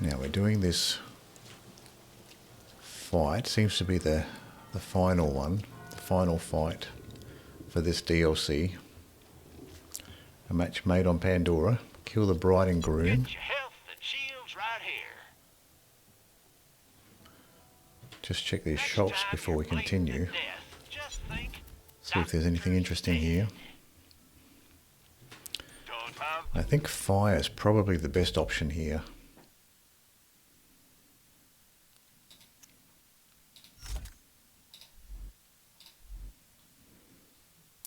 Now we're doing this fight, seems to be the final one, the final fight for this DLC. A match made on Pandora. Kill the bride and groom. Get your health and shields right here. Just check these Next shops time before you're we bleeding continue. to death, just think See if there's anything interesting here. don't have I think fire is probably the best option here.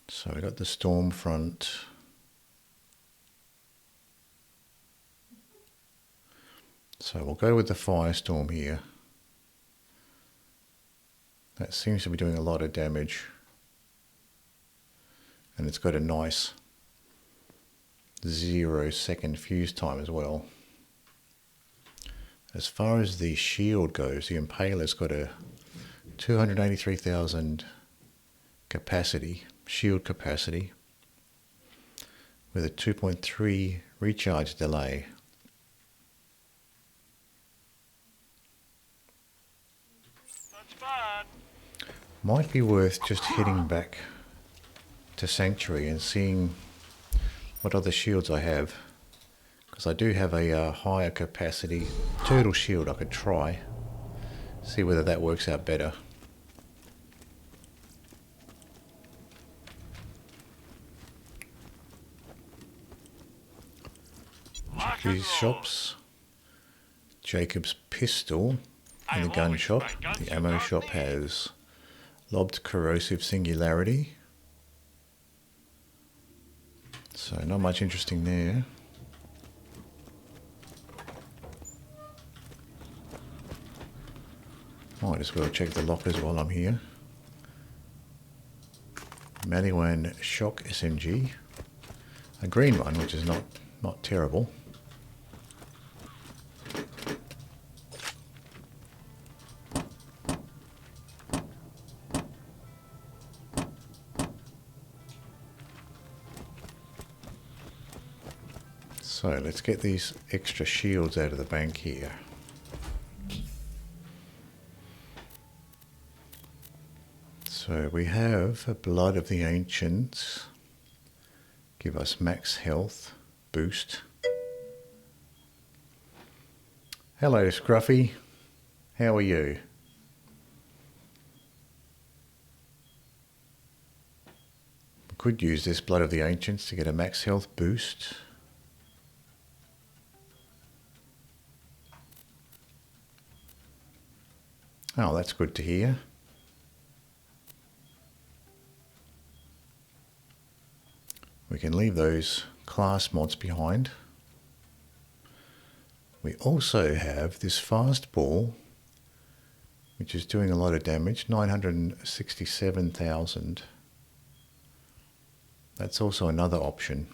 So we got the storm front. So we'll go with the firestorm here. That seems to be doing a lot of damage. And it's got a nice 0-second fuse time as well. As far as the shield goes, the Impaler's got a 283,000 capacity, shield capacity, with a 2.3 recharge delay. that's fine. Might be worth just heading back to Sanctuary and seeing what other shields I have, because I do have a higher capacity turtle shield I could try, see whether that works out better. Lock These and roll. shops, Jacob's pistol in the gun shop. The ammo shop has lobbed corrosive singularity. So not much interesting there. Might as well check the lockers while I'm here. Maliwan Shock SMG. A green one, which is not terrible. So let's get these extra shields out of the bank here. So we have a Blood of the Ancients. Give us max health boost. Hello Scruffy, how are you? We could use this Blood of the Ancients to get a max health boost. Oh, that's good to hear. We can leave those class mods behind. We also have this fastball, which is doing a lot of damage, 967,000. That's also another option.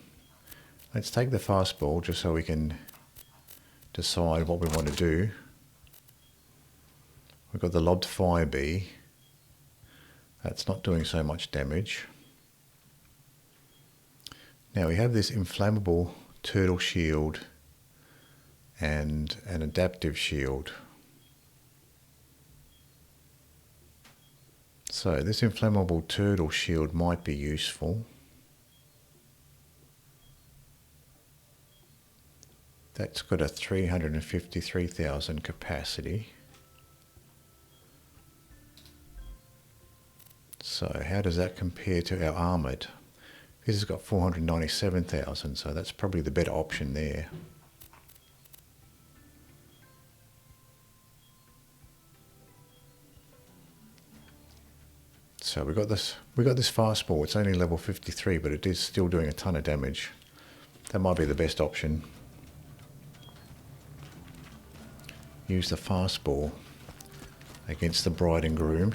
Let's take the fastball just so we can decide what we want to do. We've got the lobbed fire bee. That's not doing so much damage. Now we have this inflammable turtle shield and an adaptive shield. So this inflammable turtle shield might be useful. That's got a 353,000 capacity. So how does that compare to our armoured? This has got 497,000, so that's probably the better option there. So we got this fastball. It's only level 53, but it is still doing a ton of damage. That might be the best option. Use the fastball against the bride and groom.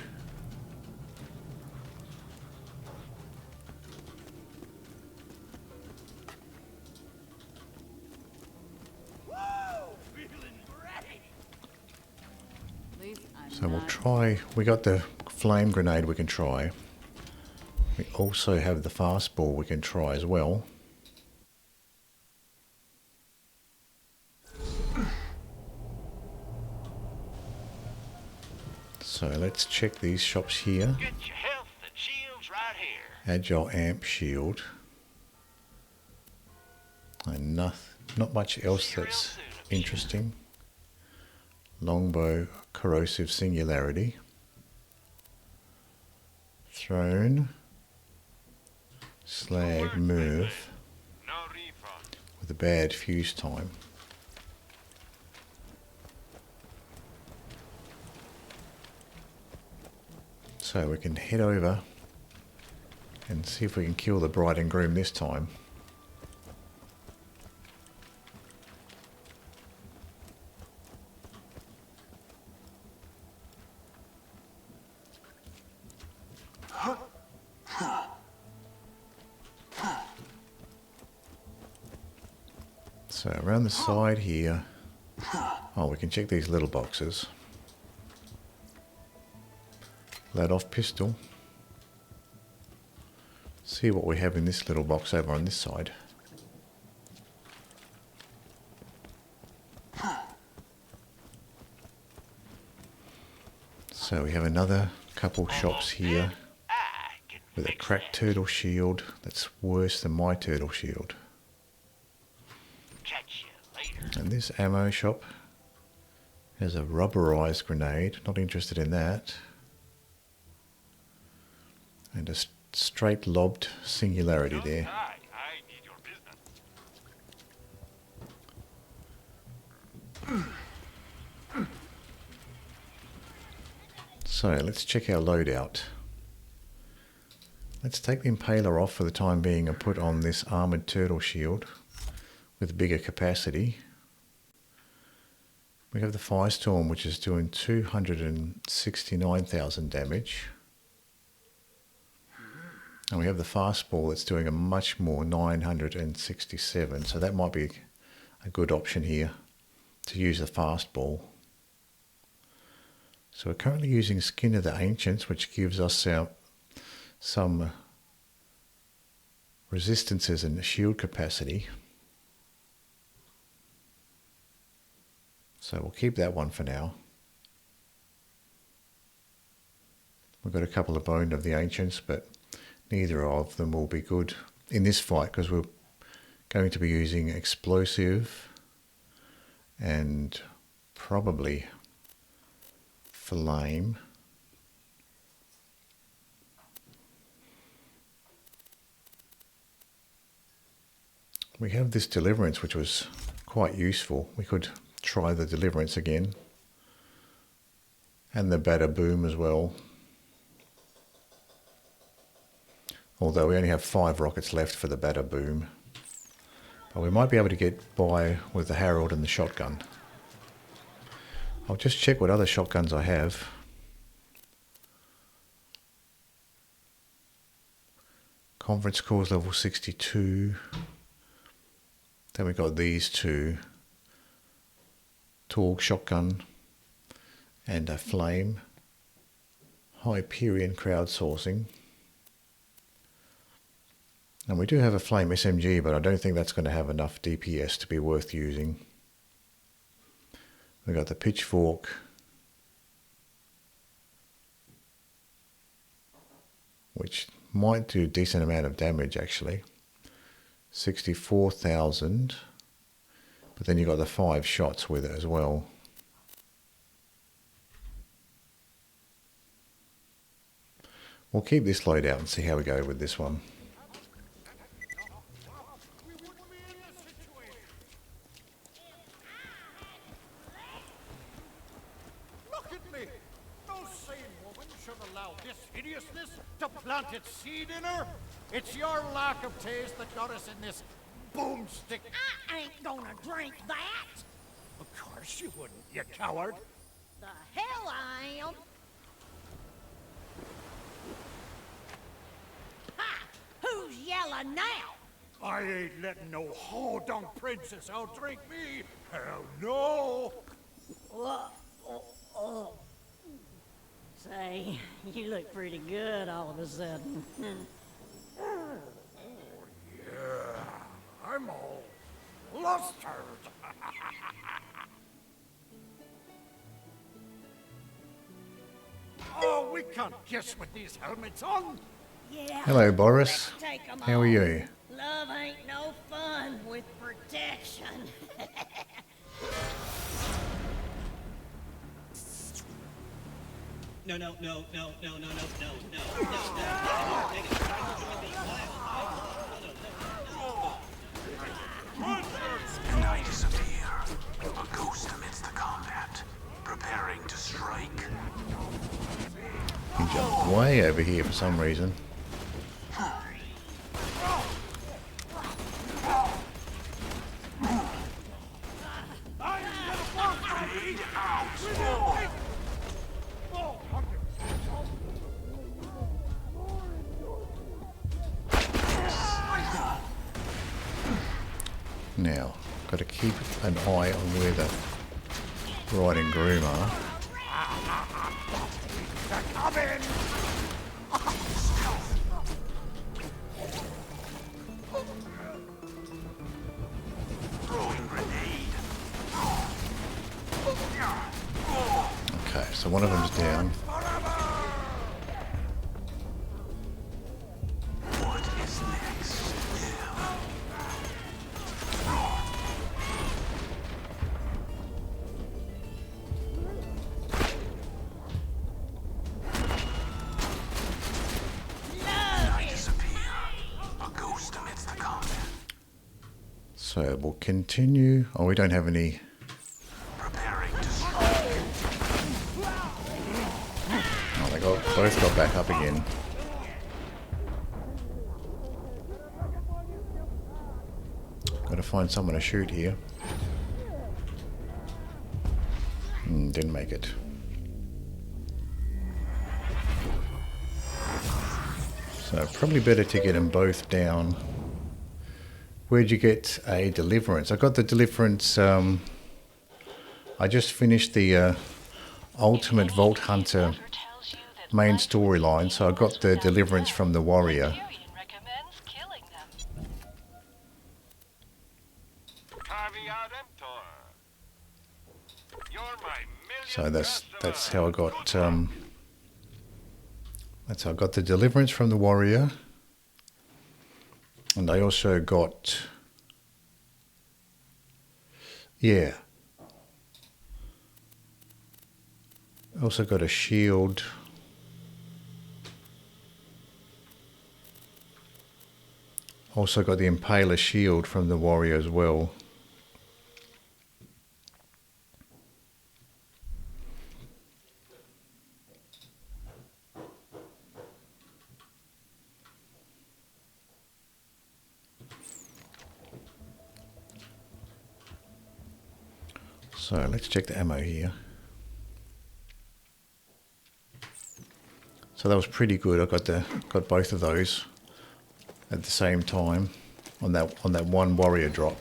So we'll try, we got the flame grenade we can try. We also have the fastball we can try as well. So let's check these shops here. Get your health and shields right here. Agile amp shield. And not much else that's interesting. Longbow corrosive singularity. Throne. Slag move. No refund. With a bad fuse time. So we can head over and see if we can kill the bride and groom this time. So around the side here, oh, we can check these little boxes. Let off pistol. See what we have in this little box over on this side. So we have another couple shops here with a cracked turtle shield that's worse than my turtle shield. Catch you later. And this ammo shop has a rubberized grenade, not interested in that. And a straight lobbed singularity there. I need your business. So let's check our loadout. Let's take the Impaler off for the time being and put on this armoured turtle shield with bigger capacity. We have the Firestorm, which is doing 269,000 damage. And we have the Fastball that's doing a much more, 967. So that might be a good option here to use the Fastball. So we're currently using Skin of the Ancients, which gives us some resistances and shield capacity. So we'll keep that one for now. We've got a couple of Bone of the Ancients, but neither of them will be good in this fight because we're going to be using Explosive and probably Flame. We have this Deliverance, which was quite useful. We could try the Deliverance again. And the Bada Boom as well. Although we only have 5 rockets left for the Bada Boom. But we might be able to get by with the Harold and the shotgun. I'll just check what other shotguns I have. Conference Cores level 62. Then we got these two. Torgue shotgun and a Flame. Hyperion crowdsourcing. And we do have a Flame SMG, but I don't think that's going to have enough DPS to be worth using. We've got the Pitchfork. Which might do a decent amount of damage actually. 64,000. But then you've got the 5 shots with it as well. We'll keep this loadout and see how we go with this one. Look at me! No sane woman should allow this hideousness to plant its seed in her. It's your lack of taste that got us in this boomstick. I ain't gonna drink that. Of course you wouldn't, you coward. The hell I am. Ha! Who's yelling now? I ain't letting no Hodunk princess outdrink me. Hell no. Say, you look pretty good all of a sudden. Yeah, I'm all flustered. We can't guess with these helmets on. Yeah. Hello, Boris. Take 'em How are all. you? Love ain't no fun with protection. No. And I disappear, a ghost amidst the combat, preparing to strike. He jumped way over here for some reason. Grenade out! Now, got to keep an eye on where the Bride and Groom are. Throwing grenade. Okay, so one of them's down. What is next? And I disappear, a ghost amidst the combat, So we'll continue. Oh, we don't have any. preparing to strike. Oh, they both got back up again. Got to find someone to shoot here. Didn't make it. So probably better to get them both down. Where'd you get a Deliverance? I got the Deliverance. I just finished the Ultimate Vault Hunter main storyline, so I got the Deliverance from the Warrior. Hyperion recommends killing them. Caveat emptor. You're my million So that's customer. how I got. That's how I got the Deliverance from the Warrior, and I also got. Yeah. I also got a shield. Also got the Impaler shield from the Warrior as well. So let's check the ammo here. So that was pretty good. I got both of those at the same time on that one Warrior drop.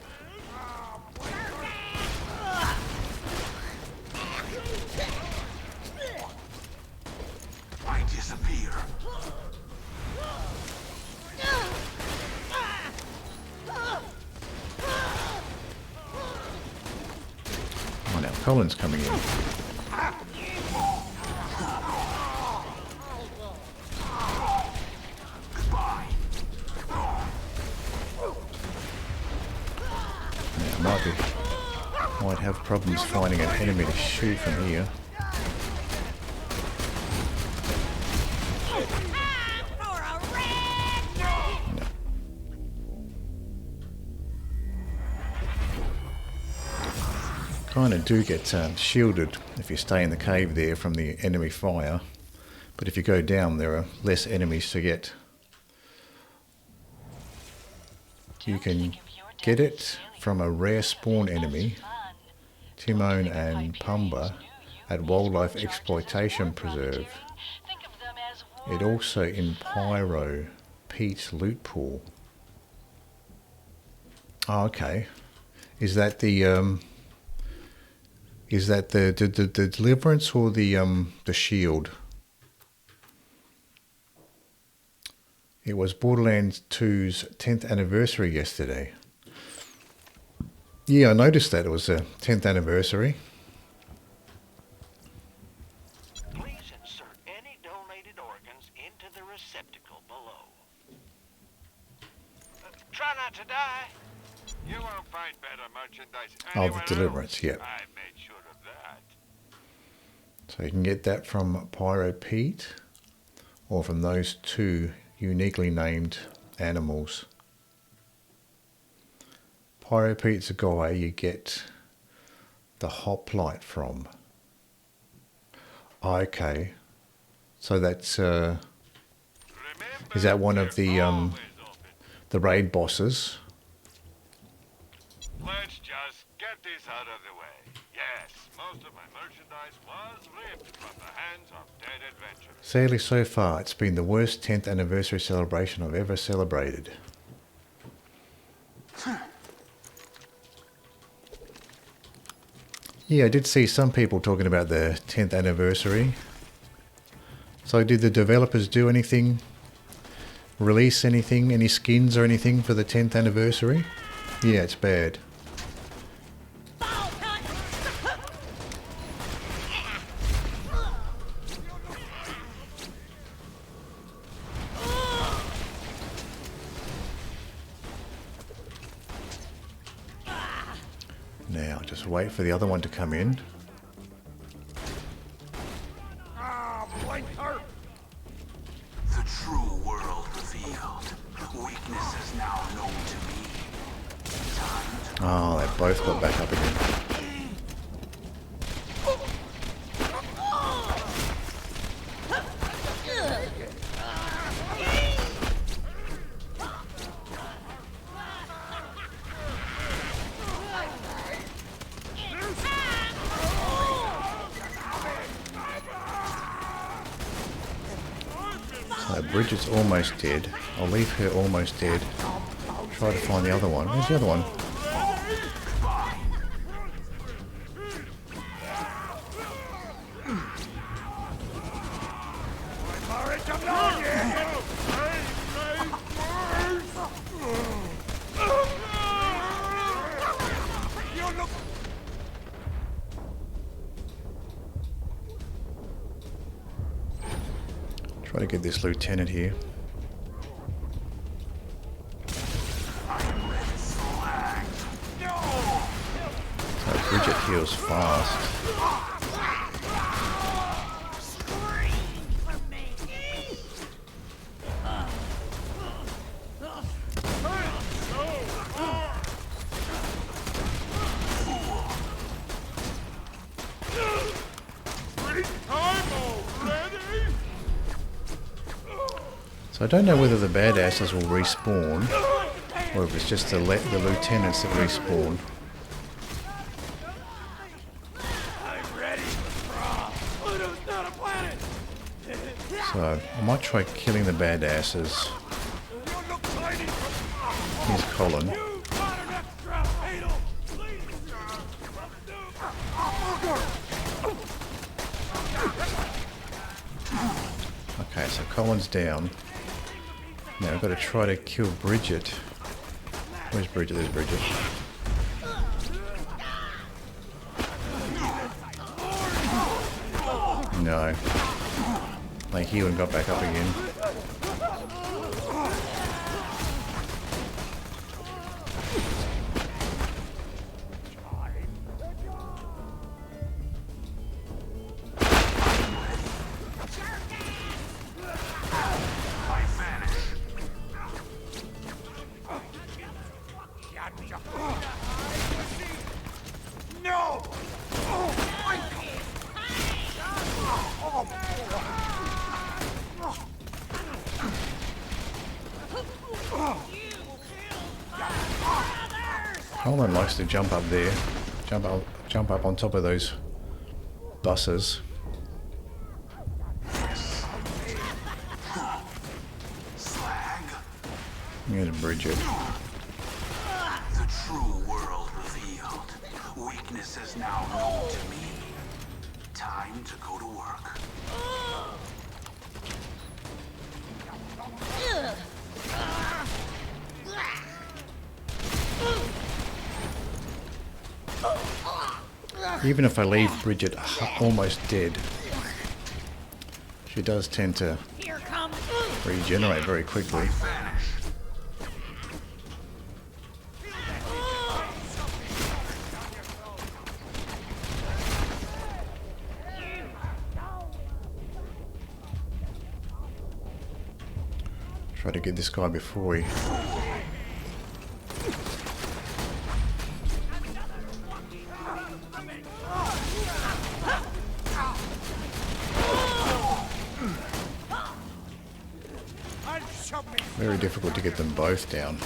I disappear. Oh, now Colin's coming in. Goodbye. Now, might have problems finding an enemy to shoot from here. For a red! Kind of do get shielded if you stay in the cave there from the enemy fire, but if you go down there are less enemies to get. You can get it from a rare spawn enemy, Timon and Pumba, at Wildlife Exploitation Preserve. It also in Pyro, Pete's loot pool. Oh, okay. Is that the Deliverance or the shield? It was Borderlands 2's 10th anniversary yesterday. Yeah, I noticed that it was a 10th anniversary. Please insert any donation receptacle below. Try not to die. You won't find better merchandise Oh, anywhere the Deliverance, else. yep. I made sure of that. So you can get that from Pyro Pete or from those two uniquely named animals. Pyro Pete's a guy you get the hoplite from. Okay. So that's Remember, is that one of they're the always open. raid bosses? Let's just get this out of the way. Yes, most of my merchandise was ripped from the hands of dead adventurers. Sadly, so far, it's been the worst 10th anniversary celebration I've ever celebrated. Yeah, I did see some people talking about the 10th anniversary. So did the developers do anything? Release anything? Any skins or anything for the 10th anniversary? Yeah, it's bad. Now, just wait for the other one to come in. The true world revealed. Weaknesses now known to me. Time to Oh, they both got back up again. So Bridget's almost dead. I'll leave her almost dead. Try to find the other one. Where's the other one? Try to get this lieutenant here. So Bridget heals fast. So I don't know whether the badasses will respawn or if it's just the lieutenants that respawn. So I might try killing the badasses. Here's Colin. Okay, so Colin's down. Now I've got to try to kill Bridget. Where's Bridget? There's Bridget. No. They healed and got back up again. Colin likes to jump up there, jump up on top of those buses. Here's Bridget. the true world revealed. Weaknesses now known to me. Time to go to work. Even if I leave Bridget almost dead, she does tend to Here comes regenerate very quickly. Try to get this guy before he... Very difficult to get them both down.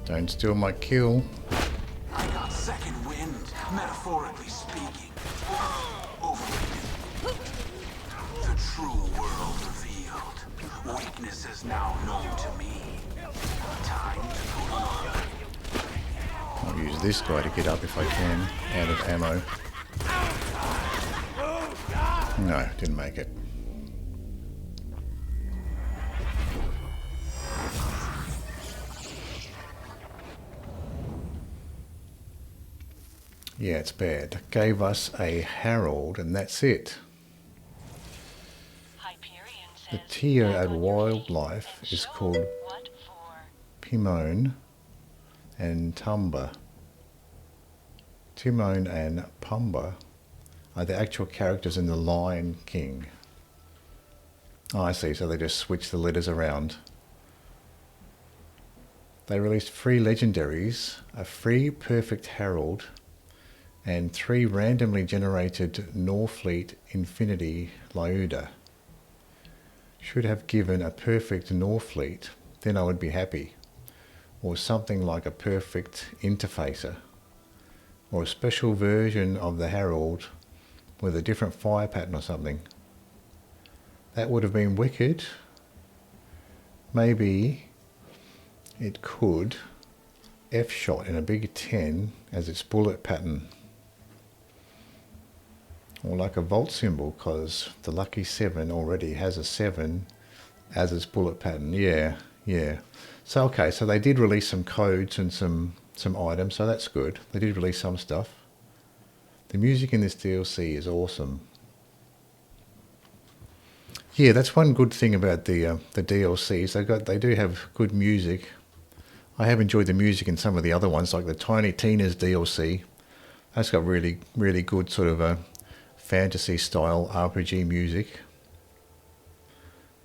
Don't steal my kill. I got second wind, metaphorically speaking. Overrated. The true world revealed. Weakness is now known to me. Time to go on. I'll use this guy to get up if I can, out of ammo. No, didn't make it. Yeah, it's bad. Gave us a Harold, and that's it. Hyperion The says tier back at on your feet wildlife and is show called what for. Pimone and Tumba. Timon and Pumbaa are the actual characters in The Lion King. Oh, I see, so they just switch the letters around. They released 3 legendaries, a free perfect Harold, and 3 randomly generated Norfleet Infinity Lyuda. Should have given a perfect Norfleet, then I would be happy. Or something like a perfect interfacer. Or a special version of the Harold with a different fire pattern or something. That would have been wicked. Maybe it could F-shot in a big 10 as its bullet pattern. Or like a volt symbol, because the lucky 7 already has a 7 as its bullet pattern. Yeah. So okay, so they did release some codes and some items, so that's good. They did release some stuff. The music in this DLC is awesome. Yeah, that's one good thing about the DLCs. They do have good music. I have enjoyed the music in some of the other ones, like the Tiny Tina's DLC. That's got really, really good sort of a fantasy style RPG music.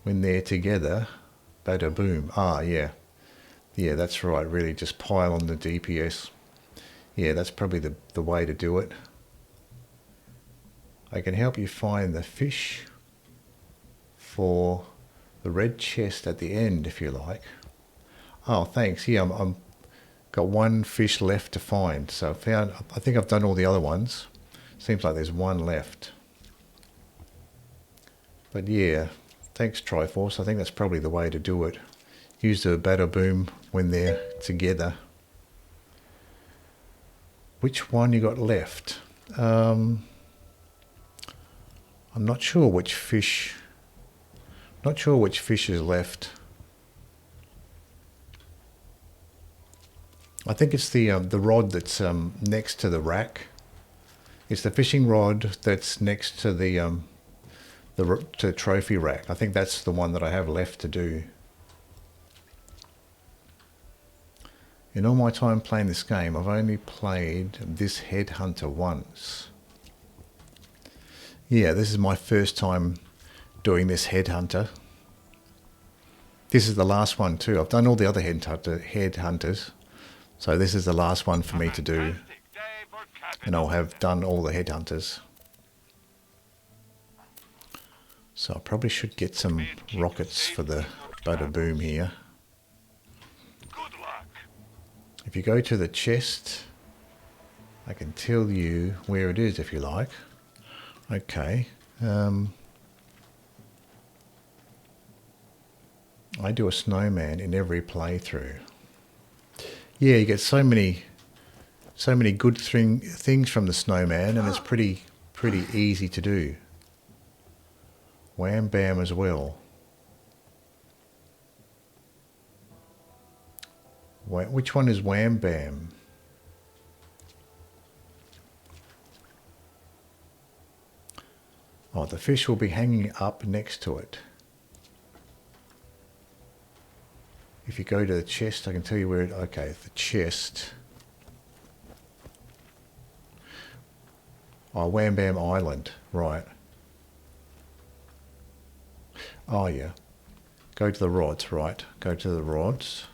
When they're together, bada boom. Ah, yeah. Yeah, that's right. Really just pile on the DPS. Yeah, that's probably the way to do it. I can help you find the fish for the red chest at the end, if you like. Oh, thanks. Yeah, I'm got 1 fish left to find. So I think I've done all the other ones. Seems like there's 1 left. But yeah, thanks Triforce. I think that's probably the way to do it. Use the Bada Boom when they're together. Which one you got left? I'm not sure which fish. Not sure which fish is left. I think it's the rod that's next to the rack. It's the fishing rod that's next to the trophy rack. I think that's the one that I have left to do. In all my time playing this game, I've only played this headhunter once. Yeah, this is my first time doing this headhunter. This is the last one too. I've done all the other headhunters. So this is the last one for me to do. And I'll have done all the headhunters. So I probably should get some rockets for the Bada Boom here. If you go to the chest, I can tell you where it is if you like. Okay. I do a snowman in every playthrough. Yeah, you get so many good things from the snowman, and it's pretty easy to do. Wham Bam as well. Which one is Wham Bam? Oh, the fish will be hanging up next to it. If you go to the chest, I can tell you where it... Okay, the chest. Oh, Wham Bam Island. Right. Oh, yeah. Go to the rods, right. Go to the rods.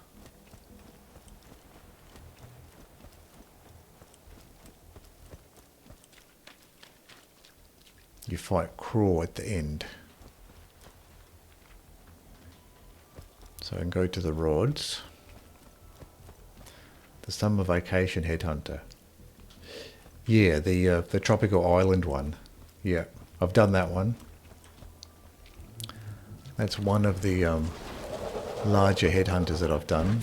You fight Craw at the end. So I can go to the rods. The Summer Vacation Headhunter. Yeah, the tropical island one. Yeah, I've done that one. That's one of the larger headhunters that I've done.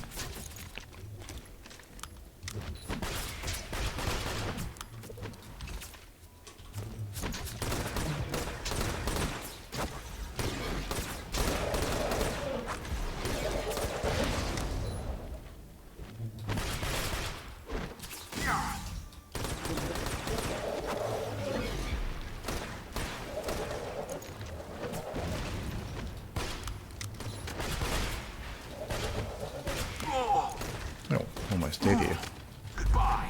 Oh, almost dead here. Goodbye.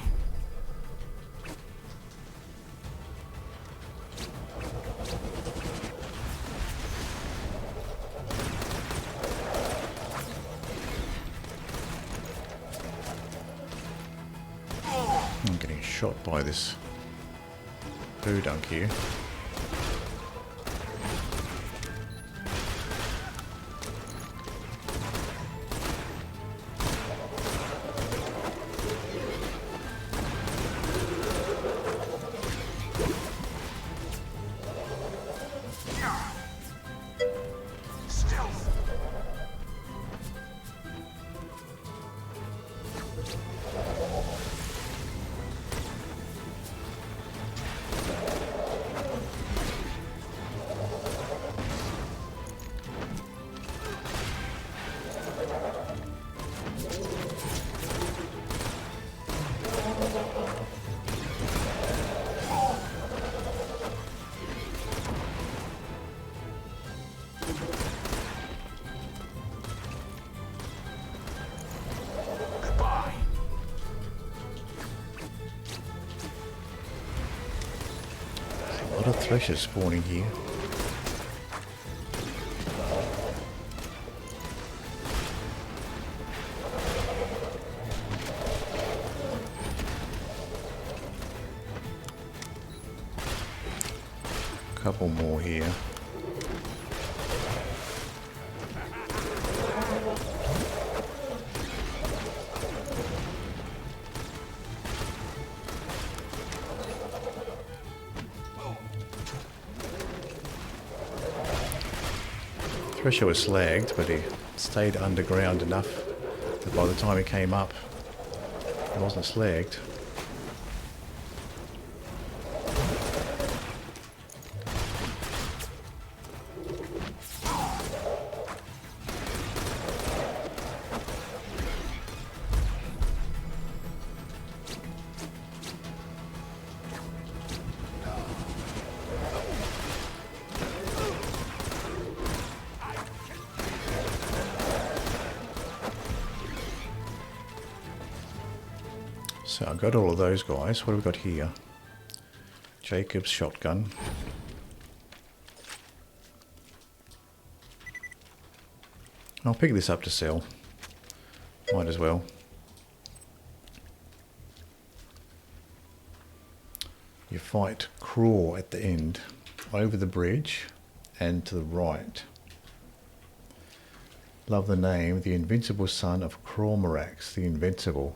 I'm getting shot by this Hodunk here. Stealth. Goodbye. A lot of Threshers spawning here. Couple more here. Thresher was slagged, but he stayed underground enough that by the time he came up, he wasn't slagged. So I've got all of those guys. What have we got here? Jacob's shotgun. I'll pick this up to sell. Might as well. You fight Craw at the end, over the bridge and to the right. Love the name, the invincible son of Crawmerax, the Invincible.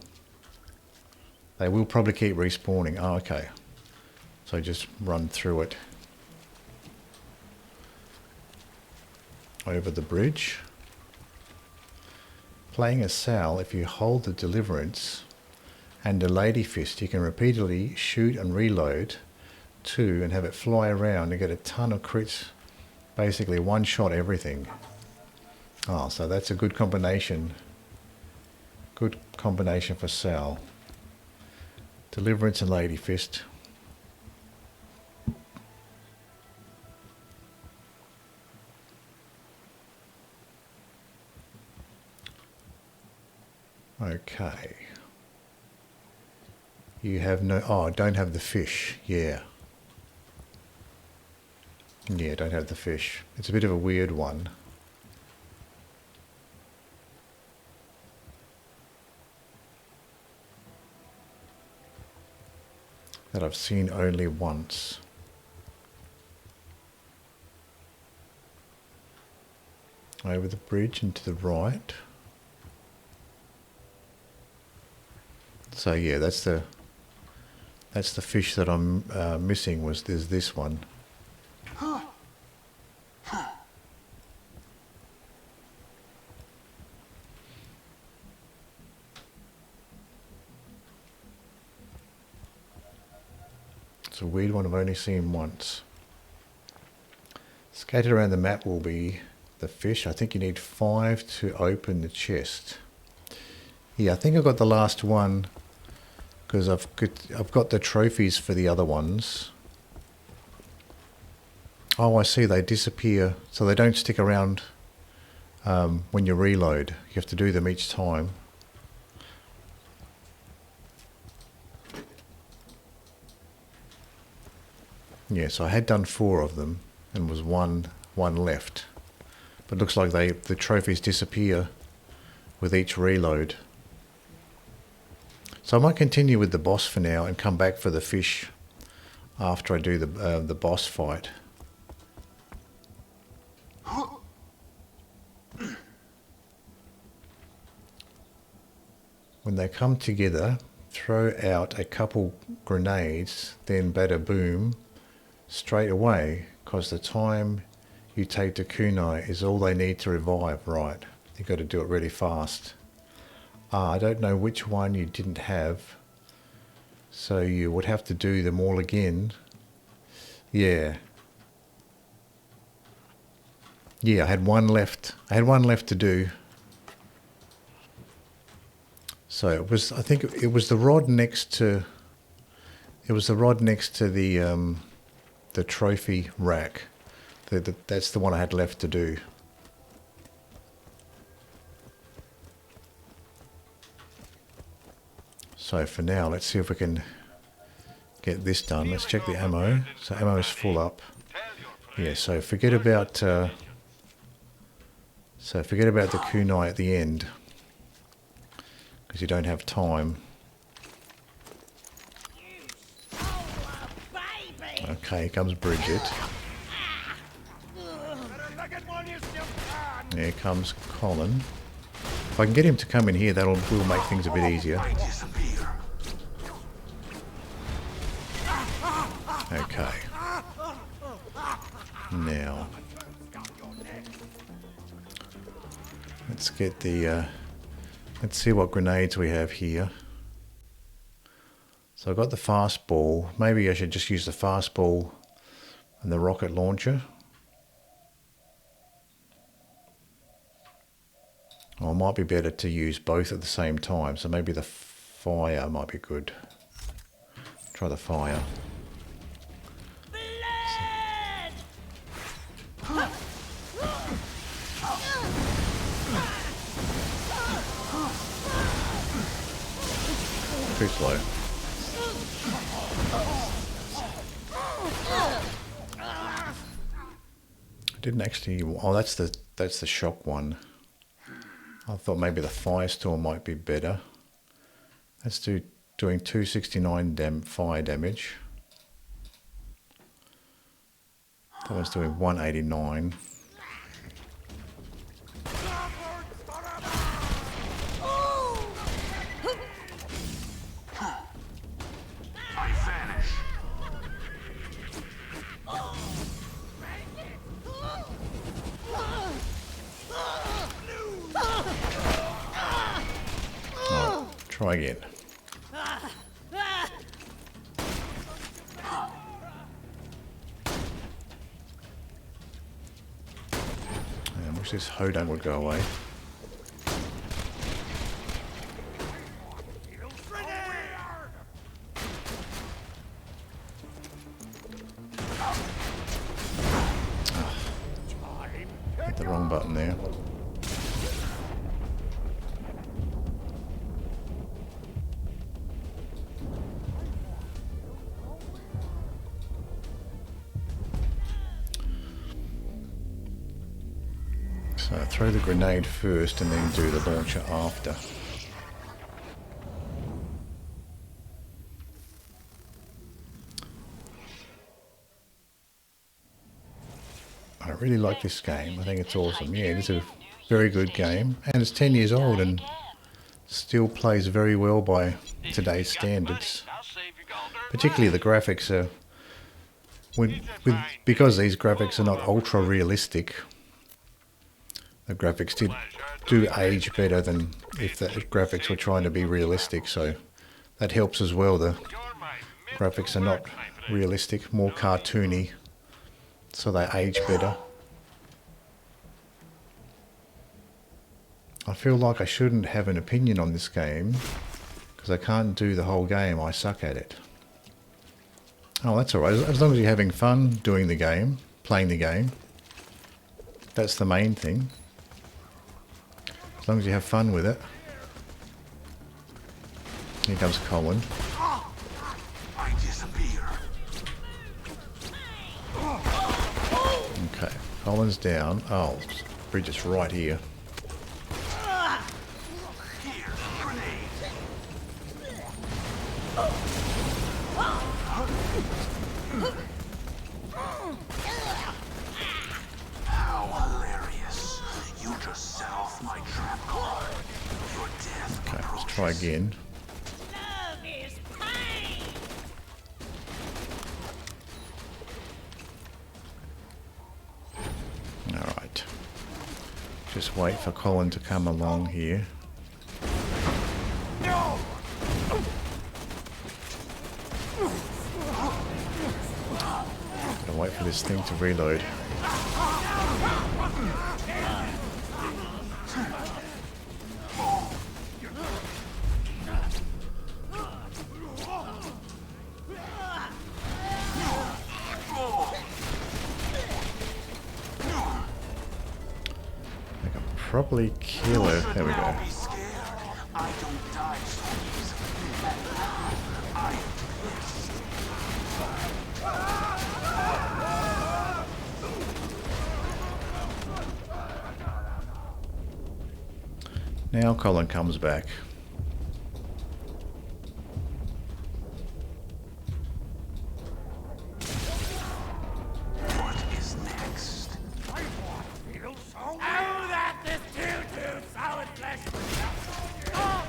They will probably keep respawning. Oh, okay. So just run through it. Over the bridge. Playing as Sal, if you hold the Deliverance and a Lady Fist, you can repeatedly shoot and reload two and have it fly around and get a ton of crits. Basically one shot everything. Oh, so that's a good combination. Good combination for Sal. Deliverance and Lady Fist. Okay. You have no... Oh, I don't have the fish. Yeah. Yeah, don't have the fish. It's a bit of a weird one. That I've seen only once. Over the bridge and to the right. So yeah, that's the fish that I'm missing. There's this one. It's a weird one I've only seen once. Scattered around the map will be the fish. I think you need 5 to open the chest. Yeah, I think I got the last one because I've got the trophies for the other ones. Oh, I see. They disappear, so they don't stick around when you reload. You have to do them each time. Yeah, so I had done 4 of them and was one left. But it looks like the trophies disappear with each reload. So I might continue with the boss for now and come back for the fish after I do the boss fight. When they come together, throw out a couple grenades, then bada boom, straight away, because the time you take to kunai is all they need to revive. Right, you got to do it really fast. I don't know which one you didn't have, so you would have to do them all again. Yeah, I had one left. I had one left to do. So it was. I think it was the rod next to. It was the rod next to the trophy rack. That's the one I had left to do. So for now, let's see if we can get this done. Let's check the ammo. So ammo is full up. Yeah. So forget about. The kunai at the end, because you don't have time. Okay, here comes Bridget. Here comes Colin. If I can get him to come in here, will make things a bit easier. Okay. Now, let's get the. Let's see what grenades we have here. So I've got the fastball. Maybe I should just use the fastball and the rocket launcher. Or it might be better to use both at the same time. So maybe the fire might be good. Try the fire. Too slow. I didn't actually. Oh, that's the shock one. I thought maybe the firestorm might be better. Let's doing 269 fire damage. That one's doing 189. Try again. I wish this Hodunk would go away. Hit the wrong button there. So throw the grenade first and then do the launcher after. I really like this game. I think it's awesome. Yeah, it is a very good game, and it's 10 years old and still plays very well by today's standards. Particularly the graphics are, because these graphics are not ultra realistic, the graphics do age better than if the graphics were trying to be realistic, so that helps as well. The graphics are not realistic, more cartoony, so they age better. I feel like I shouldn't have an opinion on this game because I can't do the whole game. I suck at it. Oh, that's alright. As long as you're having fun doing the game, playing the game, that's the main thing. As long as you have fun with it. Here comes Colin. I disappear. Okay, Colin's down. Oh, bridge is right here. Here, grenade. How hilarious. You just set off my trap card. Your death Okay, let's approaches. try again. Love is pain. Alright. Just wait for Colin to come along here. Gotta wait for this thing to reload. I can probably kill her. There we go. Now be scared. I don't die so easily. I am pissed. Now Colin comes back. What is next? Oh, that this too solid flesh. Oh,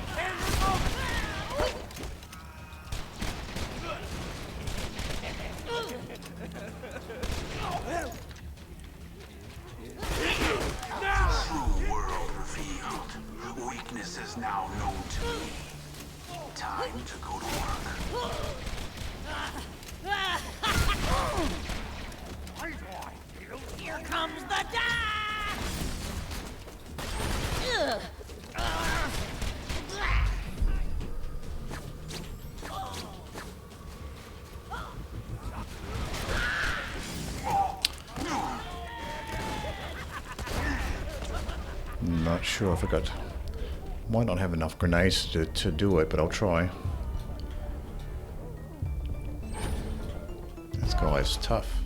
True world revealed. Weakness is now known to me. Time to go to work. Here comes the dash! Ugh. Not sure if I got... Might not have enough grenades to do it, but I'll try. This guy's tough.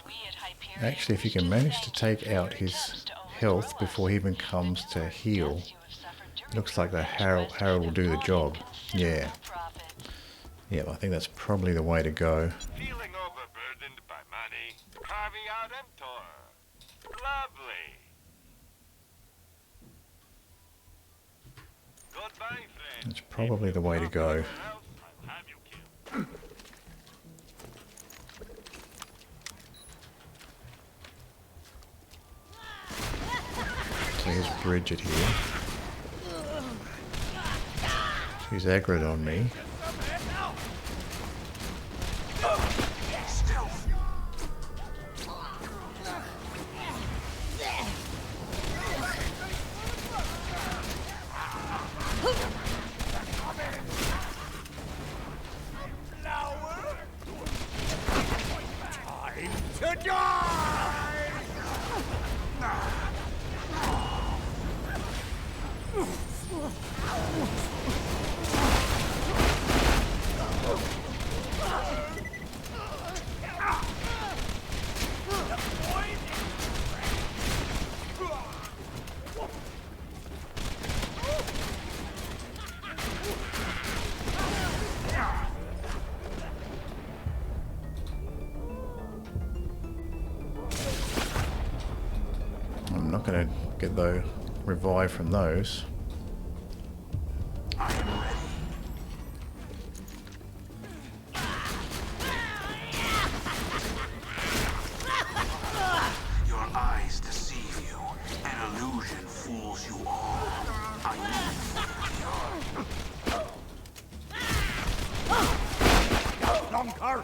We at Hyperion Actually, if you can manage to take out his health before he even comes to heal, looks like the Harold will do the job. Yeah. Yeah, I think that's probably the way to go. Feeling overburdened by money? Caviar Emptor. Lovely. Goodbye, friend. That's probably the way to go. Else, I'll have you killed. So here's Bridget here. She's aggroed on me. Stealth. to die! get the revive from those. I am ready. Your eyes deceive you. An illusion fools you all. I need Longer!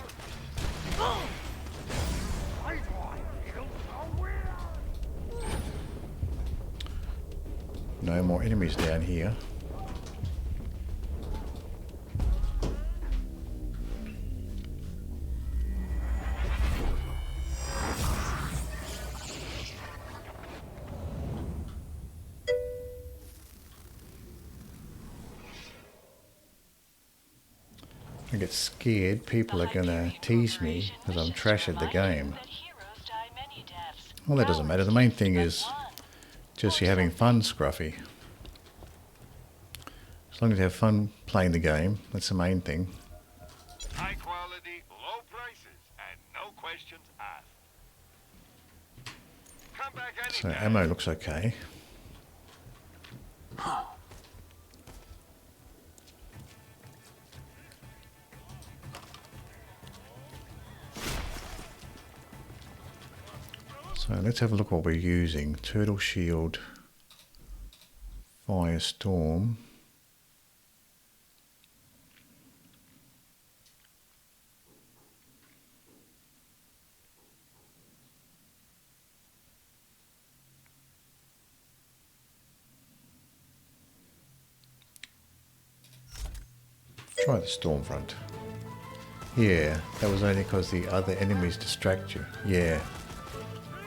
No more enemies down here. I get scared people are gonna tease me because I'm trash at the game. Well, that doesn't matter. The main thing is just you're having fun, Scruffy. As long as you have fun playing the game, that's the main thing. High quality, low prices, and no questions asked. Come back So anytime. ammo looks okay. So let's have a look what we're using. Turtle Shield, Firestorm. Try the Stormfront. Yeah, that was only because the other enemies distract you. Yeah.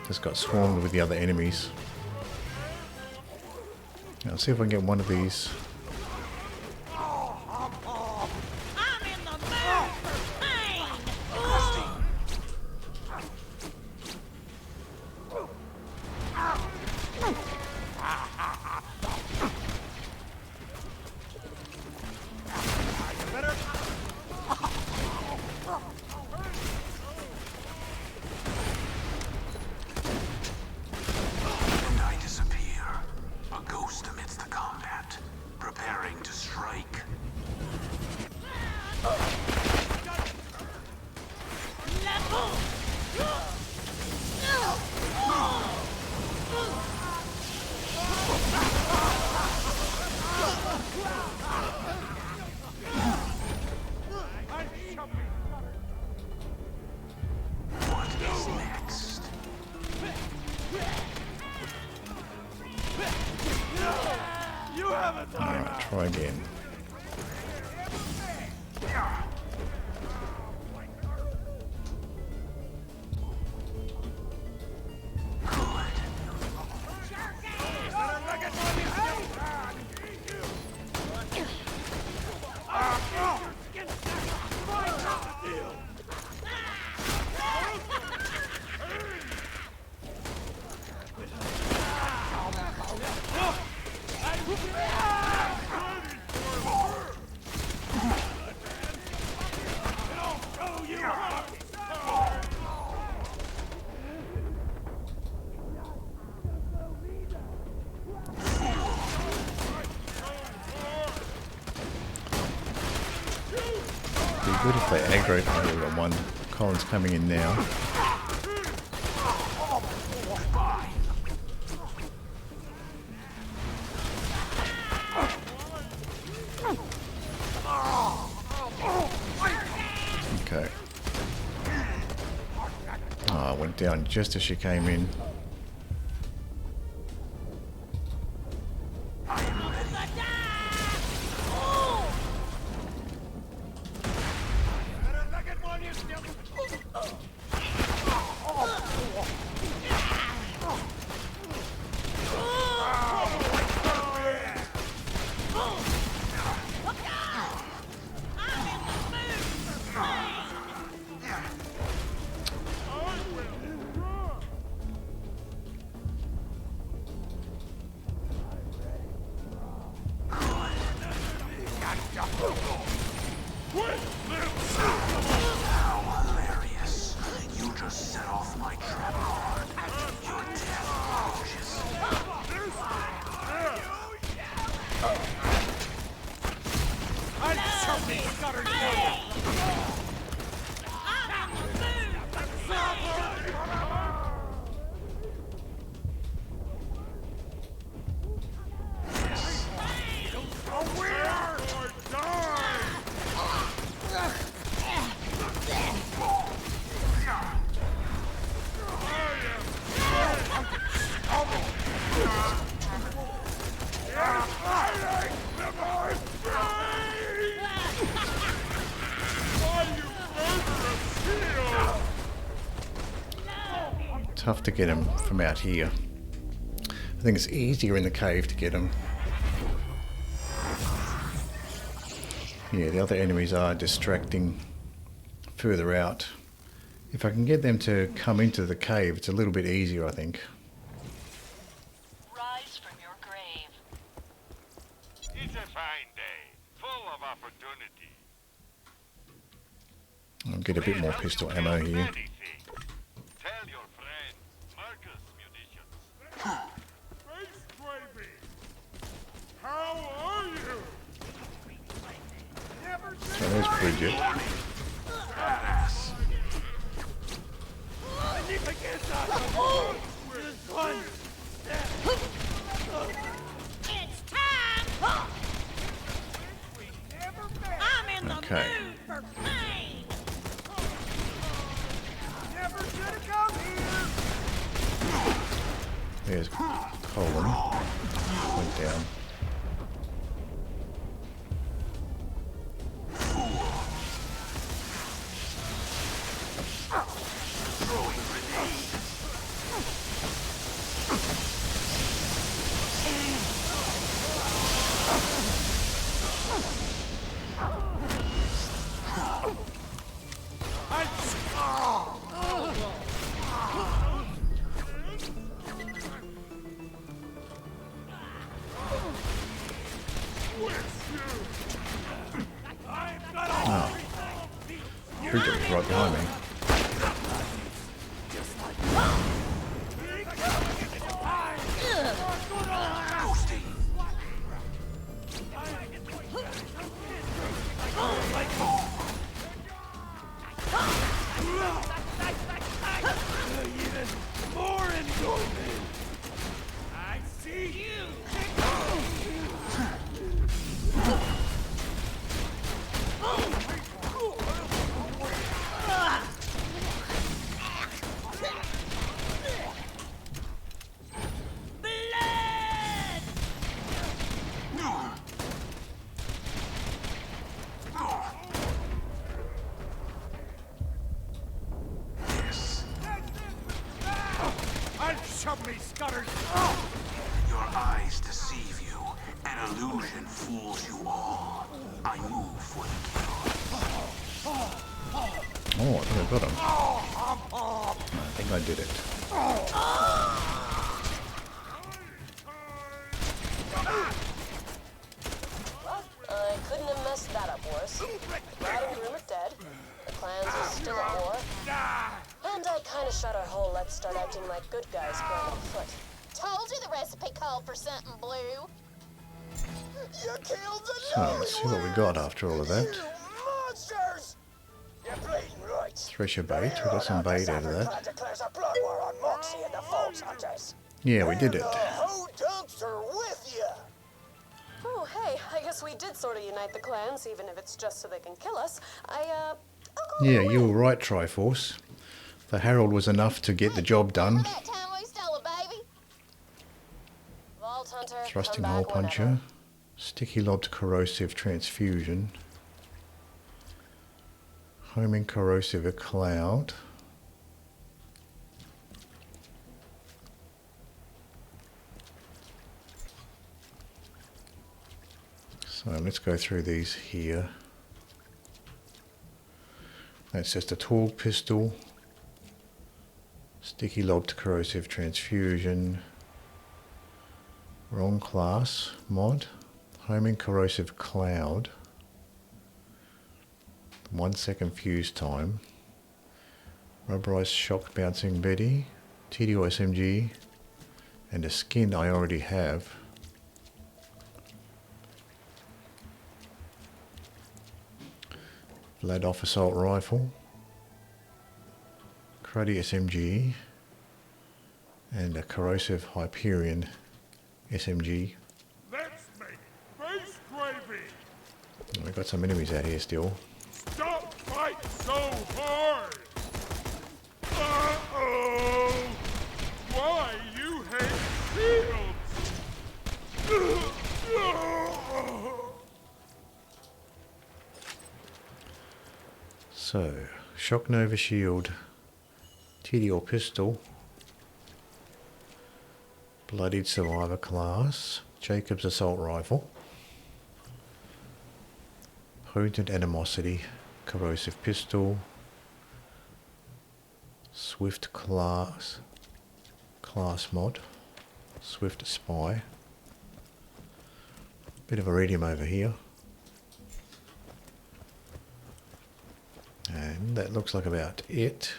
Just got swarmed with the other enemies. Now, let's see if I can get one of these. I'm in the mood for pain! And I disappear. A ghost amidst the combat. Preparing to strike. What is next? Alright, try again. Be good if they aggro. Oh, we've got one. Colin's coming in now. Okay. Oh, I went down just as she came in. I'll shove these gutters down. Tough to get him from out here. I think it's easier in the cave to get him. Yeah, the other enemies are distracting further out. If I can get them to come into the cave, it's a little bit easier, I think. Rise from your grave. It's a fine day, full of opportunity. I'll get a bit more pistol ammo here. Anything. Tell your friend, Marcus Munitions. Face Gravy! How are you? Never So there's Bridget. Badass. I need to get that. This one. It's time! I'm in the Okay. mood for pain! Never should have come here. There's Colin. Went down. Throwing grenade. Bridget was right behind me. Ghosting. Even more endorphin. I see you. I'll shove me scutters. Your eyes deceive you. An illusion fools you all. I move for the kill. Oh, I think I got him. I think I did it. I couldn't have messed that up worse. Brad and Groom are dead. The clans are still at war. And I kind of shot our whole let's start acting like good guys plan on foot. Told you the recipe called for something blue. You killed the So let's see what we got after all of that. monsters. You're bleeding right. Thresher bait. We got some bait out of that. Declares a blood war on Moxie and the Fox Hunters. Yeah, we did it. Hodunks are with you. Oh, hey, I guess we did sort of unite the clans, even if it's just so they can kill us. I'll go Yeah, away. you were right, Triforce. The Harold was enough to get the job done. That time we stole a baby. Vault Hunter, Thrusting come hole back puncher. whenever. Sticky lobbed corrosive transfusion. Homing corrosive a cloud. So let's go through these here. That's just a Torgue pistol. Sticky lobbed corrosive transfusion. Wrong class mod. Homing corrosive cloud. 1 second fuse time. Rubberized shock bouncing Betty. Tediore SMG. and a skin I already have. Vladoff assault rifle, Cruddy SMG, and a corrosive Hyperion SMG. Let's make face gravy! We've got some enemies out here still. Stop fighting so hard! Uh-oh! Why you hate shields? So, Shock Nova Shield, Tediore Pistol, Bloodied Survivor Class, Jacob's Assault Rifle, Potent Animosity, Corrosive Pistol, Swift Class Mod, Swift Spy. Bit of iridium over here. And that looks like about it.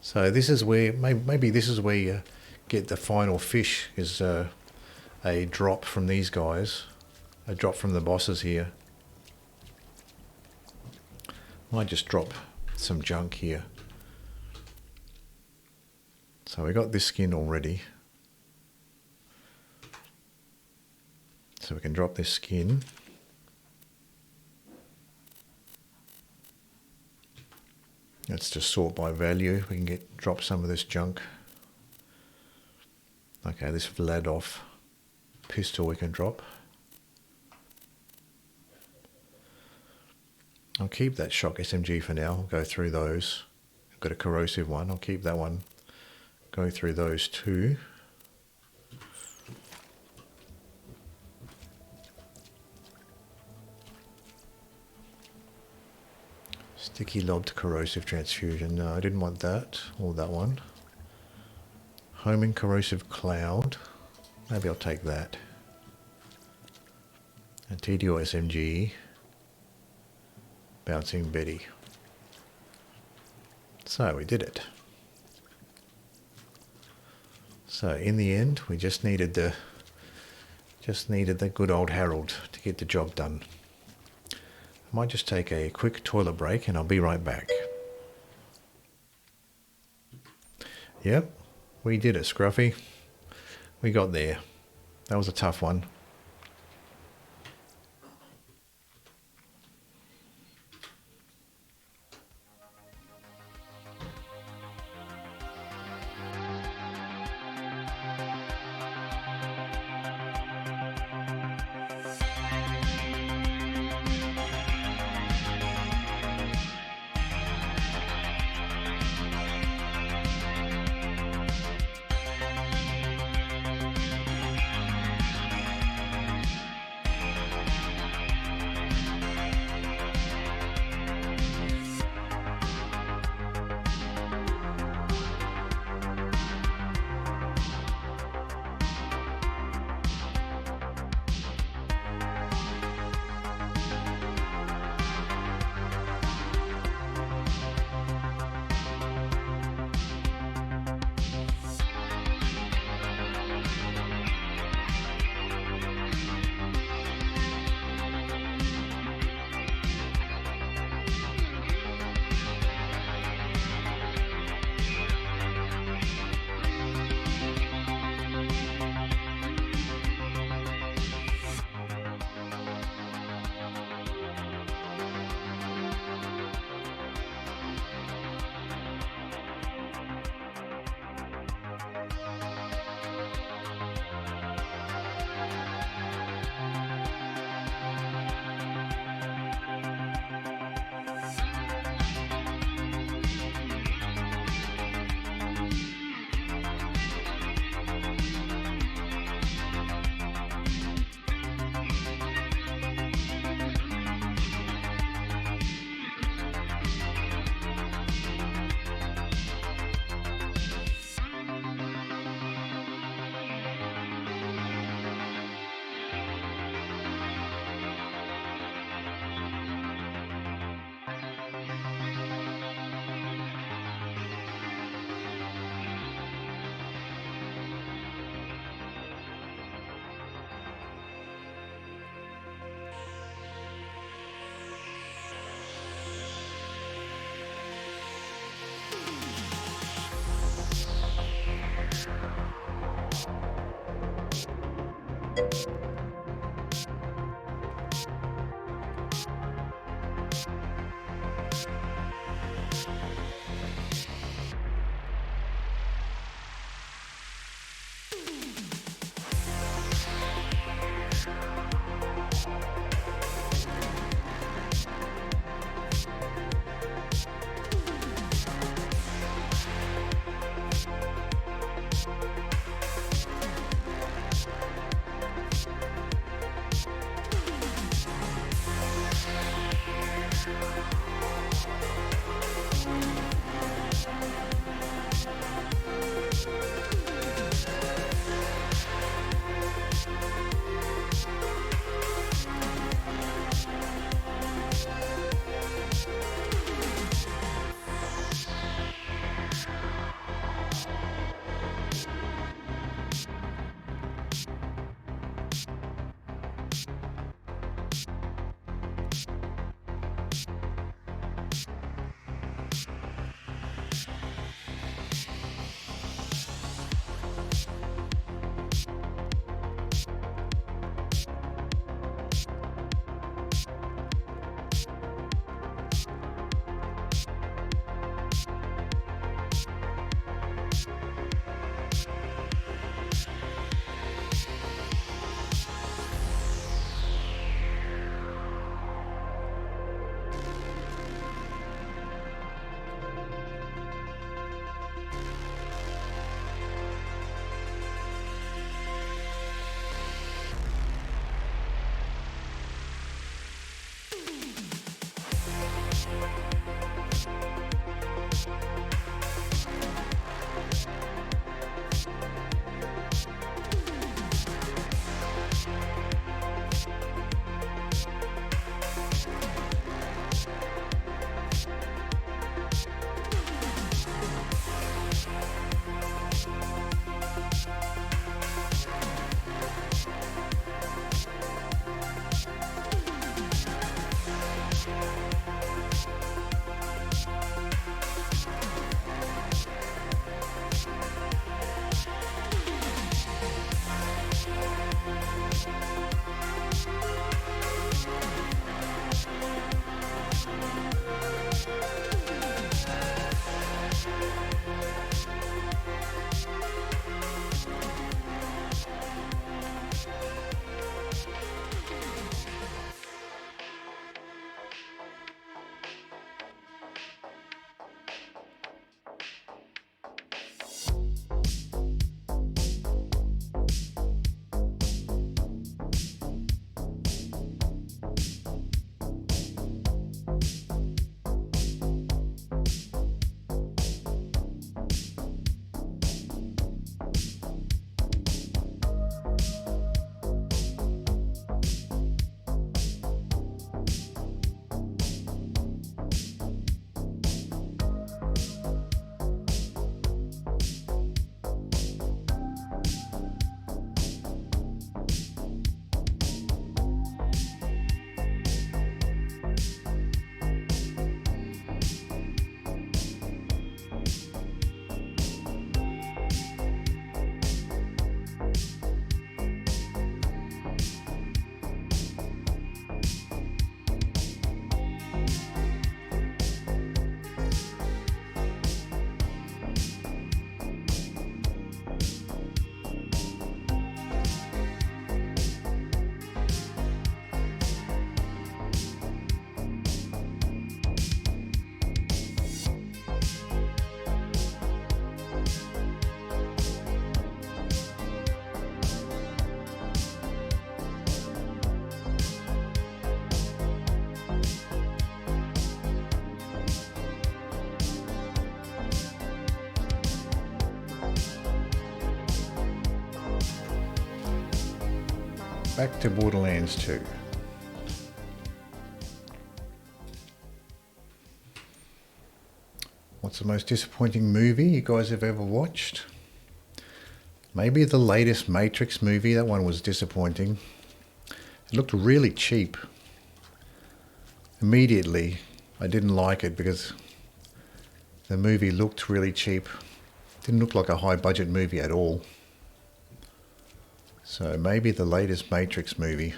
So this is where, maybe this is where you get the final fish, is a drop from these guys. A drop from the bosses here. Might just drop some junk here. So we got this skin already. So we can drop this skin. Let's just sort by value. We can drop some of this junk. Okay, this Vladoff pistol we can drop. I'll keep that shock SMG for now. I'll go through those. I've got a corrosive one. I'll keep that one. Go through those two. Sticky lobbed corrosive transfusion. No, I didn't want that. Or that one. Homing corrosive cloud. Maybe I'll take that. And Tediore SMG. Bouncing Betty. So we did it. So in the end, we just needed the good old Harold to get the job done. I might just take a quick toilet break and I'll be right back. Yep, we did it, Scruffy. We got there. That was a tough one. Back to Borderlands 2. What's the most disappointing movie you guys have ever watched? Maybe the latest Matrix movie. That one was disappointing. It looked really cheap. Immediately, I didn't like it because the movie looked really cheap. Didn't look like a high budget movie at all. So maybe the latest Matrix movie.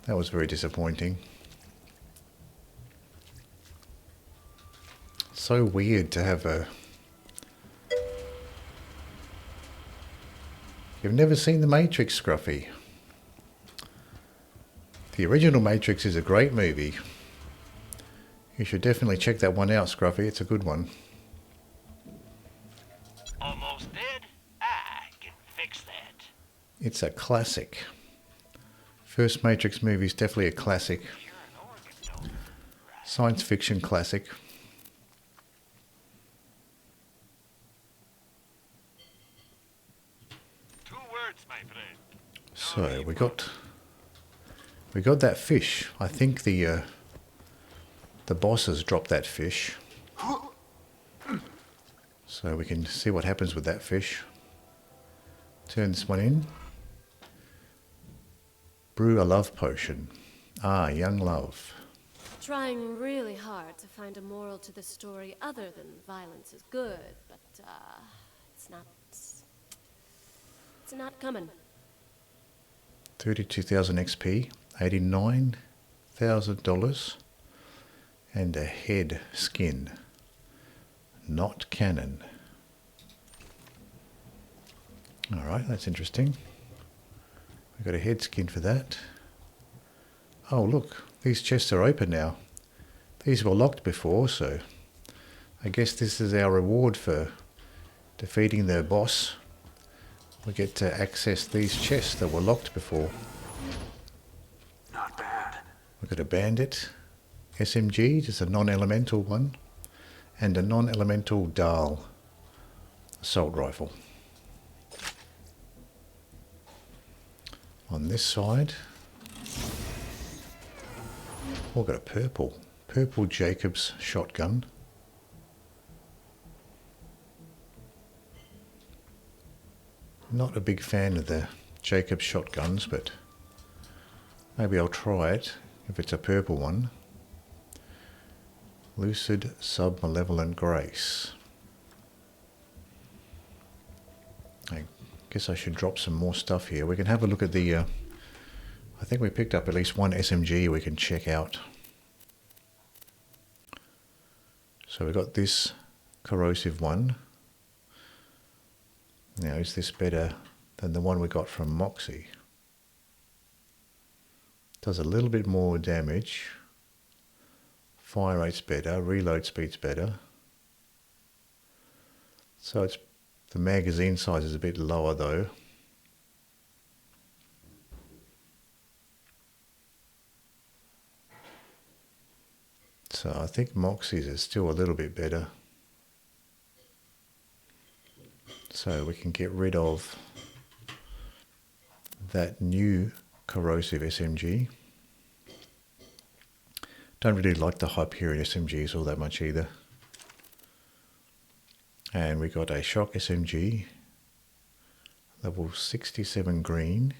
That was very disappointing. So weird to have a... You've never seen the Matrix, Scruffy? The original Matrix is a great movie. You should definitely check that one out, Scruffy. It's a good one. Almost dead? I can fix that. It's a classic. First Matrix movie is definitely a classic. You're an organ donor. Science fiction classic. Two words, my friend. So we got that fish. I think the bosses dropped that fish. So we can see what happens with that fish. Turn this one in. Brew a love potion. Ah, young love. Trying really hard to find a moral to the story other than violence is good, but it's not coming. 32,000 XP, $89,000, and a head skin. Not canon. Alright, that's interesting. We've got a head skin for that. Oh look, these chests are open now. These were locked before, so I guess this is our reward for defeating the boss. We get to access these chests that were locked before. Not bad. We've got a Bandit, SMG, just a non-elemental one, and a non-elemental Dahl assault rifle. On this side, we've got a purple Jacobs shotgun. Not a big fan of the Jacobs shotguns, but maybe I'll try it if it's a purple one. Lucid Sub-Malevolent Grace. I guess I should drop some more stuff here. We can have a look at the... I think we picked up at least one SMG we can check out. So we got this corrosive one. Now, is this better than the one we got from Moxie? Does a little bit more damage. Fire rate's better, reload speed's better. So it's the magazine size is a bit lower though. So I think Moxie's is still a little bit better. So we can get rid of that new corrosive SMG. Don't really like the Hyperion SMGs all that much either. And we got a shock SMG, level 67 green.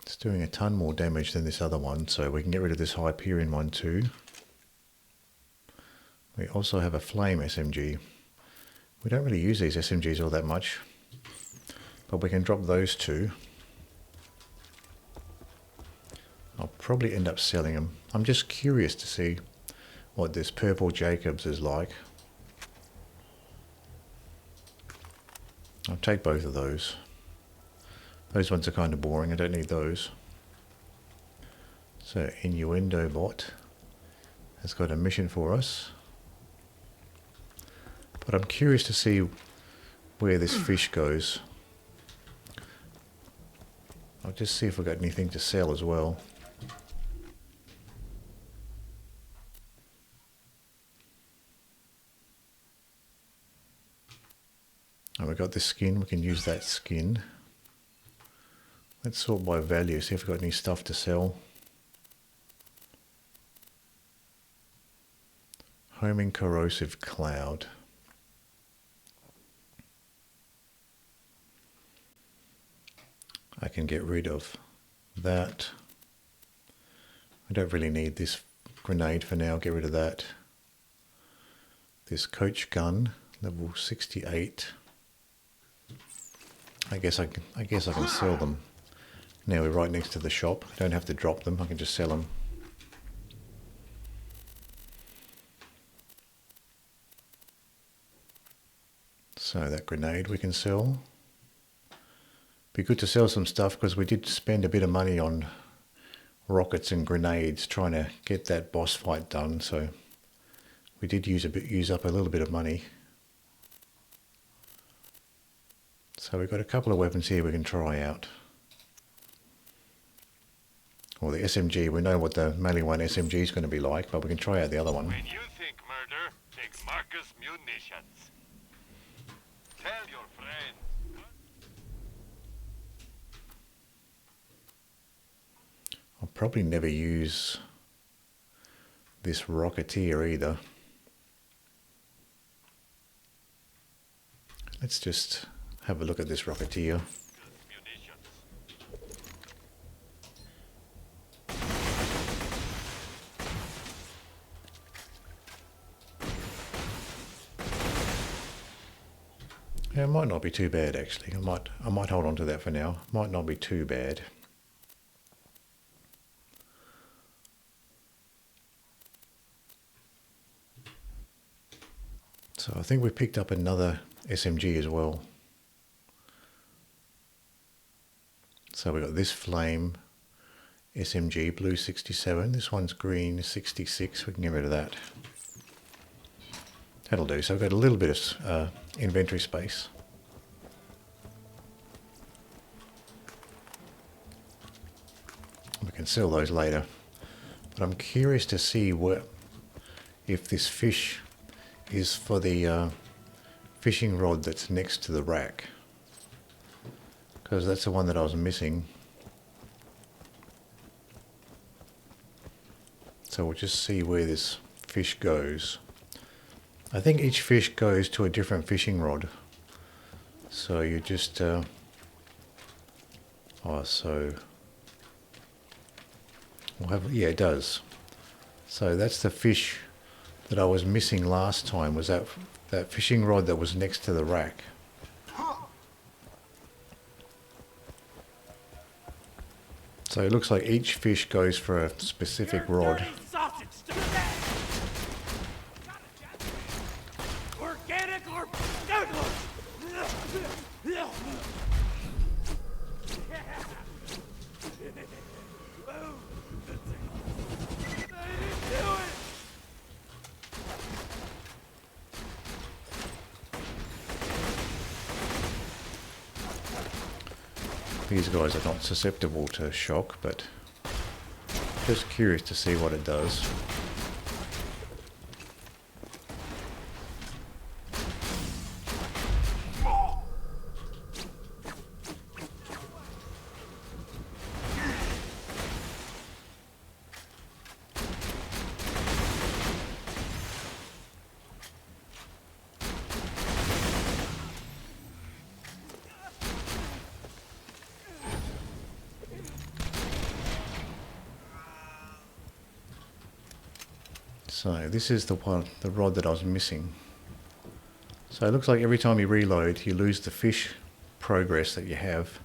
It's doing a ton more damage than this other one, so we can get rid of this Hyperion one too. We also have a flame SMG. We don't really use these SMGs all that much, but we can drop those two. I'll probably end up selling them. I'm just curious to see what this purple Jacobs is like. I'll take both of those. Those ones are kind of boring, I don't need those. So Innuendobot has got a mission for us. But I'm curious to see where this fish goes. I'll just see if we've got anything to sell as well. And we've got this skin, we can use that skin. Let's sort by value, see if we've got any stuff to sell. Homing corrosive cloud. I can get rid of that. I don't really need this grenade for now, get rid of that. This coach gun, level 68. I guess I can sell them. Now we're right next to the shop. Don't have to drop them. I can just sell them. So that grenade we can sell. Be good to sell some stuff because we did spend a bit of money on rockets and grenades trying to get that boss fight done. So we did use up a little bit of money. So we've got a couple of weapons here we can try out. Well, the SMG, we know what the Maliwan SMG is going to be like, but we can try out the other one. When you think murder, take Marcus munitions. Tell your friends. I'll probably never use this Rocketeer either. Let's just have a look at this Rocketeer. Yeah, it might not be too bad actually. I might hold on to that for now. Might not be too bad. So I think we picked up another SMG as well. So we got this flame SMG blue 67. This one's green 66. We can get rid of that. That'll do. So I've got a little bit of inventory space. We can sell those later. But I'm curious to see if this fish is for the fishing rod that's next to the rack. Because that's the one that I was missing. So we'll just see where this fish goes. I think each fish goes to a different fishing rod. So you just... so we'll have, yeah, it does. So that's the fish that I was missing last time, was that fishing rod that was next to the rack. So it looks like each fish goes for a specific rod. Organic or These guys are not susceptible to shock, but just curious to see what it does. So this is the rod that I was missing. So it looks like every time you reload, you lose the fish progress that you have.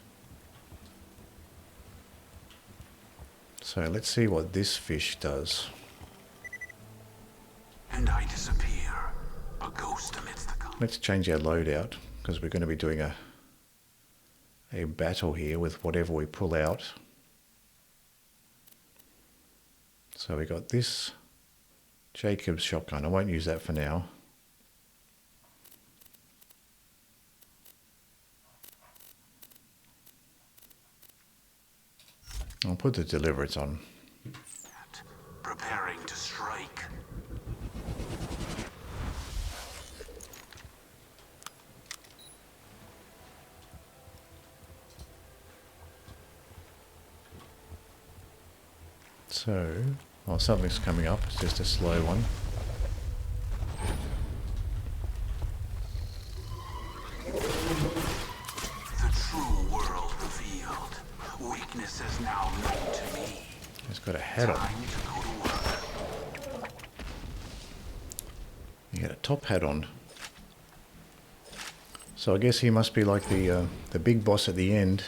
So let's see what this fish does. And I disappear, a ghost amidst the Let's change our loadout, because we're going to be doing a battle here with whatever we pull out. So we got this Jacob's shotgun. I won't use that for now. I'll put the Deliverance on. preparing to strike. So, well, something's coming up. It's just a slow one. The true world revealed. Weakness is now known to me. It's got a hat on. Time to go to work. You got a top hat on. So I guess he must be like the big boss at the end,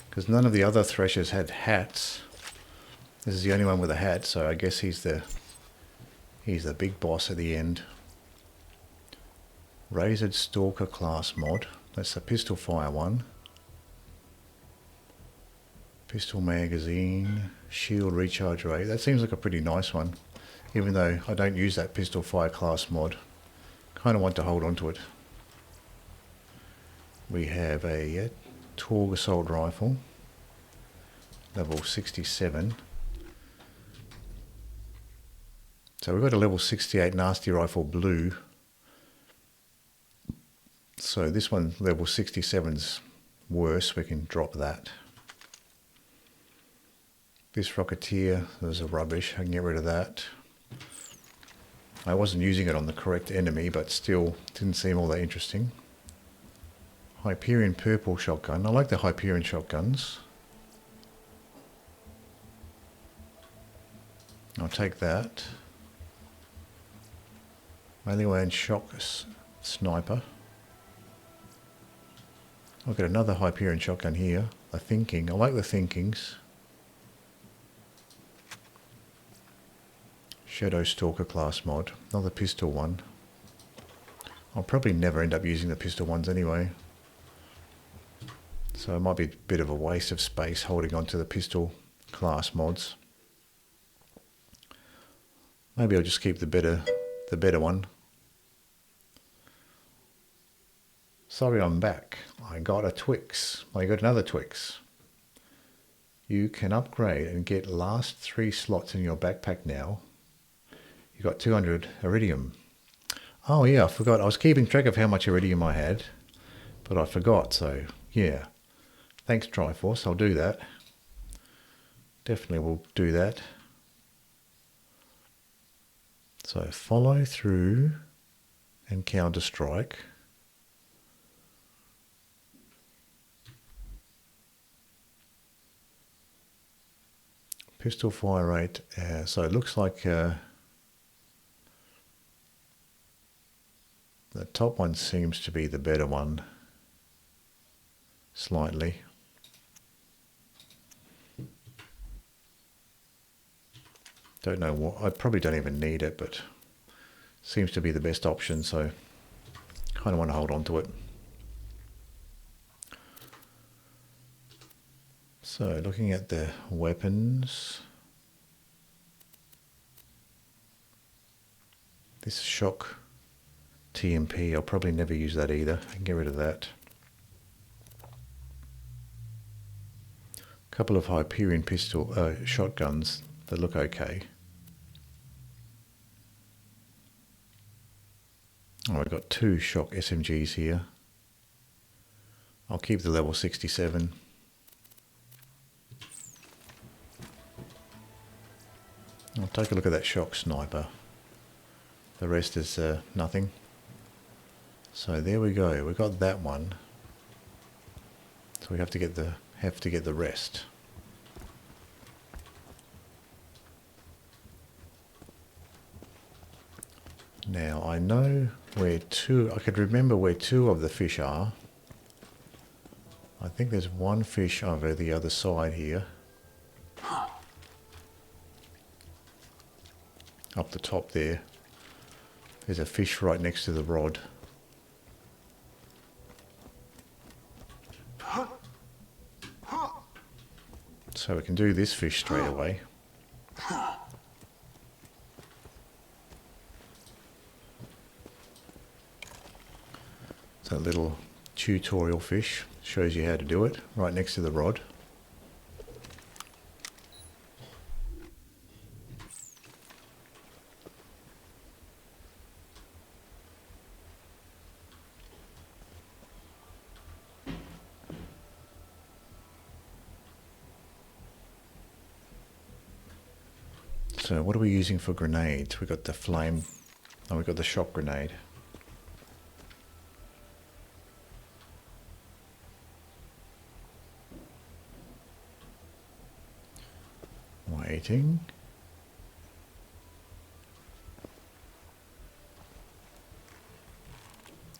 because none of the other Threshers had hats. This is the only one with a hat, so I guess he's the big boss at the end. Razored Stalker class mod. That's the pistol fire one. Pistol magazine, shield recharge rate. That seems like a pretty nice one, even though I don't use that pistol fire class mod. Kind of want to hold on to it. We have a Torgue assault rifle, level 67. So we've got a level 68 nasty rifle blue. So this one, level 67's worse. We can drop that. This Rocketeer, there's a rubbish. I can get rid of that. I wasn't using it on the correct enemy, but still didn't seem all that interesting. Hyperion purple shotgun. I like the Hyperion shotguns. I'll take that. Maliwan shock sniper. I'll get another Hyperion shotgun here. The thinking. I like the thinkings. Shadow Stalker class mod. Another pistol one. I'll probably never end up using the pistol ones anyway. So it might be a bit of a waste of space holding on to the pistol class mods. Maybe I'll just keep the better one. Sorry, I'm back. I got a Twix. I got another Twix. You can upgrade and get last 3 slots in your backpack now. You got 200 iridium. Oh yeah, I forgot. I was keeping track of how much iridium I had, but I forgot. So yeah, thanks Triforce. I'll do that. Definitely will do that. So follow through and counter strike. Pistol fire rate. So it looks like the top one seems to be the better one. Slightly. Don't know what. I probably don't even need it, but seems to be the best option, so kind of want to hold on to it. So looking at the weapons, this shock TMP, I'll probably never use that either. I can get rid of that. A couple of Hyperion pistol shotguns that look okay. Oh, I've got 2 shock SMGs here. I'll keep the level 67. I'll take a look at that shock sniper. The rest is nothing. So there we go. We got that one. So we have to get the rest. Now I know where I could remember where 2 of the fish are. I think there's 1 fish over the other side here. Up the top there. There's a fish right next to the rod. So we can do this fish straight away. So a little tutorial fish shows you how to do it right next to the rod. So what are we using for grenades? We got the flame, and we got the shock grenade. Waiting.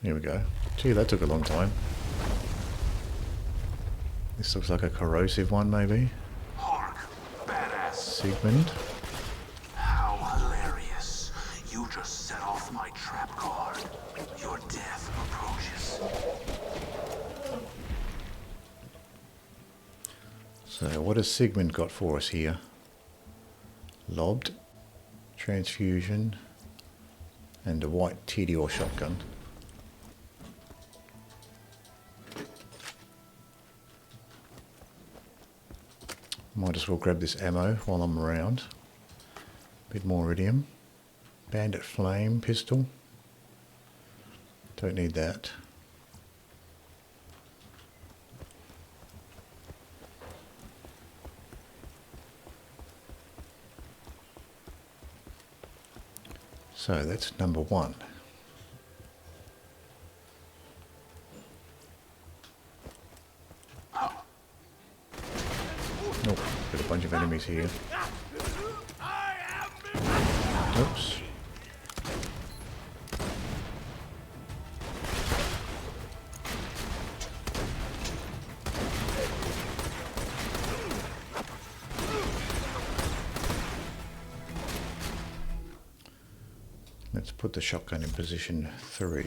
Here we go. Gee, that took a long time. This looks like a corrosive one, maybe. Hark, badass. Sigmund. How hilarious. You just set off my trap card. Your death approaches. So what has Sigmund got for us here? Lobbed, transfusion, and a white Tediore shotgun. Might as well grab this ammo while I'm around. Bit more iridium. Bandit flame pistol. Don't need that. So that's number one. Oh, got a bunch of enemies here. Oops. Let's put the shotgun in position 3.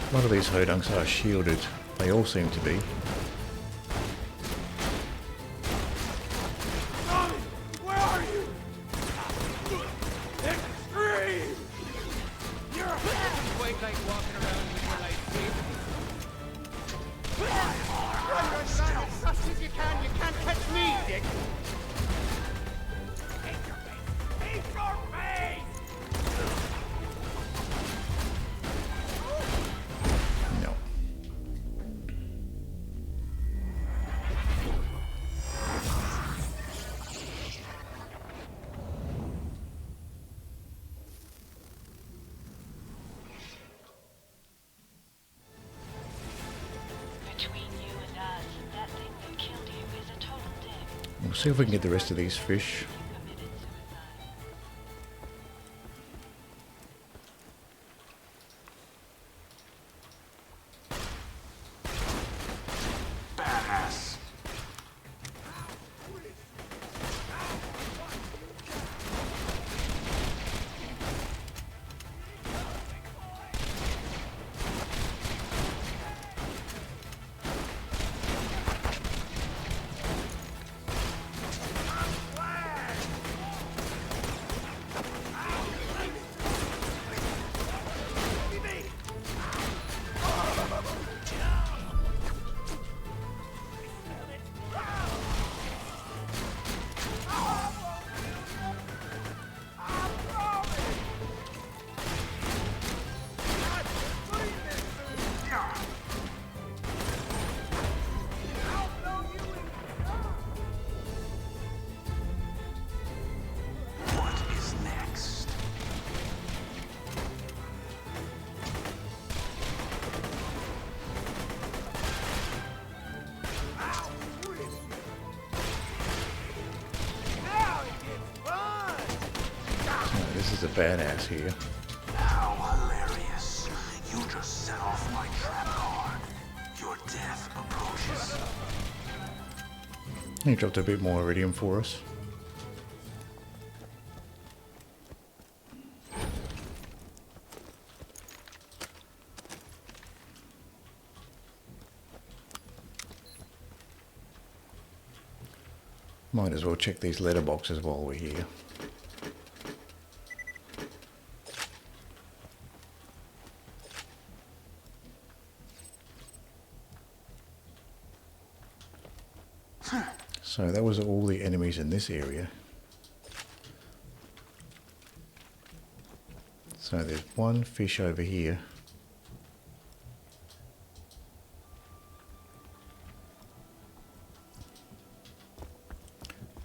A lot of these Hodunks are shielded. They all seem to be. Where are you? Extreme! You're a quite like walking around with your life saved. Run as fast as you can. You can't catch me, Dick. Take your face. Take your face! No. Between you and us, that thing that killed you is a total dick. We'll see if we can get the rest of these fish. You committed suicide. Badass. What is next? Oh, this is a badass here. How hilarious. You just set off my trap card. Your death approaches. He dropped a bit more iridium for us. Might as well check these letterboxes while we're here. So that was all the enemies in this area. So there's one fish over here.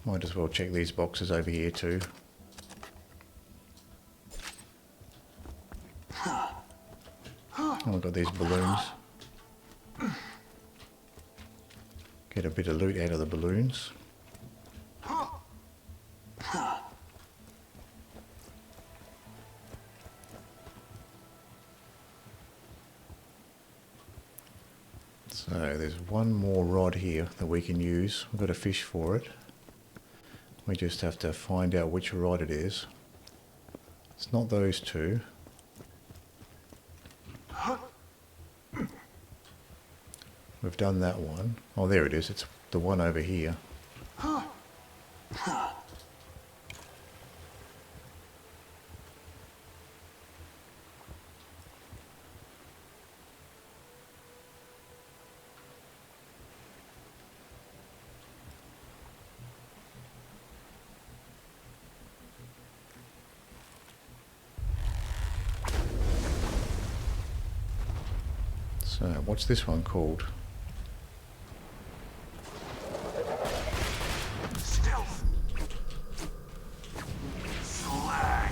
Might as well check these boxes over here too. Oh, I've got these balloons. Get a bit of loot out of the balloons. So there's one more rod here that we can use. We've got a fish for it. We just have to find out which rod it is. It's not those two. We've done that one. Oh, there it is. It's the one over here. So, what's this one called? Stealth. Slagged.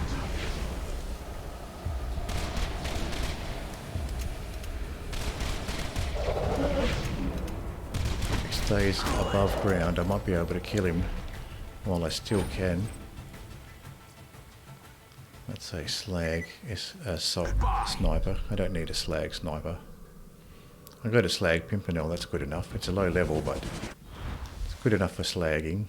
If he stays above ground, I might be able to kill him while I still can. Let's say slag is a sniper. I don't need a slag sniper. I've got a slag pimpernel, that's good enough. It's a low level, but it's good enough for slagging.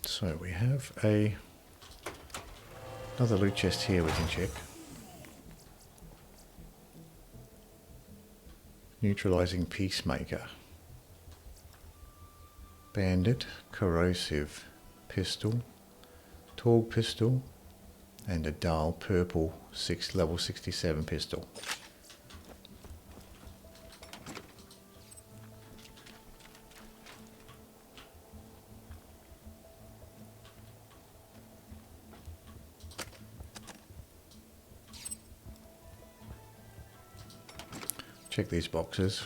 So we have another loot chest here we can check. Neutralizing Peacemaker. Bandit, Corrosive Pistol, Torgue Pistol, and a dull purple level 67 pistol. Check these boxes.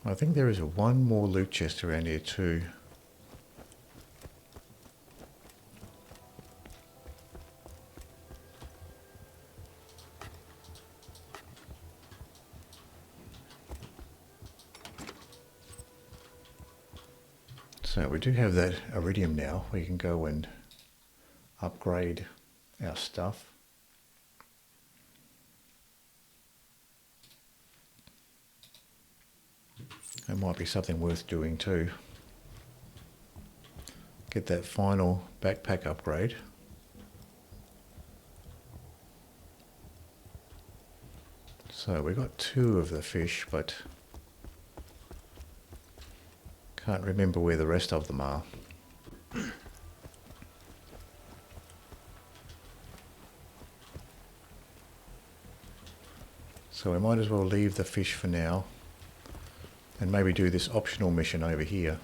I think there is one more loot chest around here too. So we do have that iridium now. We can go and upgrade our stuff. That might be something worth doing too. Get that final backpack upgrade. So we got 2 of the fish, but can't remember where the rest of them are. So we might as well leave the fish for now and maybe do this optional mission over here.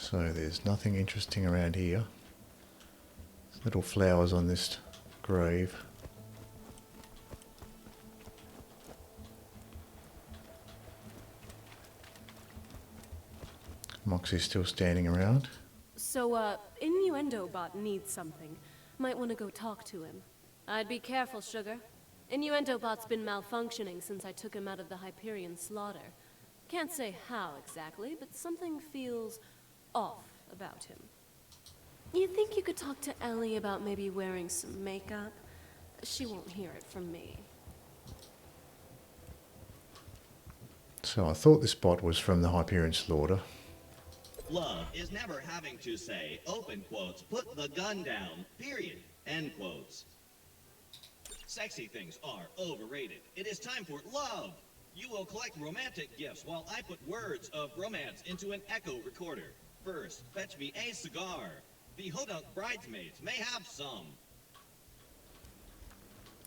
So there's nothing interesting around here. There's little flowers on this grave. Moxie's still standing around. So, Innuendobot needs something. Might want to go talk to him. I'd be careful, Sugar. Innuendobot's been malfunctioning since I took him out of the Hyperion slaughter. Can't say how exactly, but something feels off about him. You think you could talk to Ellie about maybe wearing some makeup? She won't hear it from me. So I thought this bot was from the Hyperion slaughter. Love is never having to say, open quotes, put the gun down, period, end quotes. Sexy things are overrated. It is time for love. You will collect romantic gifts while I put words of romance into an echo recorder. First, fetch me a cigar. The Hodunk bridesmaids may have some.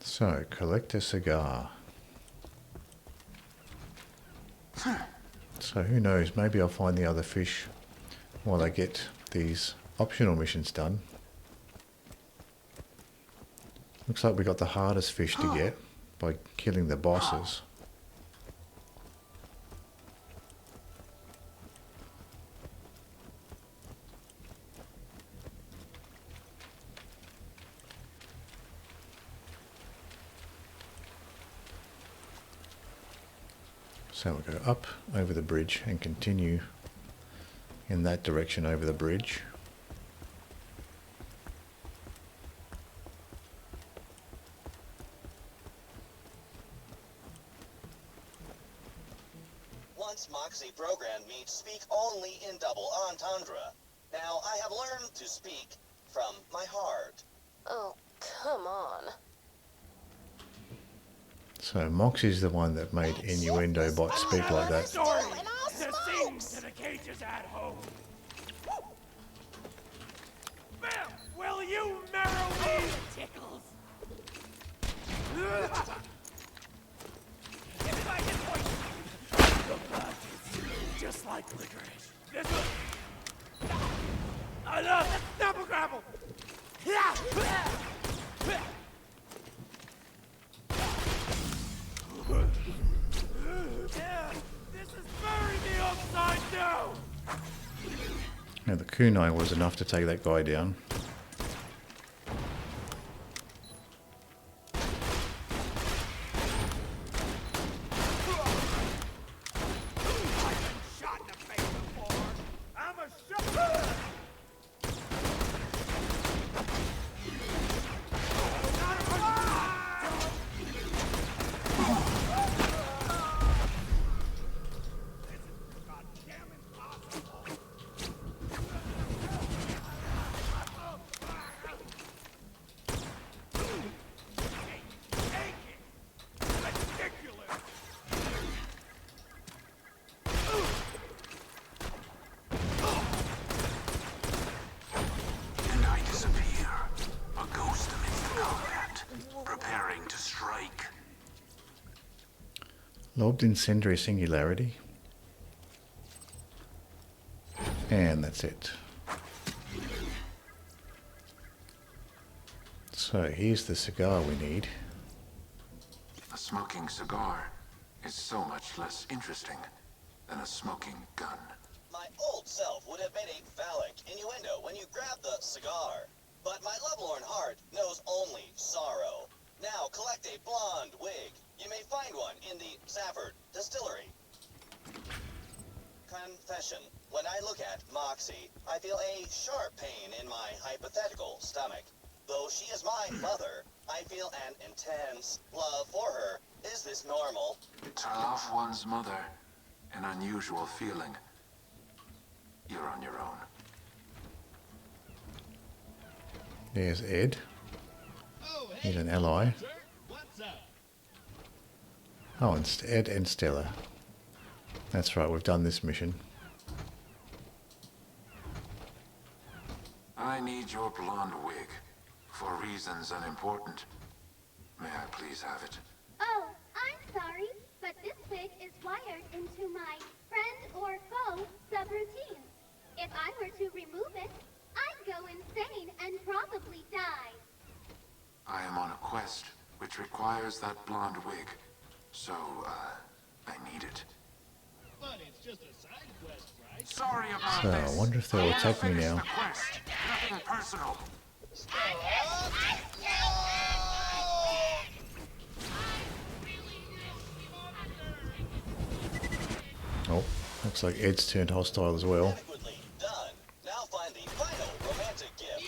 So, collect a cigar. So who knows, maybe I'll find the other fish while I get these optional missions done. Looks like we got the hardest fish to get by killing the bosses. So we'll go up over the bridge and continue in that direction over the bridge. Once Moxie programmed me to speak only in double entendre. Now I have learned to speak from my heart. Oh, come on. So Moxie's the one that made Innuendobot speak like that. Story to sing to the cages at home. Bam! Will you marrow me, tickles? Give me my hit point. The blood is just like licorice. This one. I love the double grapple. This is burying me upside down. Now the kunai was enough to take that guy down. Shot in the face before. I'm a shot. And I disappear. A ghost amidst the combat, preparing to strike. Lobbed incendiary singularity. And that's it. So here's the cigar we need. A smoking cigar is so much less interesting than a smoking gun. My old self would have made a phallic innuendo when you grab the cigar. But my lovelorn heart knows only sorrow. Now collect a blonde wig. You may find one in the Zaford Distillery. Confession. When I look at Moxie, I feel a sharp pain in my hypothetical stomach. Though she is my mother, I feel an intense love for her. Is this normal? To love one's mother, an unusual feeling. You're on your own. There's Ed. He's an ally. Oh, and Ed and Stella. That's right, we've done this mission. I need your blonde wig for reasons unimportant. May I please have it? Oh, I'm sorry, but this wig is wired into my friend or foe subroutines. If I were to remove it, I'd go insane and probably die. I am on a quest which requires that blonde wig. So, I need it. But it's just a side quest, right? Sorry about So this. I wonder if they will take me Finish now. the quest. Nothing personal. Oh, looks like Ed's turned hostile as well. Adequately done. Now find the final romantic gift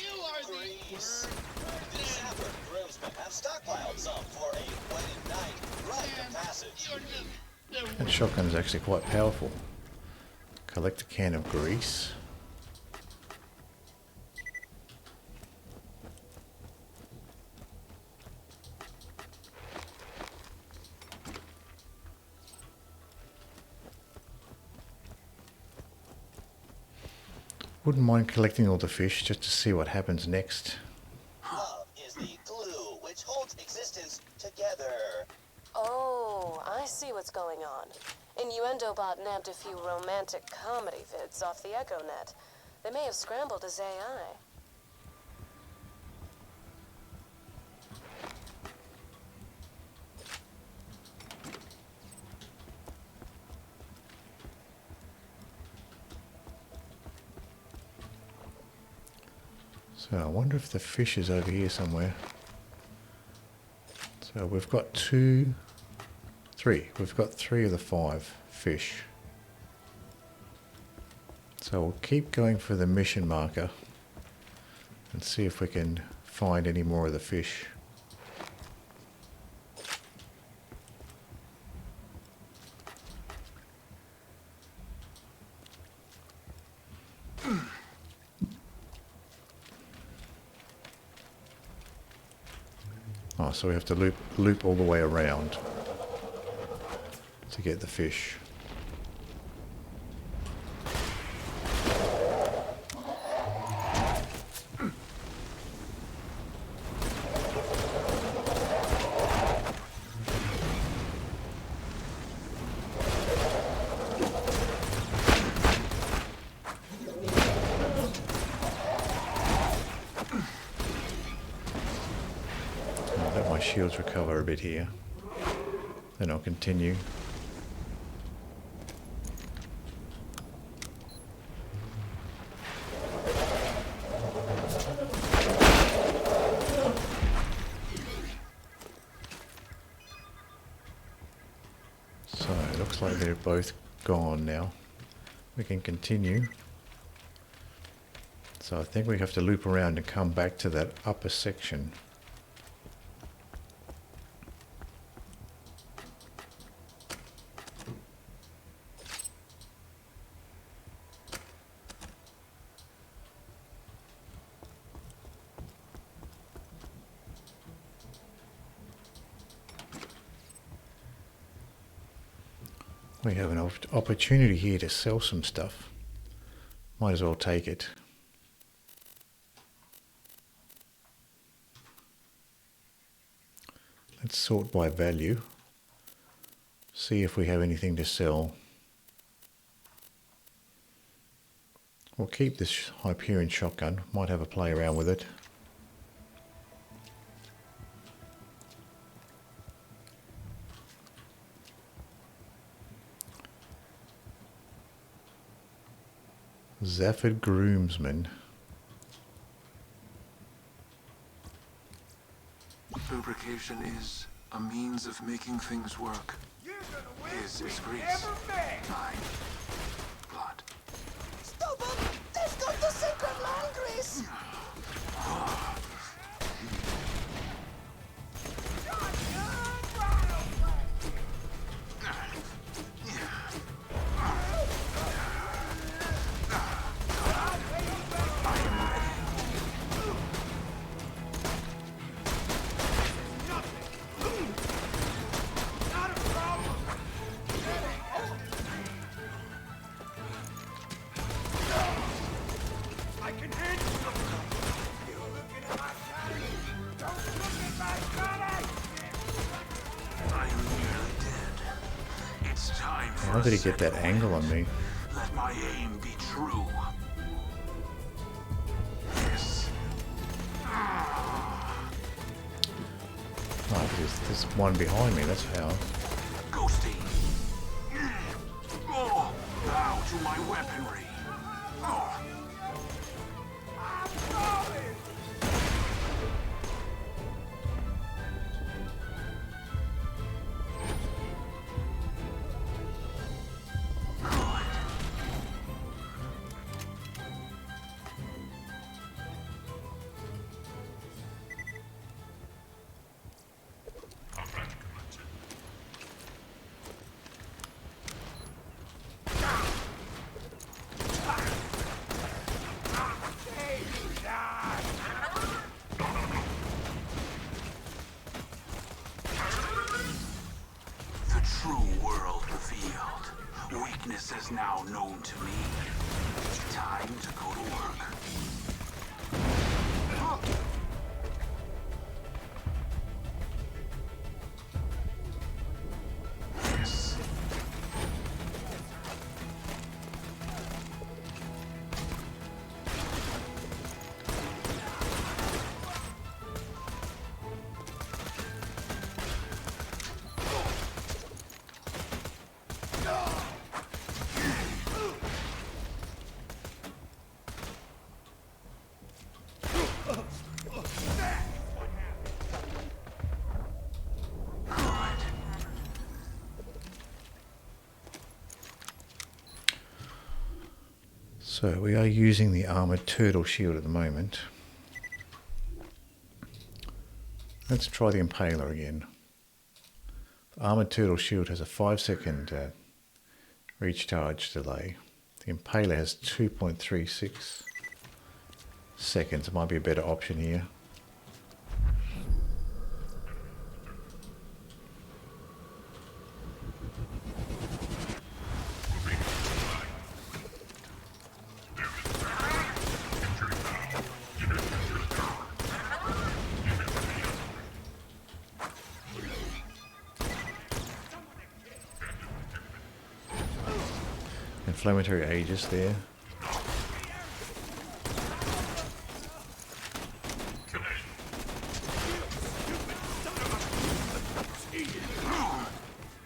passage. That shotgun is actually quite powerful. Collect a can of grease. Wouldn't mind collecting all the fish just to see what happens next. Love is the glue which holds existence together. Oh, I see what's going on. Innuendobot nabbed a few romantic comedy vids off the EchoNet. They may have scrambled his AI. So I wonder if the fish is over here somewhere. So we've got three. We've got 3 of the 5 fish. So we'll keep going for the mission marker and see if we can find any more of the fish. Oh, so we have to loop all the way around to get the fish. Let my shields recover a bit here. Then I'll continue. So it looks like they're both gone now. We can continue. So I think we have to loop around and come back to that upper section. We have an opportunity here to sell some stuff. Might as well take it. Let's sort by value. See if we have anything to sell. We'll keep this Hyperion shotgun. Might have a play around with it. Zaford groomsman. Lubrication is a means of making things work. His is grease. Mine, blood. Stop him! They've got the sacred land grease! How did he get that angle on me? Let my aim be true. Yes. Oh, there's one behind me, that's how. Ghosty. Oh, bow to my weaponry. Oh. true world revealed. Weakness is now known to me. Time to go to work. Yes. So we are using the armored turtle shield at the moment. Let's try the Impaler again. The armored turtle shield has a 5-second recharge delay. The Impaler has 2.36 seconds. It might be a better option here. Inflammatory Aegis there.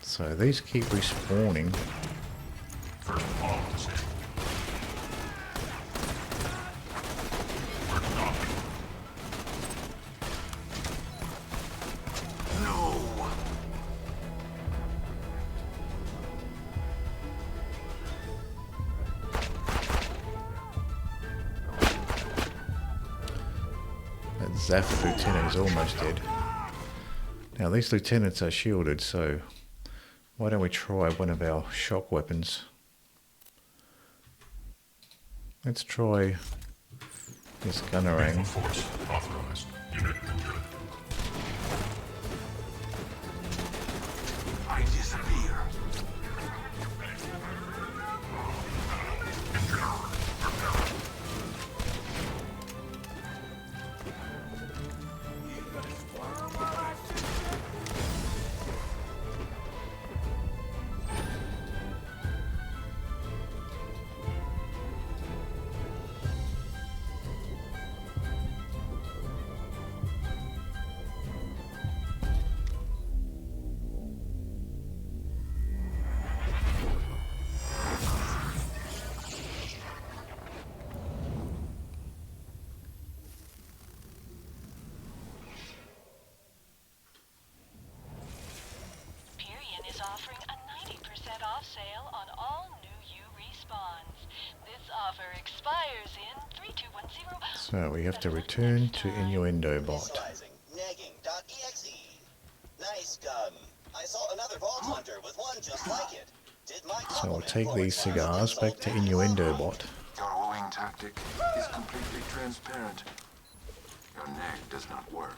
So these keep respawning. Zaford lieutenant is almost dead. Now these lieutenants are shielded, so why don't we try one of our shock weapons? Let's try this gunnerang. I disappear. Offering a 90% off sale on all new U respawns. This offer expires in 3210. So we have to return to Innuendobot. Negging.exe. Nice gun. I saw another Vault Hunter with one just like it. Did my So we'll take these cigars back to Innuendobot. Your wooing tactic is completely transparent. Your neck does not work.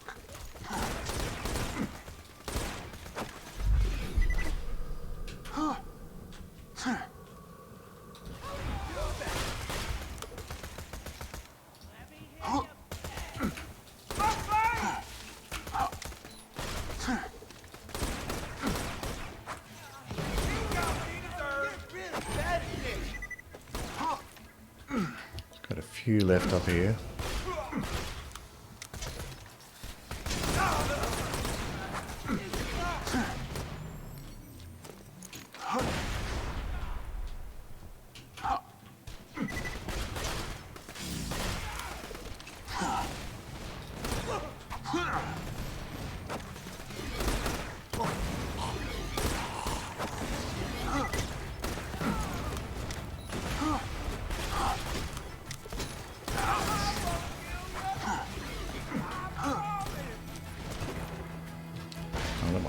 Got a few left up here.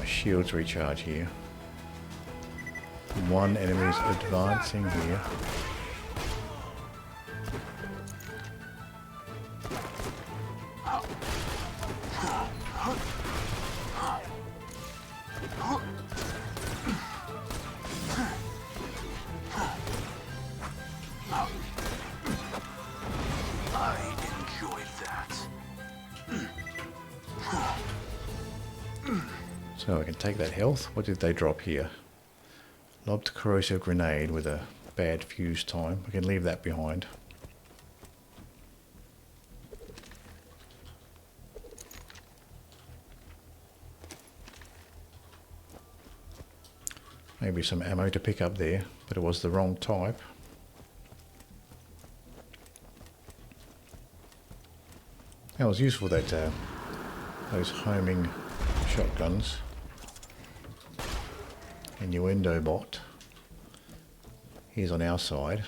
Shields recharge here. One enemy is advancing here. So I can take that health. What did they drop here? Lobbed corrosive grenade with a bad fuse time. We can leave that behind. Maybe some ammo to pick up there, but it was the wrong type. That was useful, that those homing shotguns. Innuendobot. He's on our side.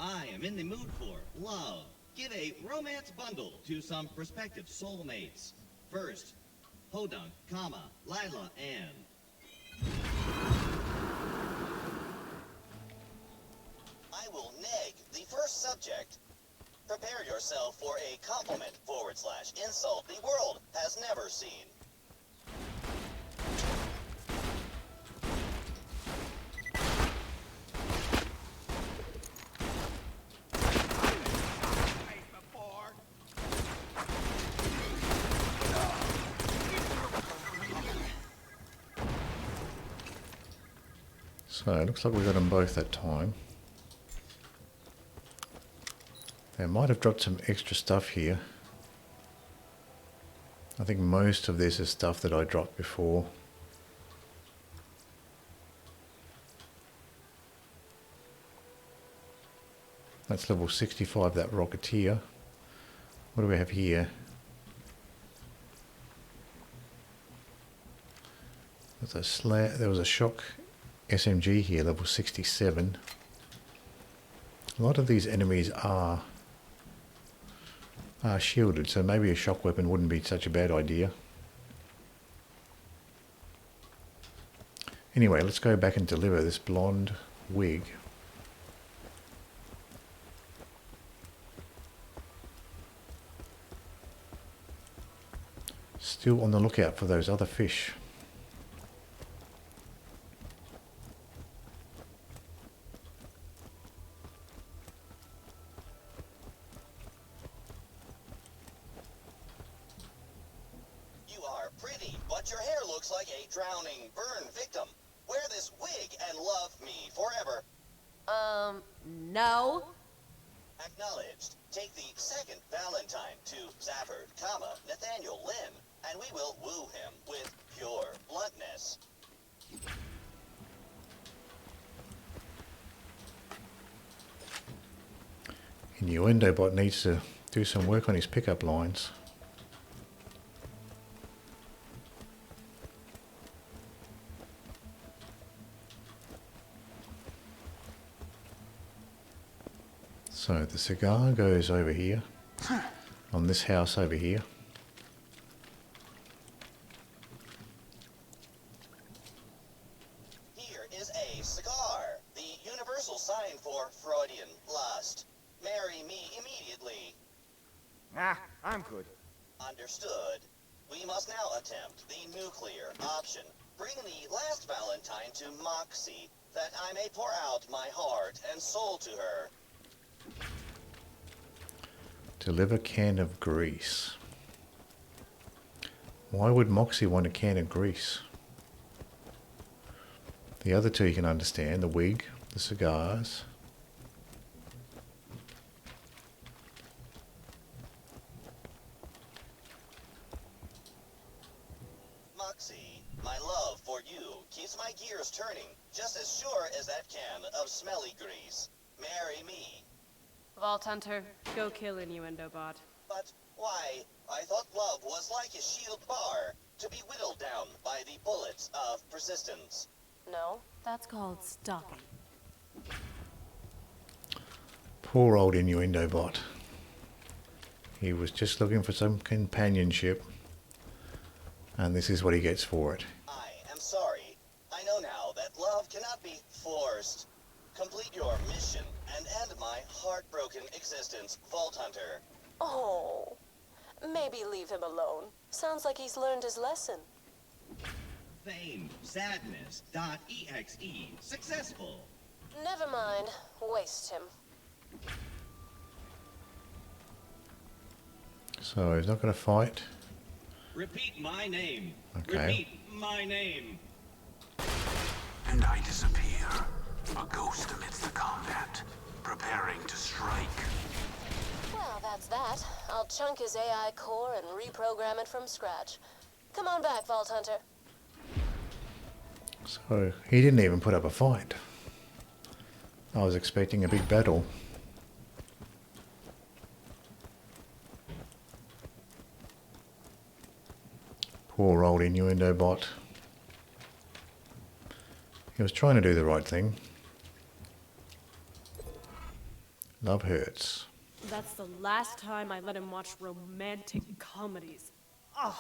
I am in the mood for love. Give a romance bundle to some prospective soulmates. First, Hodunk, Lila, and... I will neg the first subject. Prepare yourself for a compliment / insult the world has never seen. So it looks like we got them both that time. They might have dropped some extra stuff here. I think most of this is stuff that I dropped before. That's level 65, that Rocketeer. What do we have here? There was a shock SMG here, level 67. A lot of these enemies are shielded, so maybe a shock weapon wouldn't be such a bad idea. Anyway, let's go back and deliver this blonde wig. Still on the lookout for those other fish. You are pretty, but your hair looks like a drowning burn victim. Wear this wig and love me forever. No. Acknowledged. Take the second Valentine to Zaford, Nathaniel Lynn, and we will woo him with pure bluntness. Innuendobot needs to do some work on his pickup lines. So the cigar goes over here, on this house over here. Here is a cigar, the universal sign for Freudian lust. Marry me immediately. Ah, I'm good. Understood. We must now attempt the nuclear option. Bring the last Valentine to Moxie, that I may pour out my heart and soul to her. Deliver can of grease. Why would Moxie want a can of grease? The other two you can understand, the wig, the cigars. Moxie, my love for you keeps my gears turning, just as sure as that can of smelly grease. Marry me. Vault Hunter, go kill Innuendobot. But why? I thought love was like a shield bar, to be whittled down by the bullets of persistence. No, that's called stalking. Poor old Innuendobot. He was just looking for some companionship, and this is what he gets for it. I am sorry. I know now that love cannot be forced. Complete your mission and end my heartbroken existence, Vault Hunter. Oh, maybe leave him alone. Sounds like he's learned his lesson. Fame, sadness.exe, successful. Never mind. Waste him. So he's not going to fight. Repeat my name. Okay. Repeat my name. And I disappear, a ghost amidst the combat, preparing to strike. Well, that's that. I'll chunk his AI core and reprogram it from scratch. Come on back, Vault Hunter. So he didn't even put up a fight. I was expecting a big battle. Poor old Innuendobot. He was trying to do the right thing. Love hurts. That's the last time I let him watch romantic comedies. Ugh.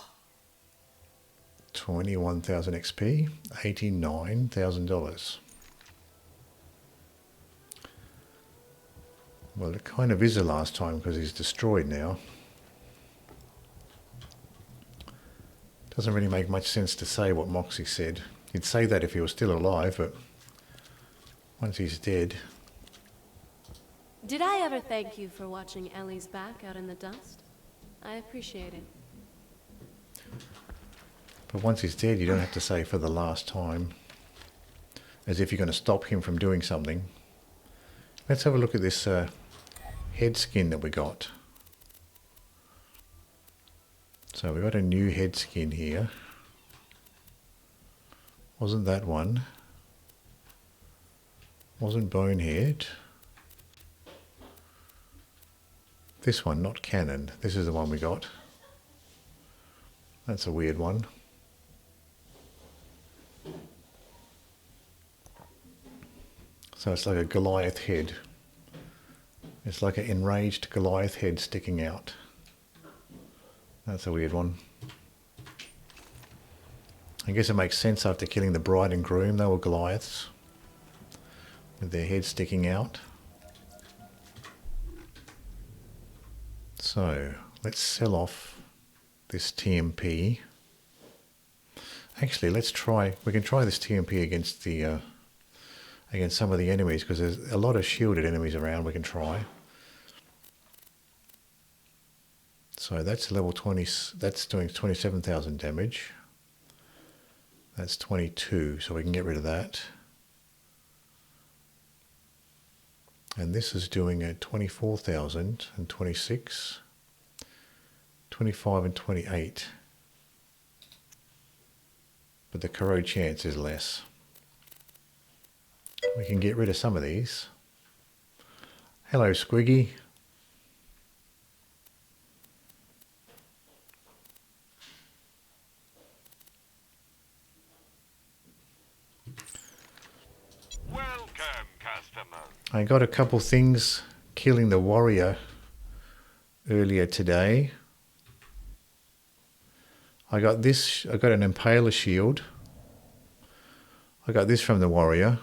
21,000 XP, $89,000. Well, it kind of is the last time because he's destroyed now. Doesn't really make much sense to say what Moxie said. He'd say that if he was still alive, but once he's dead... Did I ever thank you for watching Ellie's back out in the dust? I appreciate it. But once he's dead, you don't have to say for the last time. As if you're going to stop him from doing something. Let's have a look at this head skin that we got. So we got a new head skin here. Wasn't that one. Wasn't Bonehead. This one, not Cannon. This is the one we got. That's a weird one. So it's like a Goliath head. It's like an enraged Goliath head sticking out. That's a weird one. I guess it makes sense after killing the bride and groom. They were Goliaths with their heads sticking out. So let's sell off this TMP. Actually, let's try. We can try this TMP against the against some of the enemies because there's a lot of shielded enemies around. We can try. So that's level 20. That's doing 27,000 damage. That's 22. So we can get rid of that. And this is doing a 24,000 and 26, 25 and 28. But the corrode chance is less. We can get rid of some of these. Hello, Squiggy. Welcome, customer. I got a couple things killing the warrior earlier today. I got this, I got an Impaler shield. I got this from the warrior.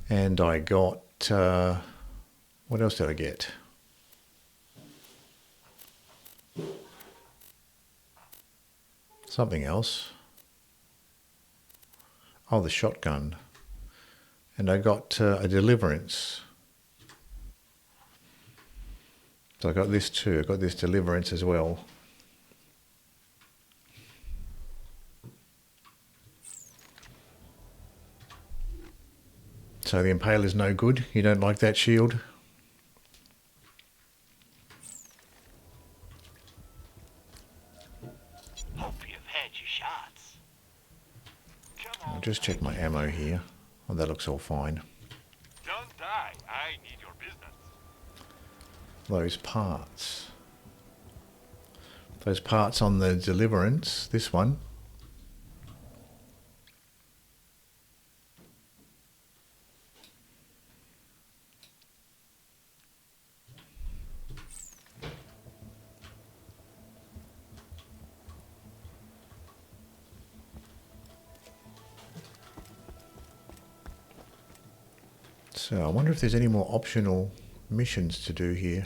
And I got, what else did I get? Something else. Oh, the shotgun. And I got a Deliverance. So I got this too. I got this Deliverance as well. So the Impaler's no good? You don't like that shield? Hope you've had your shots. I'll just check my ammo here. Oh, that looks all fine. Don't die. I need your business. Those parts. Those parts on the Deliverance, this one. So I wonder if there's any more optional missions to do here.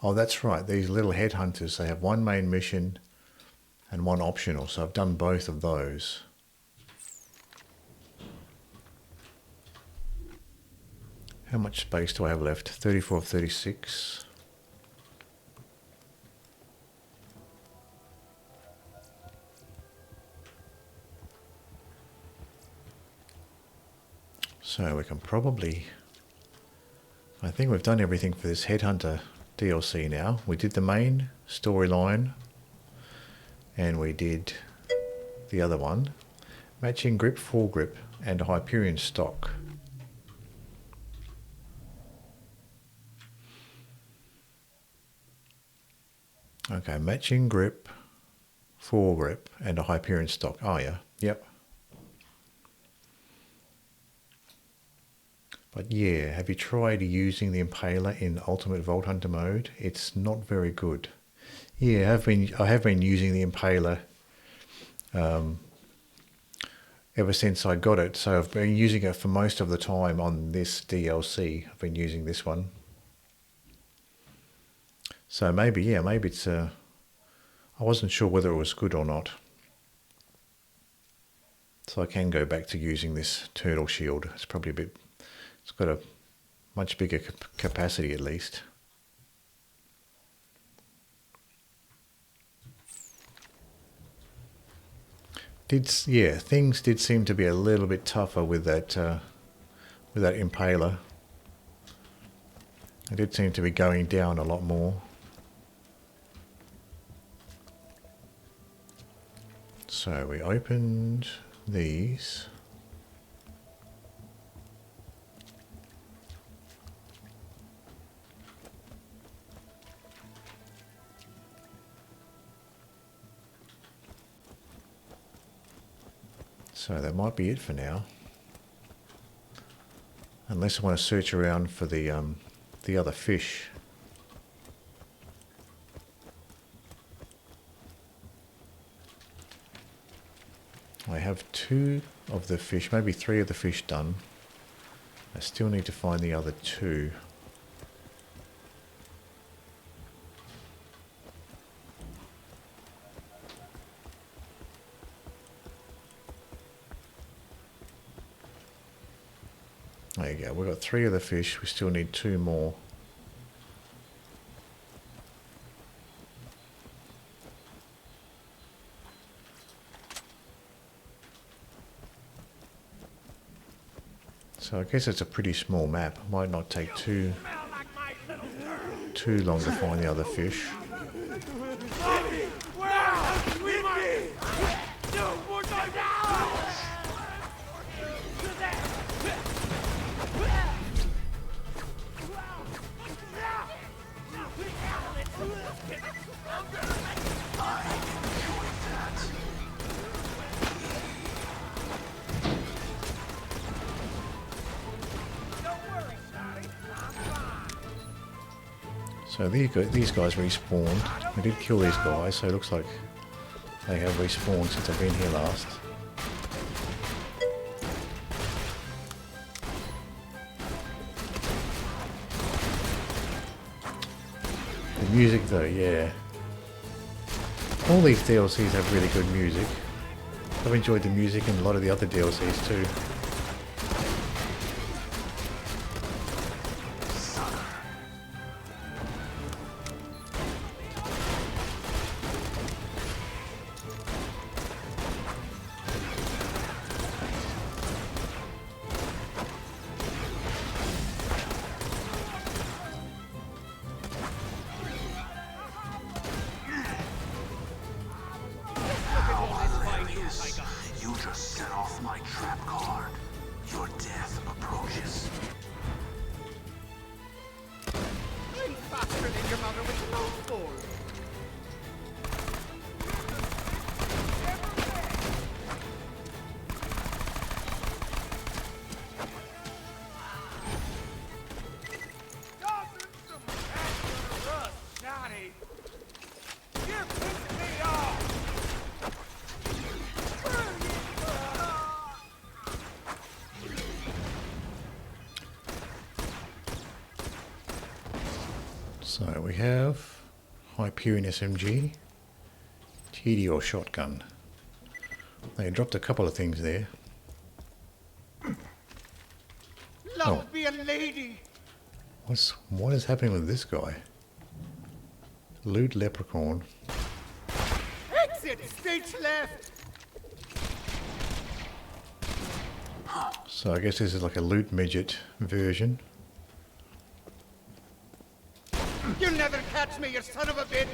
Oh, that's right. These little headhunters, they have one main mission and one optional. So I've done both of those. How much space do I have left? 34 of 36. So we can probably... I think we've done everything for this Headhunter DLC now. We did the main storyline. And we did the other one. Matching grip, foregrip, and Hyperion stock. Okay, matching grip, foregrip, and a Hyperion stock. Oh yeah, yep. But yeah, have you tried using the Impaler in Ultimate Vault Hunter mode? It's not very good. Yeah, I have been using the Impaler ever since I got it. So I've been using it for most of the time on this DLC. I've been using this one. So maybe, yeah, maybe it's I wasn't sure whether it was good or not. So I can go back to using this turtle shield. It's probably a bit, it's got a much bigger capacity at least. Yeah, things did seem to be a little bit tougher with that Impaler. It did seem to be going down a lot more. So we opened these. So that might be it for now. Unless I want to search around for the other fish. I have 2 of the fish, maybe 3 of the fish done. I still need to find the other 2. There you go, we've got 3 of the fish, we still need 2 more. So I guess it's a pretty small map. Might not take too long to find the other fish. So these guys respawned. We did kill these guys, so it looks like they have respawned since I've been here last. The music though, yeah. All these DLCs have really good music. I've enjoyed the music in a lot of the other DLCs too. So we have Hyperion SMG, Tediore shotgun. They dropped a couple of things there. Love be a lady. What is happening with this guy? Loot leprechaun. Exit stage left. So I guess this is like a loot midget version. You'll never catch me, you son of a bitch!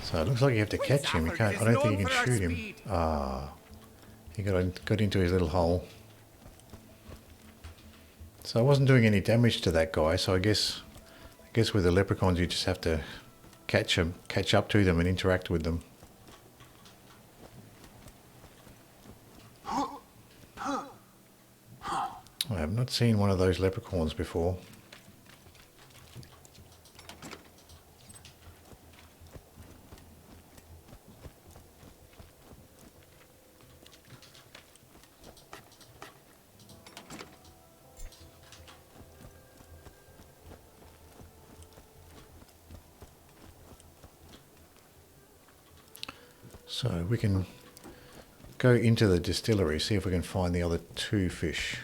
So it looks like you have to catch him. You can't. I don't think you can shoot him. Ah, he got into his little hole. So I wasn't doing any damage to that guy. So I guess with the leprechauns you just have to catch up to them and interact with them. I have not seen one of those leprechauns before. So we can go into the distillery, see if we can find the other 2 fish.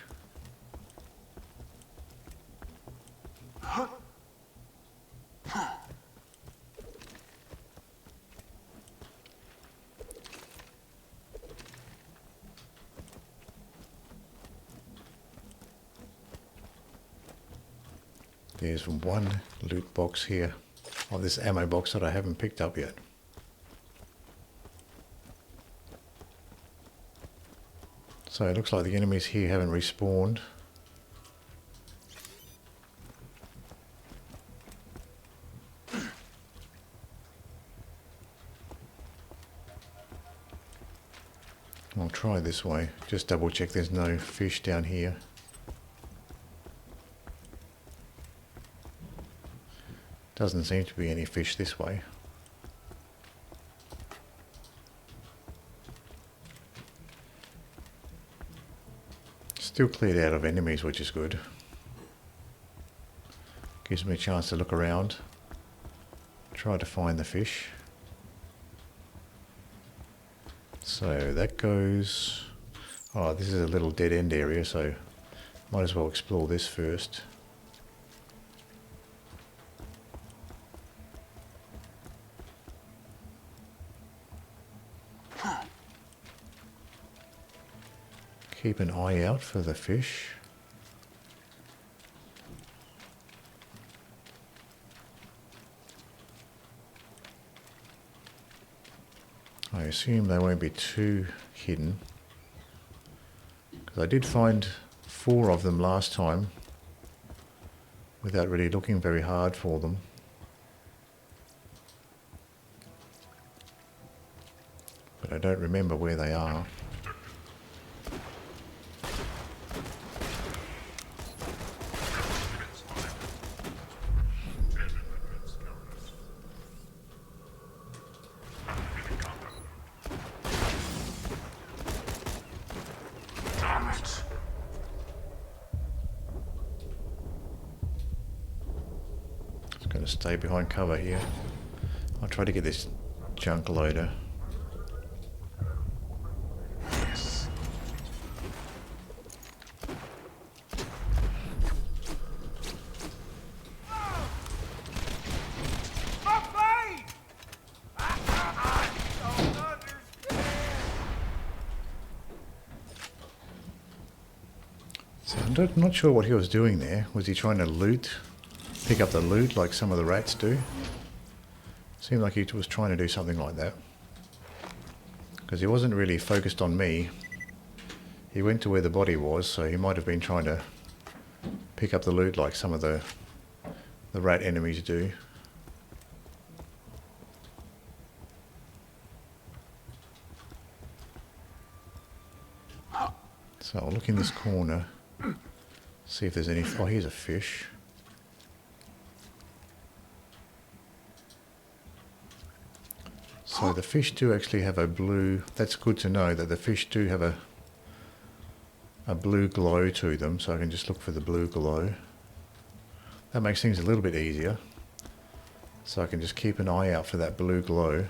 There's one loot box here, of this ammo box that I haven't picked up yet. So it looks like the enemies here haven't respawned. I'll try this way, just double check there's no fish down here. Doesn't seem to be any fish this way. Still cleared out of enemies, which is good. Gives me a chance to look around, try to find the fish. So that goes... Oh, this is a little dead end area, so might as well explore this first. Keep an eye out for the fish. I assume they won't be too hidden, because I did find 4 of them last time without really looking very hard for them. But I don't remember where they are. Stay behind cover here. I'll try to get this junk loader. Yes. So I'm not sure what he was doing there. Was he trying to pick up the loot like some of the rats do? Seemed like he was trying to do something like that, because he wasn't really focused on me. He went to where the body was, so he might have been trying to pick up the loot like some of the rat enemies do. So I'll look in this corner, see if there's any... Oh, here's a fish. So the fish do actually have a blue... That's good to know that the fish do have a blue glow to them, so I can just look for the blue glow. That makes things a little bit easier. So I can just keep an eye out for that blue glow.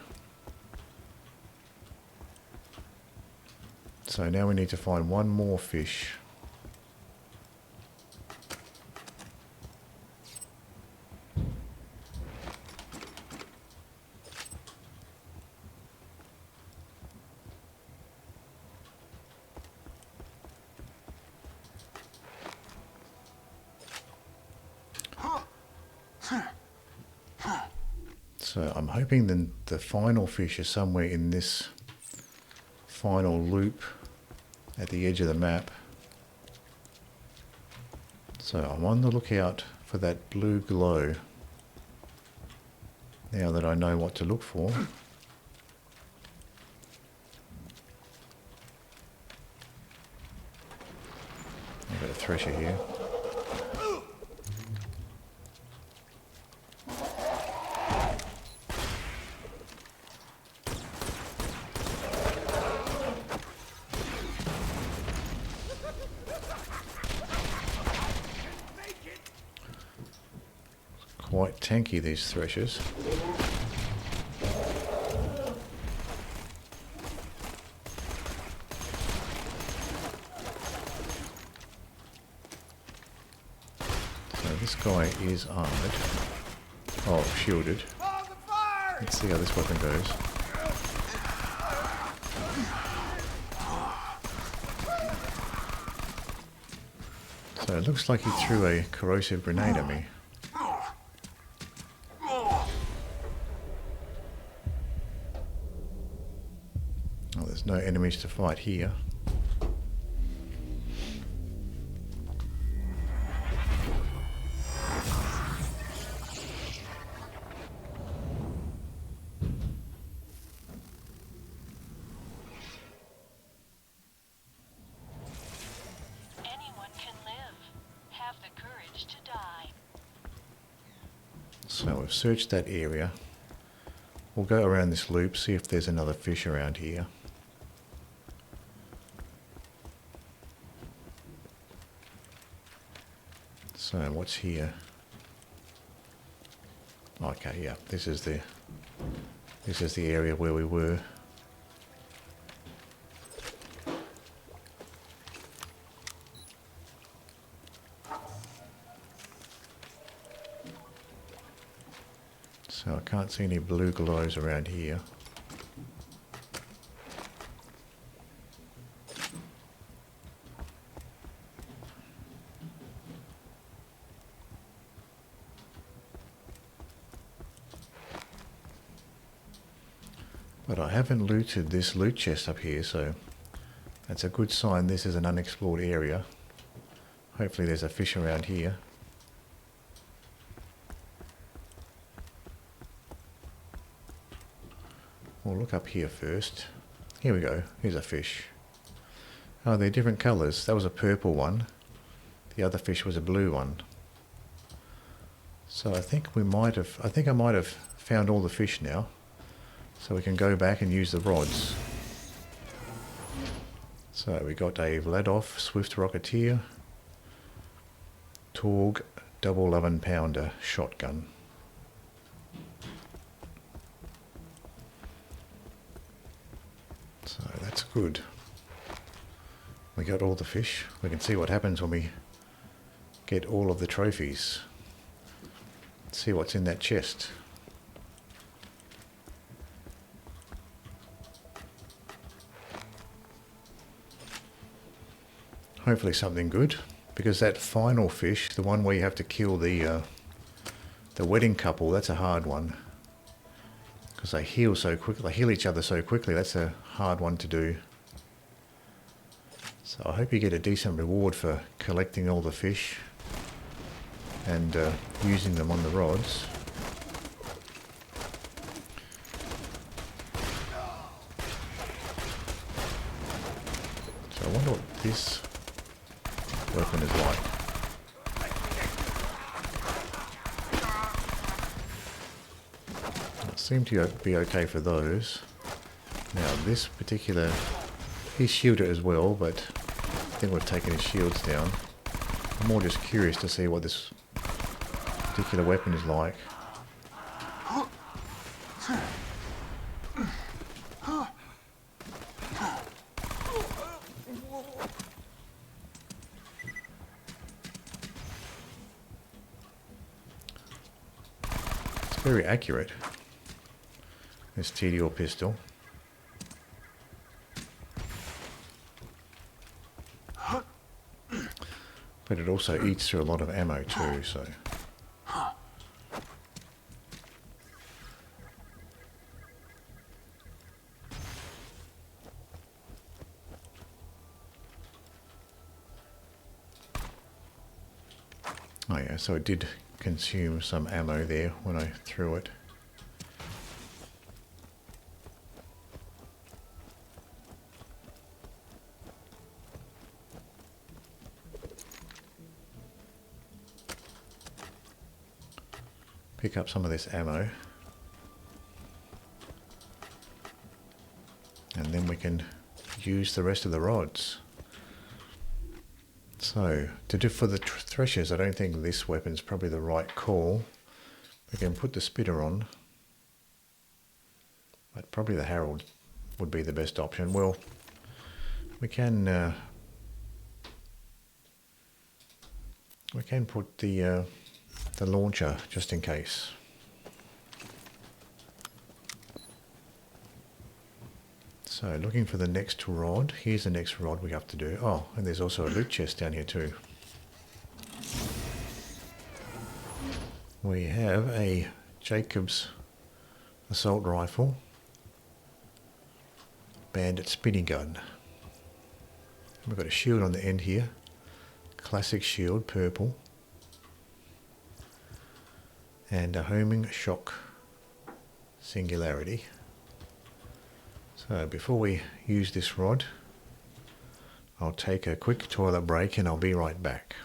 So now we need to find one more fish. So I'm hoping then the final fish is somewhere in this final loop at the edge of the map. So I'm on the lookout for that blue glow now that I know what to look for. I've got a Thresher here. Quite tanky, these Threshers. So this guy is armoured. Oh, shielded. Let's see how this weapon goes. So it looks like he threw a corrosive grenade at me. No enemies to fight here. Anyone can live. Have the courage to die. So we've searched that area. We'll go around this loop, see if there's another fish around here. So what's here? Okay, yeah, this is the area where we were. So I can't see any blue glows around here. But I haven't looted this loot chest up here, so that's a good sign this is an unexplored area. Hopefully there's a fish around here. We'll look up here first. Here we go, here's a fish. Oh, they're different colours. That was a purple one. The other fish was a blue one. So I think I might have found all the fish now. So we can go back and use the rods. So we got a Vladoff Swift Rocketeer, Torgue double 11-pounder shotgun. So that's good. We got all the fish. We can see what happens when we get all of the trophies. Let's see what's in that chest. Hopefully something good, because that final fish, the one where you have to kill the wedding couple, that's a hard one. Because they heal so quickly, they heal each other so quickly, that's a hard one to do. So I hope you get a decent reward for collecting all the fish and using them on the rods. So I wonder what this weapon is like. It seemed to be okay for those. Now this particular, he's shielded as well, but I think we've taken his shields down. I'm more just curious to see what this particular weapon is like. Very accurate, this Tediore pistol. But it also eats through a lot of ammo too, so. Oh yeah, so it did consume some ammo there when I threw it. Pick up some of this ammo. And then we can use the rest of the rods. So, to do for the Threshers, I don't think this weapon's probably the right call. We can put the Spitter on. But probably the Harold would be the best option. Well, we can put the launcher just in case. So, looking for the next rod. Here's the next rod we have to do. Oh, and there's also a loot chest down here too. We have a Jacob's assault rifle, Bandit spinning gun. We've got a shield on the end here. Classic shield, purple. And a homing shock singularity. So before we use this rod, I'll take a quick toilet break and I'll be right back.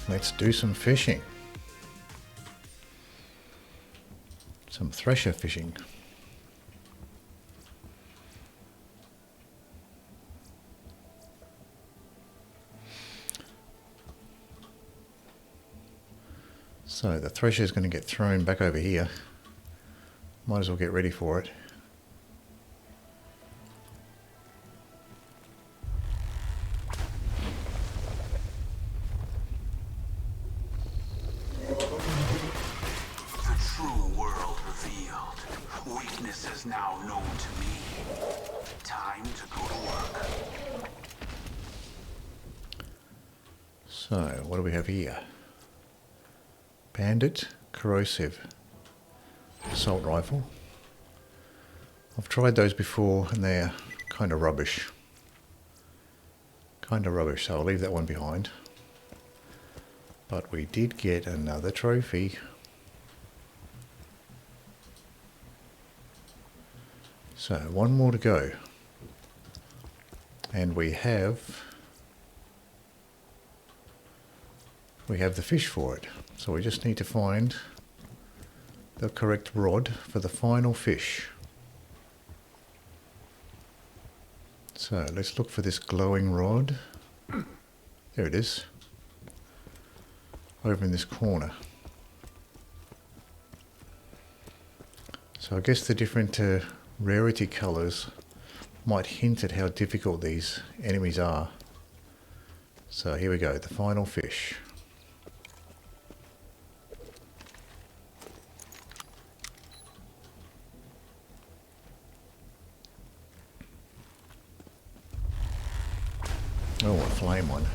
let's do some fishing. Some Thresher fishing. So the Thresher is going to get thrown back over here. Might as well get ready for it. The true world revealed. Weakness is now known to me. Time to go to work. So what do we have here? Bandit, corrosive, assault rifle. I've tried those before and they're kind of rubbish. So I'll leave that one behind. But we did get another trophy. So one more to go. And we have the fish for it. So we just need to find the correct rod for the final fish. So let's look for this glowing rod. There it is. Over in this corner. So I guess the different rarity colours might hint at how difficult these enemies are. So here we go, the final fish. Oh, a flame one.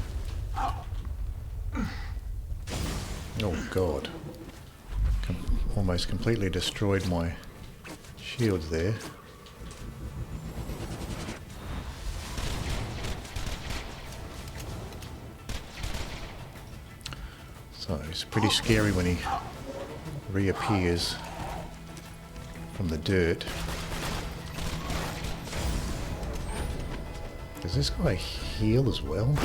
Oh god. Almost completely destroyed my shields there. So it's pretty scary when he reappears from the dirt. Does this guy heal as well?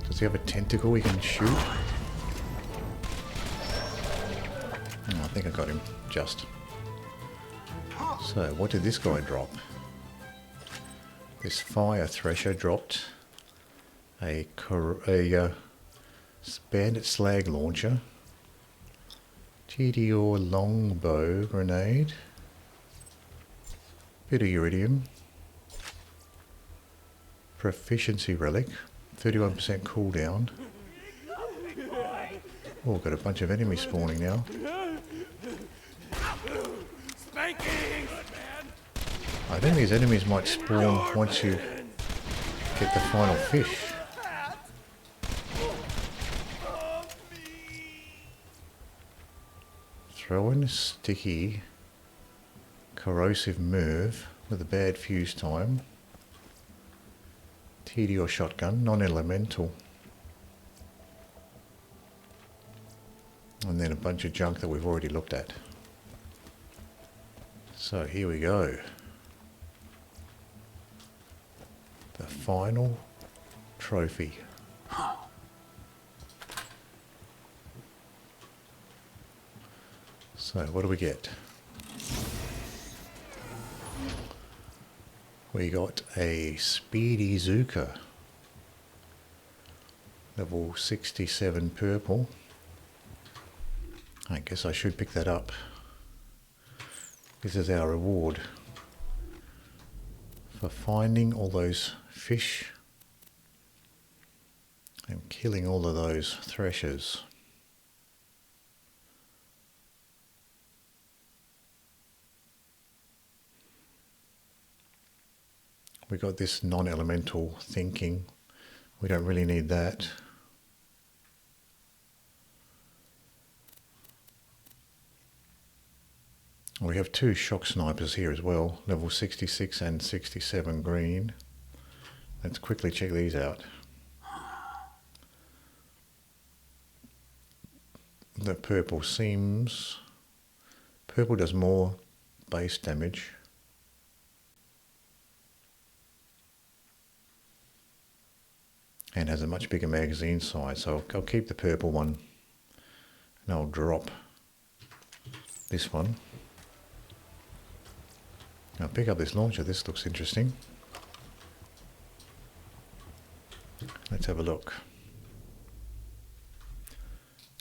Does he have a tentacle he can shoot? Oh, I think I got him, just. So, what did this guy drop? This fire Thresher dropped a Bandit slag launcher, Tediore longbow grenade, bit of iridium, proficiency relic, 31% cooldown. Oh, got a bunch of enemies spawning now. I think these enemies might spawn once you get the final fish. Throw in a sticky, corrosive move with a bad fuse time. Tediore shotgun, non-elemental. And then a bunch of junk that we've already looked at. So here we go. The final trophy. So what do we get? We got a speedy Zooka. Level 67 purple. I guess I should pick that up. This is our reward for finding all those fish and killing all of those Threshers. We got this non-elemental thinking. We don't really need that. We have two shock snipers here as well, level 66 and 67 green. Let's quickly check these out. The purple seems... Purple does more base damage. and has a much bigger magazine size. So I'll keep the purple one and I'll drop this one. I'll pick up this launcher. This looks interesting. Let's have a look.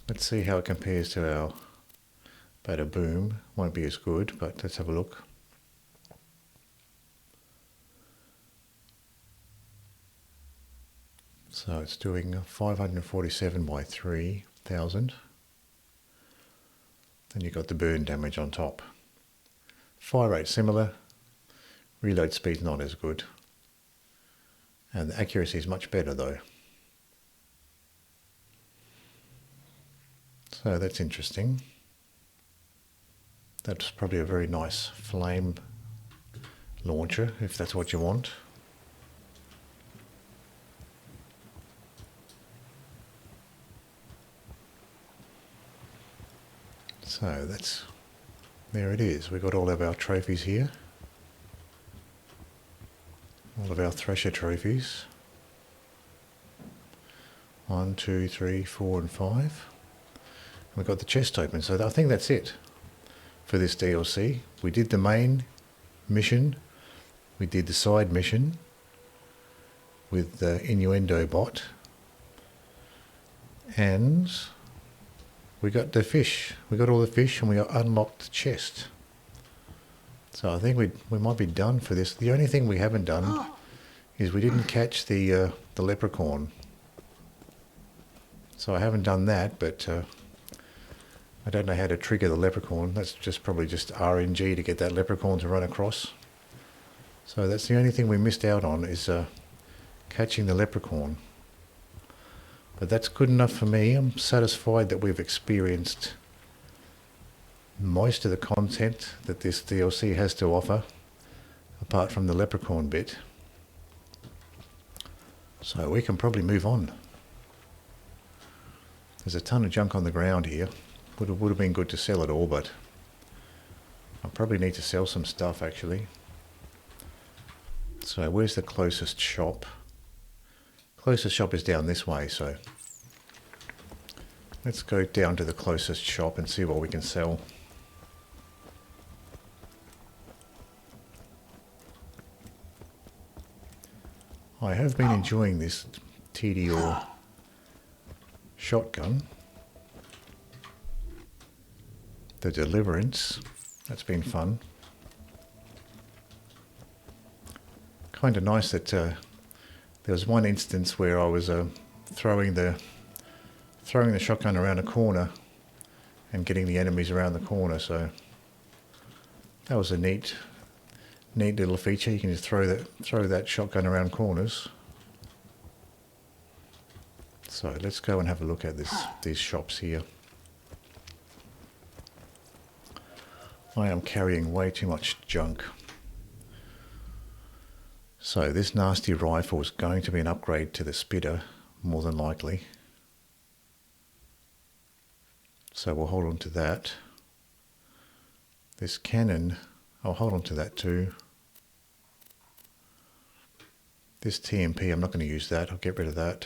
Let's see how it compares to our Bada Boom. Won't be as good, but let's have a look. So it's doing 547 by 3000. Then you've got the burn damage on top. Fire rate similar. Reload speed's not as good. And the accuracy is much better though. So that's interesting. That's probably a very nice flame launcher if that's what you want. So that's, there it is. We've got all of our trophies here. All of our Thresher trophies. 1, 2, 3, 4 and 5. We've got the chest open, so I think that's it for this DLC. We did the main mission, we did the side mission with the Innuendobot, and we got the fish. We got all the fish and we got unlocked the chest. So I think we might be done for this. The only thing we haven't done is we didn't catch the leprechaun. So I haven't done that, but I don't know how to trigger the leprechaun. That's just probably just RNG to get that leprechaun to run across. So that's the only thing we missed out on, is catching the leprechaun. But that's good enough for me. I'm satisfied that we've experienced most of the content that this DLC has to offer, apart from the leprechaun bit. So we can probably move on. There's a ton of junk on the ground here. Would have been good to sell it all, but I probably need to sell some stuff actually. So where's the closest shop? Closest shop is down this way, so let's go down to the closest shop and see what we can sell. I have been enjoying this Tediore shotgun. The Deliverance, that's been fun. Kind of nice that there was one instance where I was throwing the shotgun around a corner and getting the enemies around the corner. So that was a neat little feature. You can just throw that shotgun around corners. So let's go and have a look at these shops here. I am carrying way too much junk. So this nasty rifle is going to be an upgrade to the Spitter, more than likely. So we'll hold on to that. This cannon, I'll hold on to that too. This TMP, I'm not going to use that. I'll get rid of that.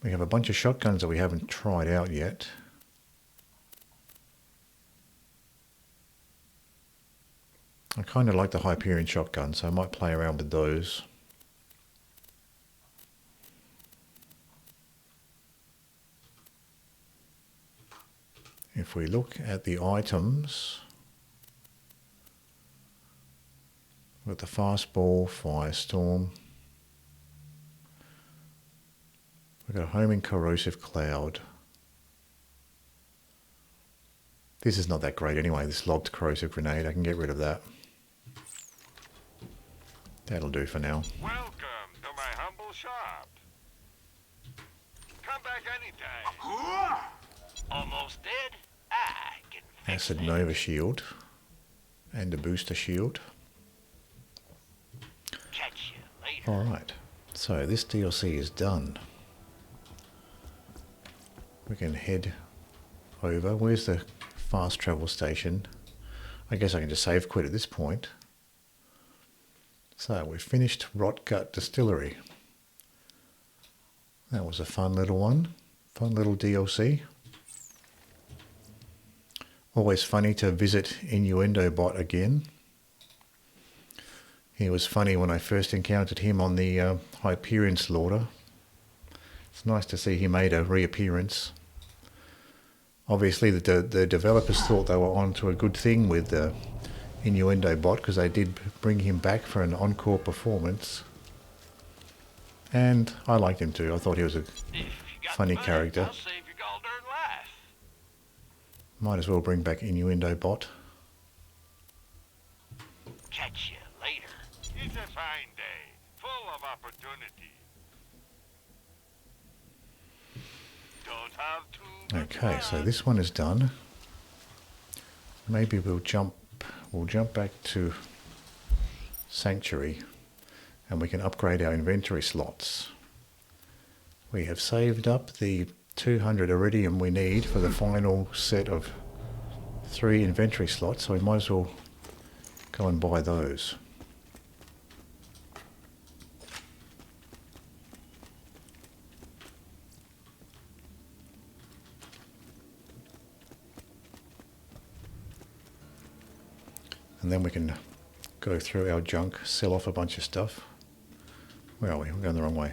We have a bunch of shotguns that we haven't tried out yet. I kind of like the Hyperion shotgun, so I might play around with those. If we look at the items, we've got the Fastball, Firestorm. We've got a Homing Corrosive Cloud. This is not that great anyway, this lobbed corrosive grenade. I can get rid of that. That'll do for now. Welcome to my humble shop. Come back anytime. Almost dead? I can fix Acid it. Nova shield and a booster shield. Catch you later. Alright, so this DLC is done. We can head over. Where's the fast travel station? I guess I can just save quit at this point. So we've finished Rotgut Distillery. That was a fun little one. Fun little DLC. Always funny to visit Innuendobot again. He was funny when I first encountered him on the Hyperion slaughter. It's nice to see he made a reappearance. Obviously the developers thought they were on to a good thing with Innuendobot, because they did bring him back for an encore performance. And I liked him too. I thought he was a funny character. Might as well bring back Innuendobot. Catch you later. It's a fine day, full of opportunity. Don't have too much Okay, so this one is done. Maybe we'll jump back to Sanctuary, and we can upgrade our inventory slots. We have saved up the 200 iridium we need for the final set of 3 inventory slots, so we might as well go and buy those. And then we can go through our junk, sell off a bunch of stuff. Where are we? We're going the wrong way.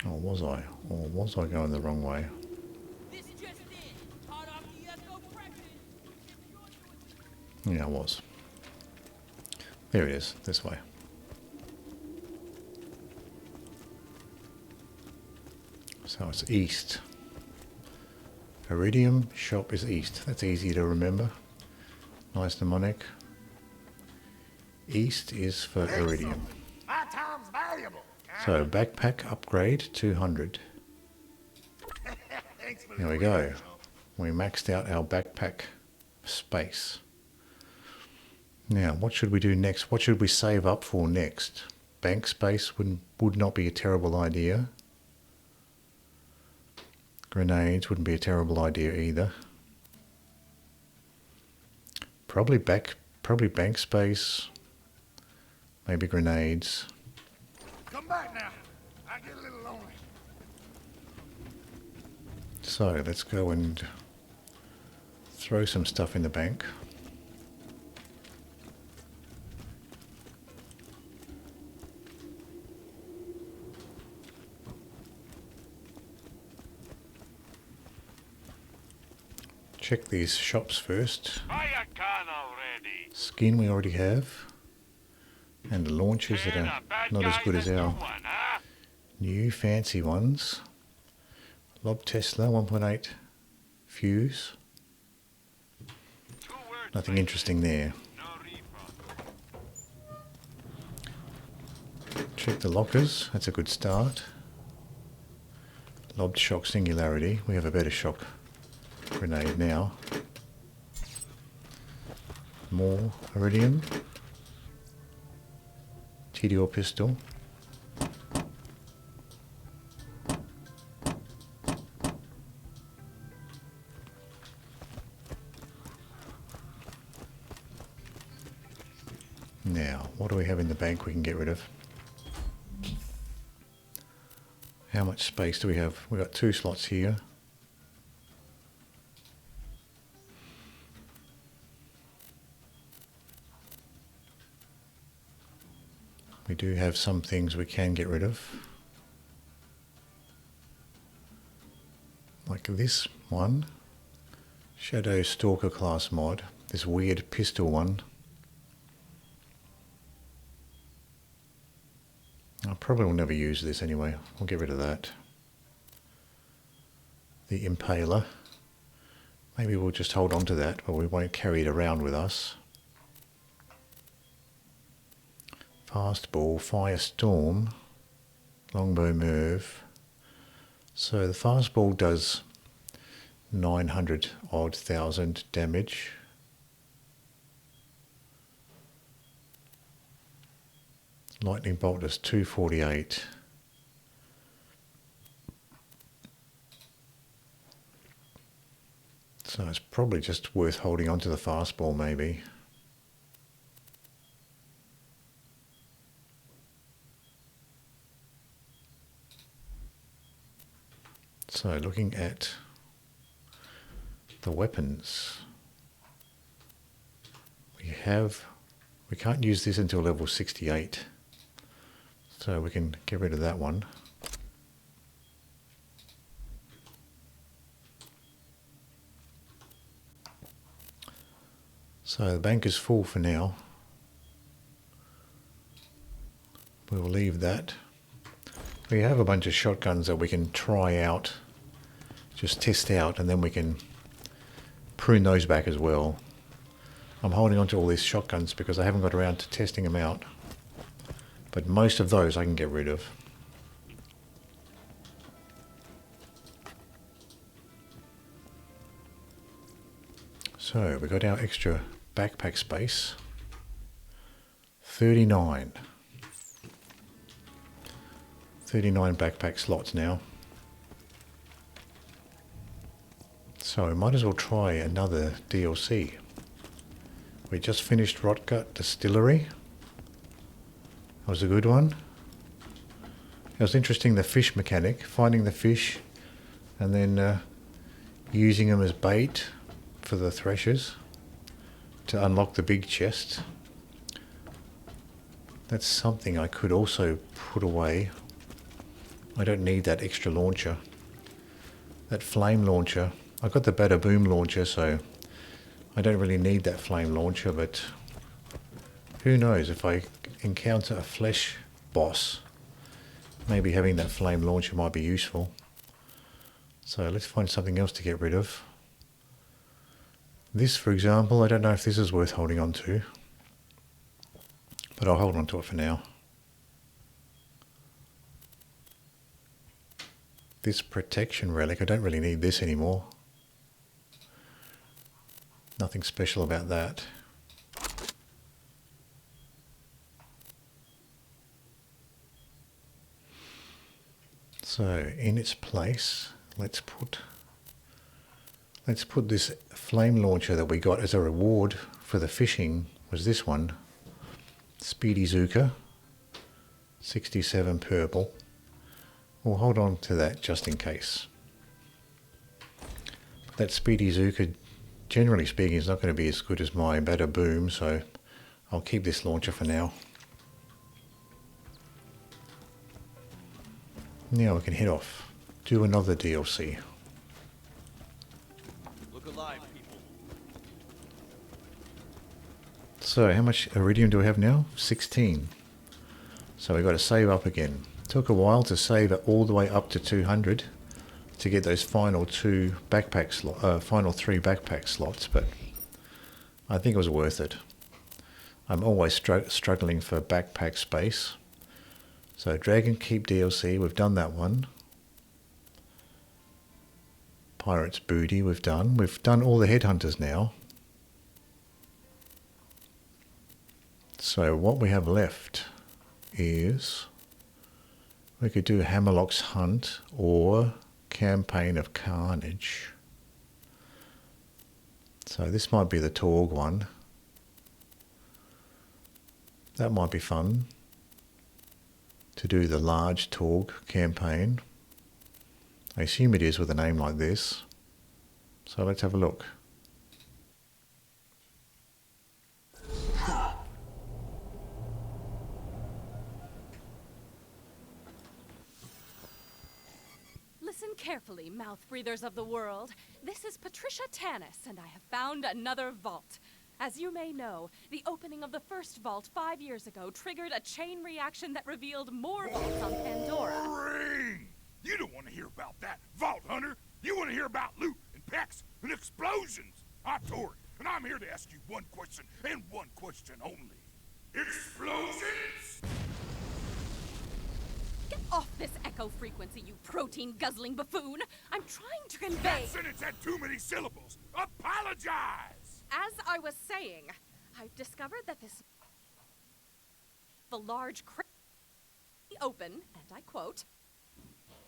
Or was I? Or was I going the wrong way? Yeah, I was. There it is, this way. So it's east. Iridium shop is east. That's easy to remember. Nice mnemonic. East is for iridium. My time's valuable. So backpack upgrade 200. There we go. We maxed out our backpack space. Now, what should we do next? What should we save up for next? Bank space would not be a terrible idea. Grenades wouldn't be a terrible idea either. Probably bank space. Maybe grenades. Come back now. I get a little lonely. So let's go and throw some stuff in the bank. Check these shops first. Buy a gun already. Skin we already have. And launchers that are not as good as our new fancy ones. Lob Tesla 1.8 fuse. Nothing interesting there. Check the lockers, that's a good start. Lobbed shock singularity, we have a better shock grenade now. More iridium. Tediore pistol. Now, what do we have in the bank we can get rid of? How much space do we have? We've got 2 slots here. We do have some things we can get rid of. Like this one. Shadow Stalker class mod. This weird pistol one. I probably will never use this anyway. We'll get rid of that. The Impaler. Maybe we'll just hold on to that, but we won't carry it around with us. Fastball, Firestorm, Longbow Merv. So the fastball does 900 odd thousand damage. Lightning bolt does 248. So it's probably just worth holding on to the fastball maybe. So looking at the weapons, we can't use this until level 68, so we can get rid of that one. So the bank is full for now. We'll leave that. We have a bunch of shotguns that we can try out, just test out, and then we can prune those back as well. I'm holding on to all these shotguns because I haven't got around to testing them out. But most of those I can get rid of. So we got our extra backpack space. 39 backpack slots now. So we might as well try another DLC. We just finished Rotgut Distillery. That was a good one. It was interesting, the fish mechanic, finding the fish and then using them as bait for the Threshers to unlock the big chest. That's something I could also put away. I don't need that extra launcher. That flame launcher. I got the Bada Boom launcher, so I don't really need that flame launcher, but who knows, if I encounter a flesh boss, maybe having that flame launcher might be useful. So let's find something else to get rid of. This, for example, I don't know if this is worth holding on to, but I'll hold on to it for now. This protection relic, I don't really need this anymore. Nothing special about that. So in its place, let's put this flame launcher that we got as a reward for the fishing, was this one. Speedy Zooka, 67 purple. We'll hold on to that just in case. That Speedy Zooka, generally speaking, is not going to be as good as my Bada Boom, so I'll keep this launcher for now. Now we can head off, do another DLC. Look alive, people. So how much iridium do we have now? 16. So we've got to save up again. Took a while to save it all the way up to 200 to get those final three backpack slots, but I think it was worth it. I'm always struggling for backpack space. So Dragon Keep DLC, we've done that one. Pirate's Booty, we've done. We've done all the headhunters now. So what we have left is we could do Hammerlock's Hunt or Campaign of Carnage. So this might be the Torgue one. That might be fun to do the large Torgue campaign. I assume it is with a name like this. So let's have a look. Listen carefully, mouth breathers of the world. This is Patricia Tanis, and I have found another vault. As you may know, the opening of the first vault 5 years ago triggered a chain reaction that revealed more vaults on Pandora. Boring! You don't want to hear about that, Vault Hunter. You want to hear about loot and packs and explosions. I'm Torgue, and I'm here to ask you one question and one question only. Explosions? Get off this echo frequency, you protein-guzzling buffoon! I'm trying to convey— That sentence had too many syllables. Apologize! As I was saying, I've discovered that the large open, and I quote,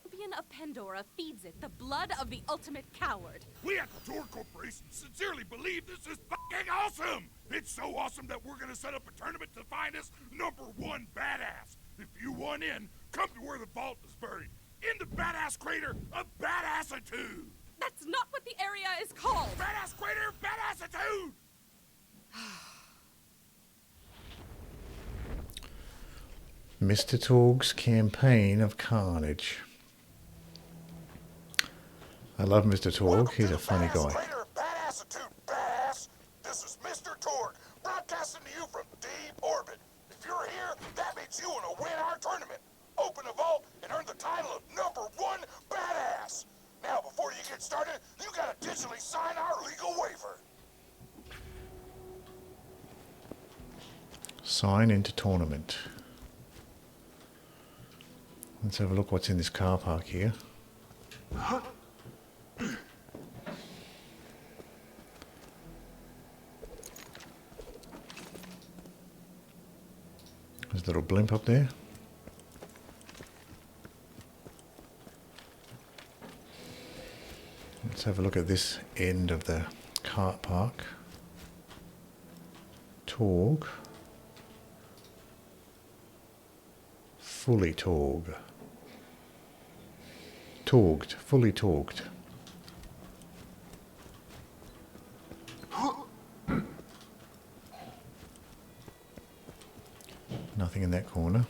"Champion of Pandora feeds it the blood of the ultimate coward." We at the Torgue Corporation sincerely believe this is fucking awesome! It's so awesome that we're gonna set up a tournament to find us #1 badass. If you want in, come to where the vault is buried. in the badass crater of badassitude. That's not what the area is called. Badass crater of badassitude. Mr. Torgue's campaign of Carnage. I love Mr. Torgue. He's a funny guy. Crater of badassitude, badass. This is Mr. Torgue, broadcasting to you from deep orbit. If you're here, that means you want to win our tournament. Open a vault and earn the title of #1 badass. Now, before you get started, you gotta digitally sign our legal waiver. Sign into tournament. Let's have a look what's in this car park here. There's a little blimp up there. Let's have a look at this end of the car park. Torgue. Fully Torgue. Torgued. Fully Torgued. Nothing in that corner.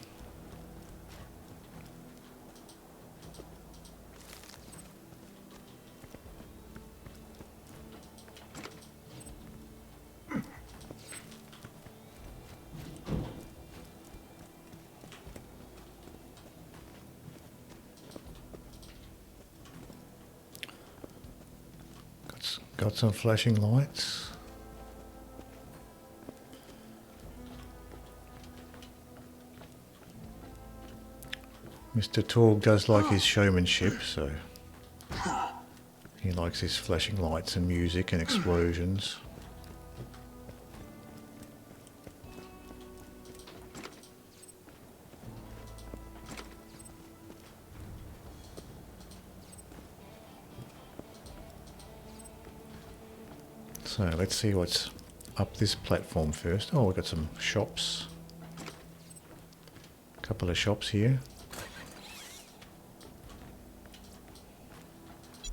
Got some flashing lights. Mr. Torgue does like his showmanship, so he likes his flashing lights and music and explosions. So let's see what's up this platform first. Oh, we've got some shops. A couple of shops here.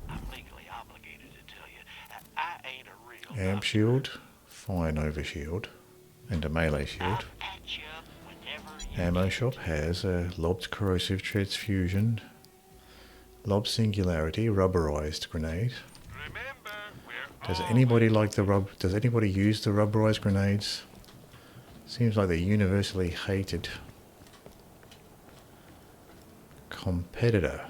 I'm legally obligated to tell you that I ain't a real Amp shield, fire nova shield, and a melee shield. Ammo shop has a lobbed corrosive transfusion, lobbed singularity, rubberized grenade. Does anybody like the Does anybody use the rubberized grenades? Seems like they're universally hated. Competitor.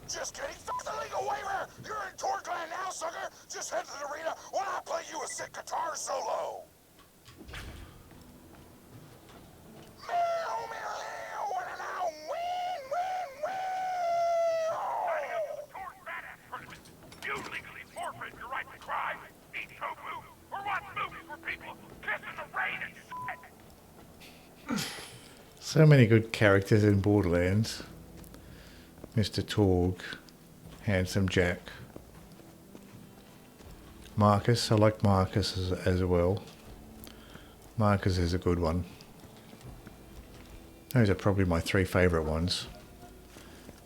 Just kidding. Fuck the legal waiver. You're in Torgue land now, sucker. Just head to the arena while I play you a sick guitar solo. You legally forfeit your right to cry, eat tofu, or watch movies where people kiss in the rain and shit. So many good characters in Borderlands. Mr. Torgue, Handsome Jack, Marcus. I like Marcus as well. Marcus is a good one. Those are probably my 3 favourite ones,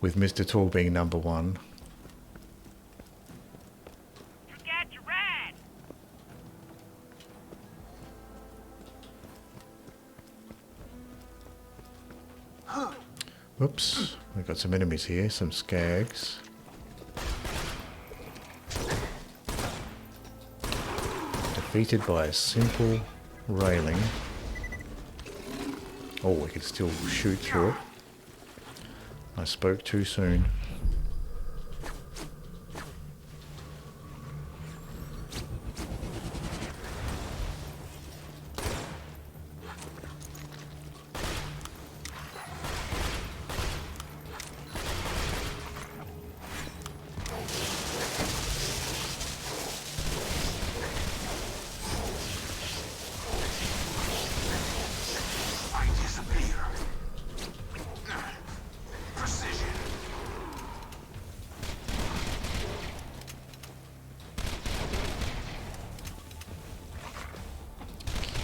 with Mr. Torgue being #1. You got your ride. Whoops, we've got some enemies here, some skags. Defeated by a simple railing. Oh, we can still shoot through it. I spoke too soon.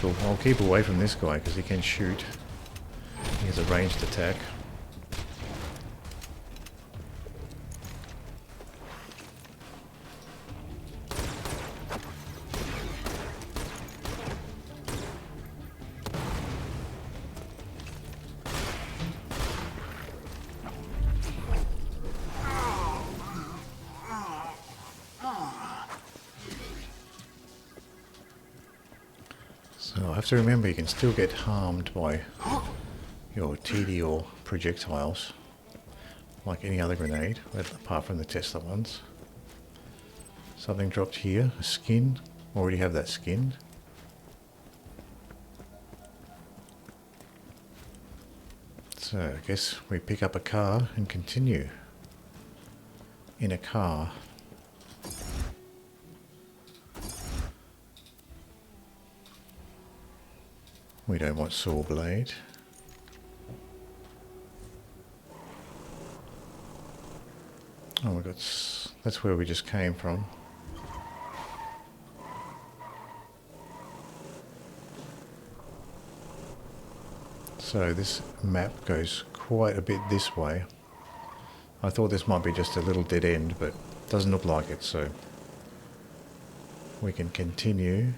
vehicle. I'll keep away from this guy because he can shoot. He has a ranged attack. So I have to remember you can still get harmed by your Tediore projectiles, like any other grenade, apart from the Tesla ones. Something dropped here, a skin. Already have that skin. So I guess we pick up a car and continue in a car. We don't want saw blade. Oh, we got. That's where we just came from. So this map goes quite a bit this way. I thought this might be just a little dead end, but it doesn't look like it. So we can continue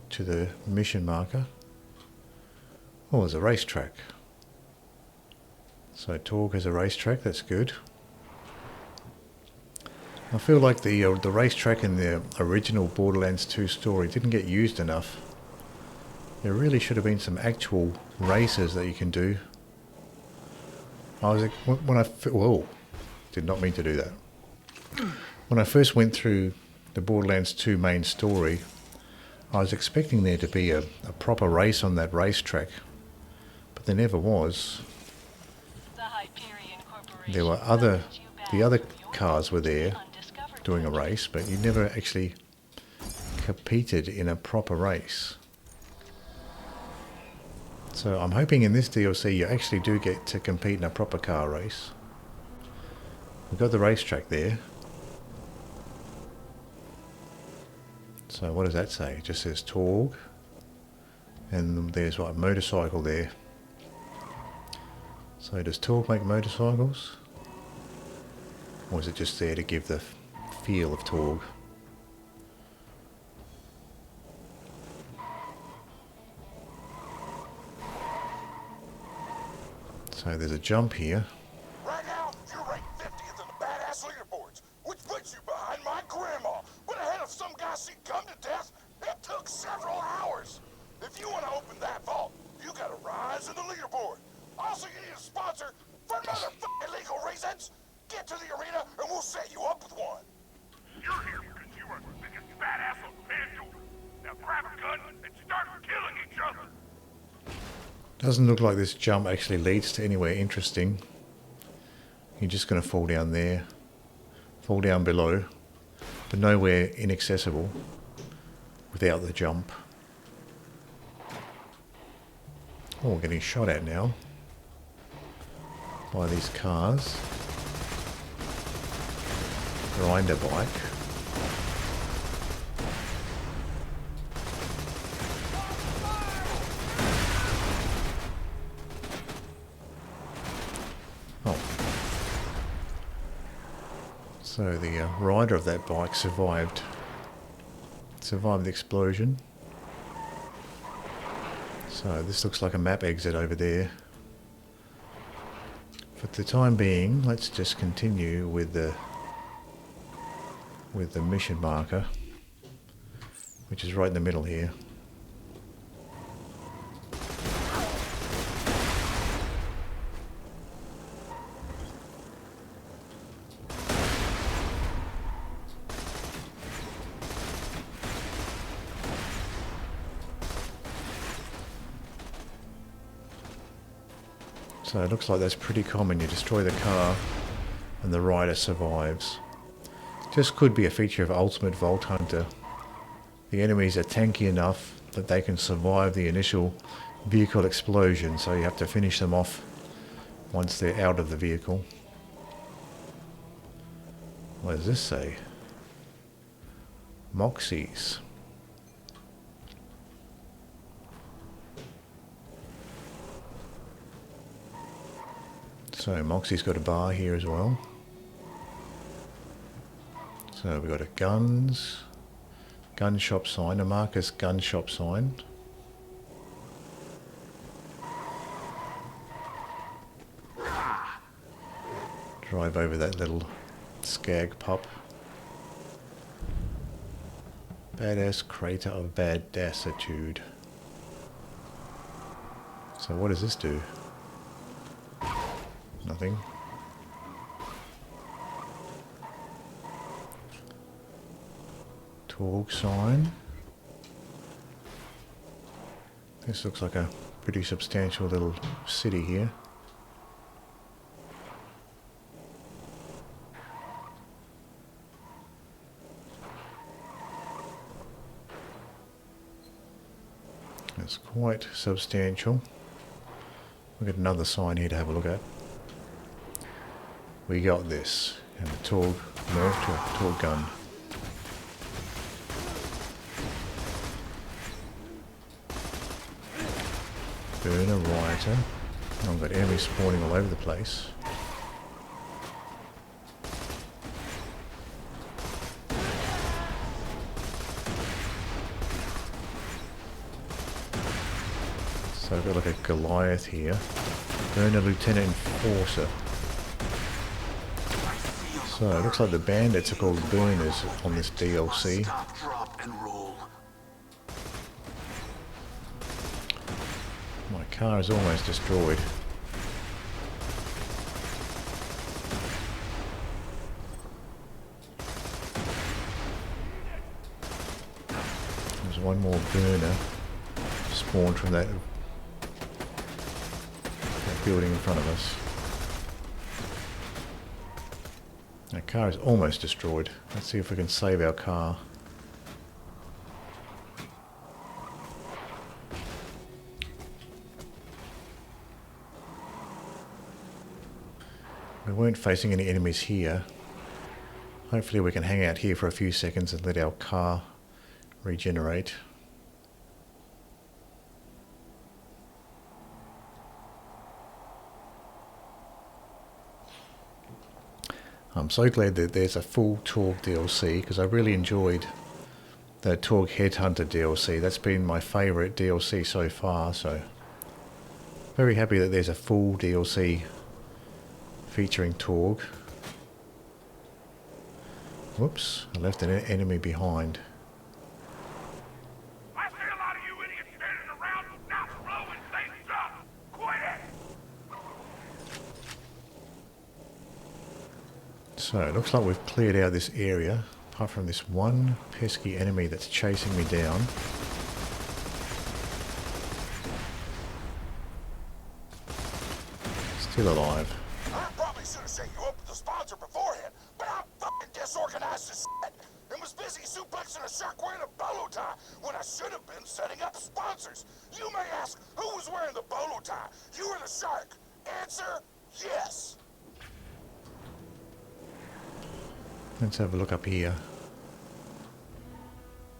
to the mission marker. Oh, there's a racetrack. So Torgue has a racetrack, that's good. I feel like the racetrack in the original Borderlands 2 story didn't get used enough. There really should have been some actual races that you can do. I was like, whoa, did not mean to do that. When I first went through the Borderlands 2 main story, I was expecting there to be a proper race on that racetrack. But there never was. The Hyperion Corporation. There were the other cars were there doing a race, but you never actually competed in a proper race. So I'm hoping in this DLC you actually do get to compete in a proper car race. We've got the racetrack there. So what does that say? It just says Torgue. And there's what, a motorcycle there. So does Torgue make motorcycles? Or is it just there to give the feel of Torgue? So there's a jump here. Right now, you're ranked 50th in the badass leaderboards, which puts you behind my grandma, but ahead of some guy she come to death. It took several hours. If you want to open that vault, you gotta rise in the leaderboard. Also, you need a sponsor for another illegal reasons. Get to the arena and we'll set you up with one. You're here because you are the biggest badass on FanDuel. Now grab a gun and start killing each other. Doesn't look like this jump actually leads to anywhere interesting. You're just going to fall down there, fall down below, but nowhere inaccessible without the jump. Oh, we're getting shot at now by these cars. Grinder bike. Oh. So the rider of that bike survived the explosion. So this looks like a map exit over there. For the time being, let's just continue with the mission marker, which is right in the middle here. So it looks like that's pretty common. You destroy the car and the rider survives. Just could be a feature of Ultimate Vault Hunter. The enemies are tanky enough that they can survive the initial vehicle explosion, so you have to finish them off once they're out of the vehicle. What does this say? Moxies. So Moxie's got a bar here as well. So we've got a guns, gun shop sign, a Marcus gun shop sign. Drive over that little skag pup. Badass crater of badassitude. So what does this do? Nothing. Torgue sign. This looks like a pretty substantial little city here. It's quite substantial. We've got another sign here to have a look at. We got this, and a Torgue gun. Burner rioter. I've got enemies spawning all over the place. So I've got like a Goliath here. Burner Lieutenant Enforcer. So it looks like the bandits are called burners on this DLC. Stop, drop, and roll. My car is almost destroyed. There's one more burner spawned from that building in front of us. Our car is almost destroyed. Let's see if we can save our car. We weren't facing any enemies here. Hopefully we can hang out here for a few seconds and let our car regenerate. I'm so glad that there's a full Torgue DLC, because I really enjoyed the Torgue Headhunter DLC. That's been my favourite DLC so far, so very happy that there's a full DLC featuring Torgue. Whoops, I left an enemy behind. I see a lot of you idiots standing around not blowing things up. Quit it! So it looks like we've cleared out this area, apart from this one pesky enemy that's chasing me down. Still alive. I probably should have set you up with the sponsor beforehand, but I'm fucking disorganized as shit and was busy suplexing a shark wearing a bolo tie when I should have been setting up sponsors. You may ask, who was wearing the bolo tie? You or the shark? Answer, yes. Let's have a look up here.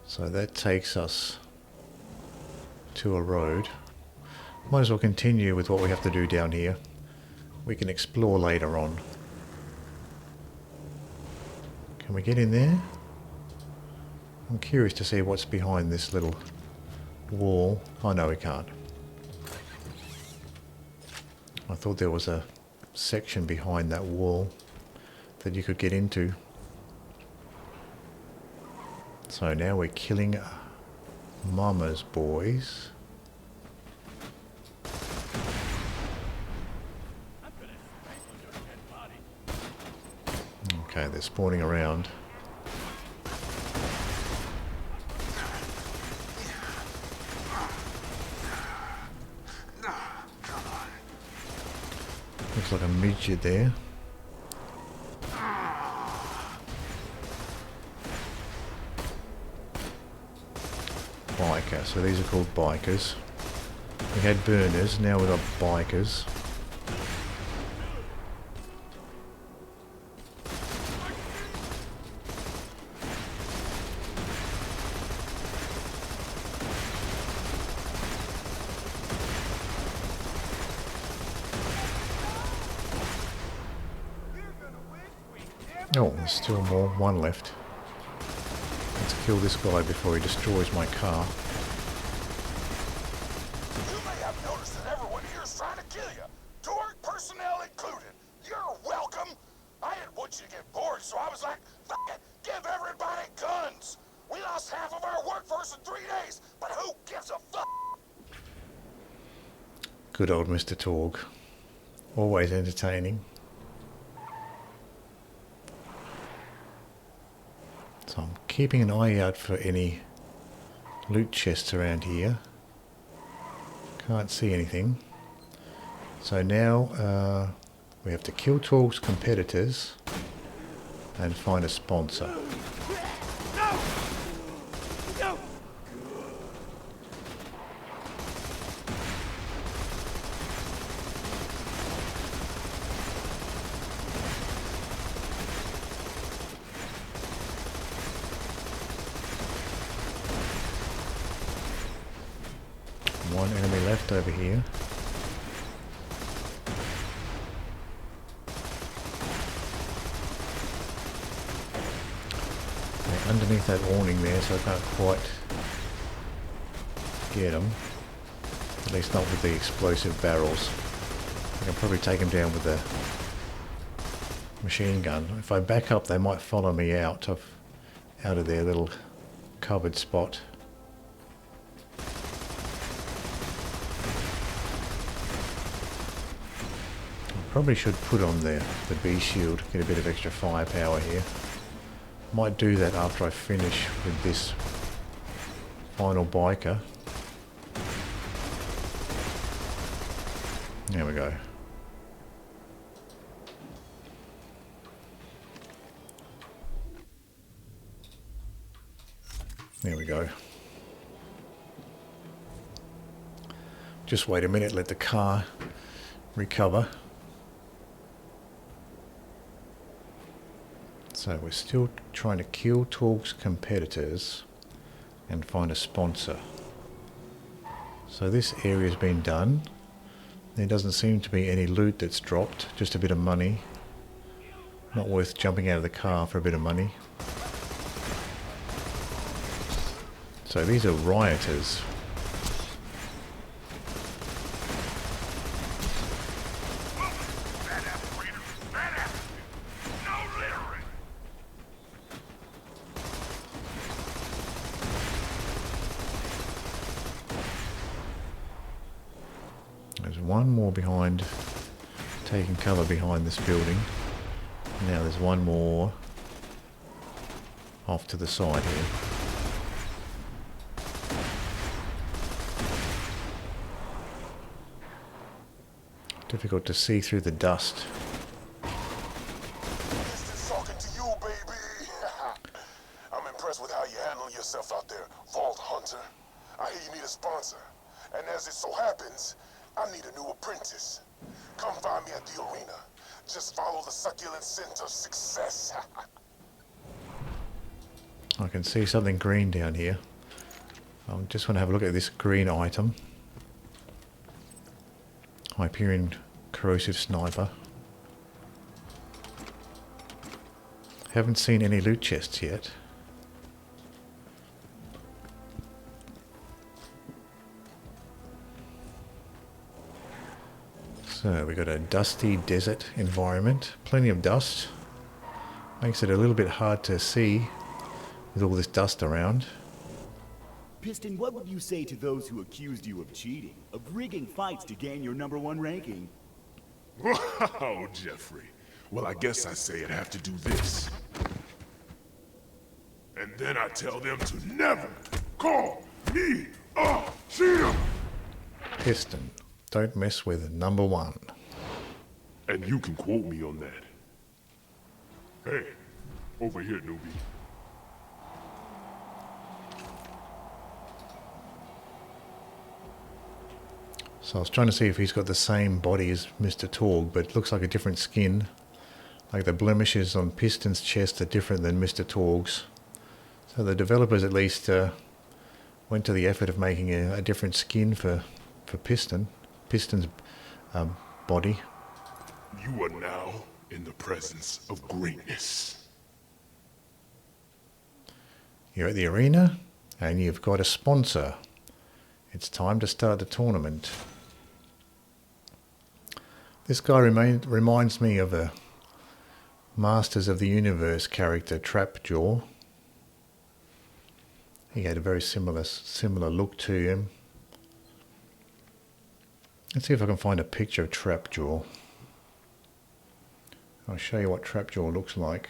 So that takes us to a road. Might as well continue with what we have to do down here. We can explore later on. Can we get in there? I'm curious to see what's behind this little wall. Oh no, we can't. I thought there was a section behind that wall that you could get into. So now we're killing Mama's boys. Okay, they're spawning around. Looks like a midget there. Biker, so these are called bikers. We had burners, now we've got bikers. Oh, there's still more. One left. Let's kill this guy before he destroys my car. You may have noticed that everyone here is trying to kill you. Torgue personnel included. You're welcome. I didn't want you to get bored, so I was like, fuck it, give everybody guns. We lost half of our workforce in 3 days, but who gives a fuck? Good old Mr. Torgue. Always entertaining. So I'm keeping an eye out for any loot chests around here. Can't see anything. So now we have to kill Torgue's competitors and find a sponsor. One enemy left over here. They're underneath that awning there, so I can't quite get them. At least not with the explosive barrels. I can probably take them down with the machine gun. If I back up, they might follow me out of their little covered spot. Probably should put on the B shield, get a bit of extra firepower here. Might do that after I finish with this final biker. There we go. There we go. Just wait a minute, let the car recover. So we're still trying to kill Torgue's competitors and find a sponsor. So this area's been done. There doesn't seem to be any loot that's dropped, just a bit of money. Not worth jumping out of the car for a bit of money. So these are rioters. There's one more behind, taking cover behind this building. Now there's one more off to the side here. Difficult to see through the dust. Talking to you, baby. I'm impressed with how you handle yourself out there, Vault Hunter. I hear you need a sponsor, and as it so happens, I need a new apprentice. Come find me at the arena. Just follow the succulent scent of success. I can see something green down here. I just want to have a look at this green item. Hyperion corrosive sniper. Haven't seen any loot chests yet. So we got a dusty desert environment, plenty of dust. Makes it a little bit hard to see with all this dust around. Piston, what would you say to those who accused you of cheating, of rigging fights to gain your #1 ranking? Wow, Jeffrey. Well, I guess I say I'd have to do this. And then I tell them to never call me a cheater! Piston, don't mess with #1. And you can quote me on that. Hey, over here, newbie. So I was trying to see if he's got the same body as Mr. Torgue, but it looks like a different skin. Like the blemishes on Piston's chest are different than Mr. Torgue's. So the developers at least went to the effort of making a different skin for Piston's body. You are now in the presence of greatness. You're at the arena and you've got a sponsor. It's time to start the tournament. This guy reminds me of a Masters of the Universe character, Trapjaw. He had a very similar look to him. Let's see if I can find a picture of Trapjaw. I'll show you what Trapjaw looks like.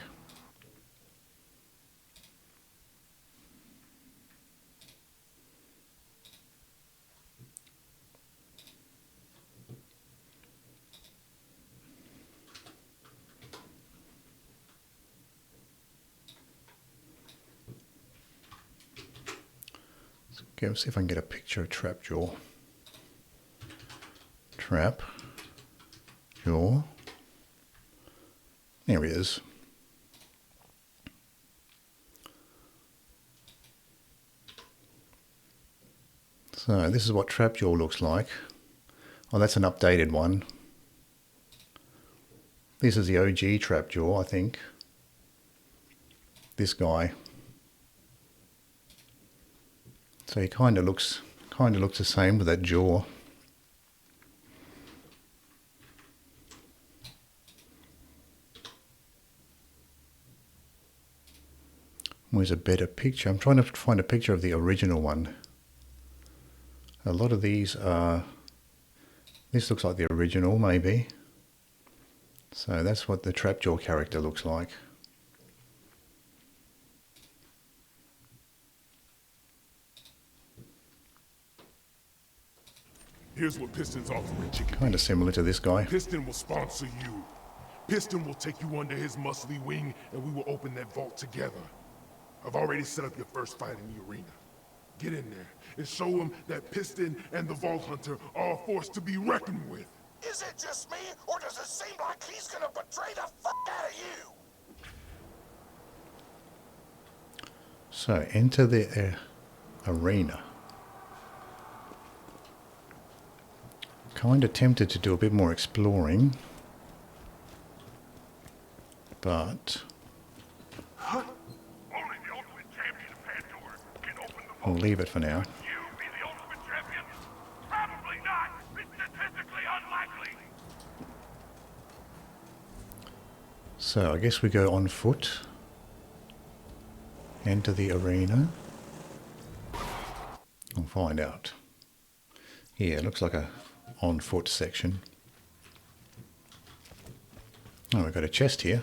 Let's see if I can get a picture of Trapjaw. Trapjaw. There he is. So this is what Trapjaw looks like. Oh, that's an updated one. This is the OG Trapjaw, I think. This guy. So he kind of looks the same with that jaw. Where's a better picture? I'm trying to find a picture of the original one. A lot of these are... This looks like the original, maybe. So that's what the Trapjaw character looks like. Here's what Piston's offering, chicken. Kind of similar to this guy. Piston will sponsor you. Piston will take you under his muscly wing, and we will open that vault together. I've already set up your first fight in the arena. Get in there and show him that Piston and the Vault Hunter are a force to be reckoned with. Is it just me, or does it seem like he's gonna betray the fuck out of you? So, enter the arena. Kind of tempted to do a bit more exploring, but Only the ultimate champion of Pandora can open the vault. I'll leave it for now. You be the ultimate champion? Probably not. It's statistically unlikely. So I guess we go on foot. Enter the arena. I'll find out. Yeah, it looks like a on foot section. Oh, we've got a chest here.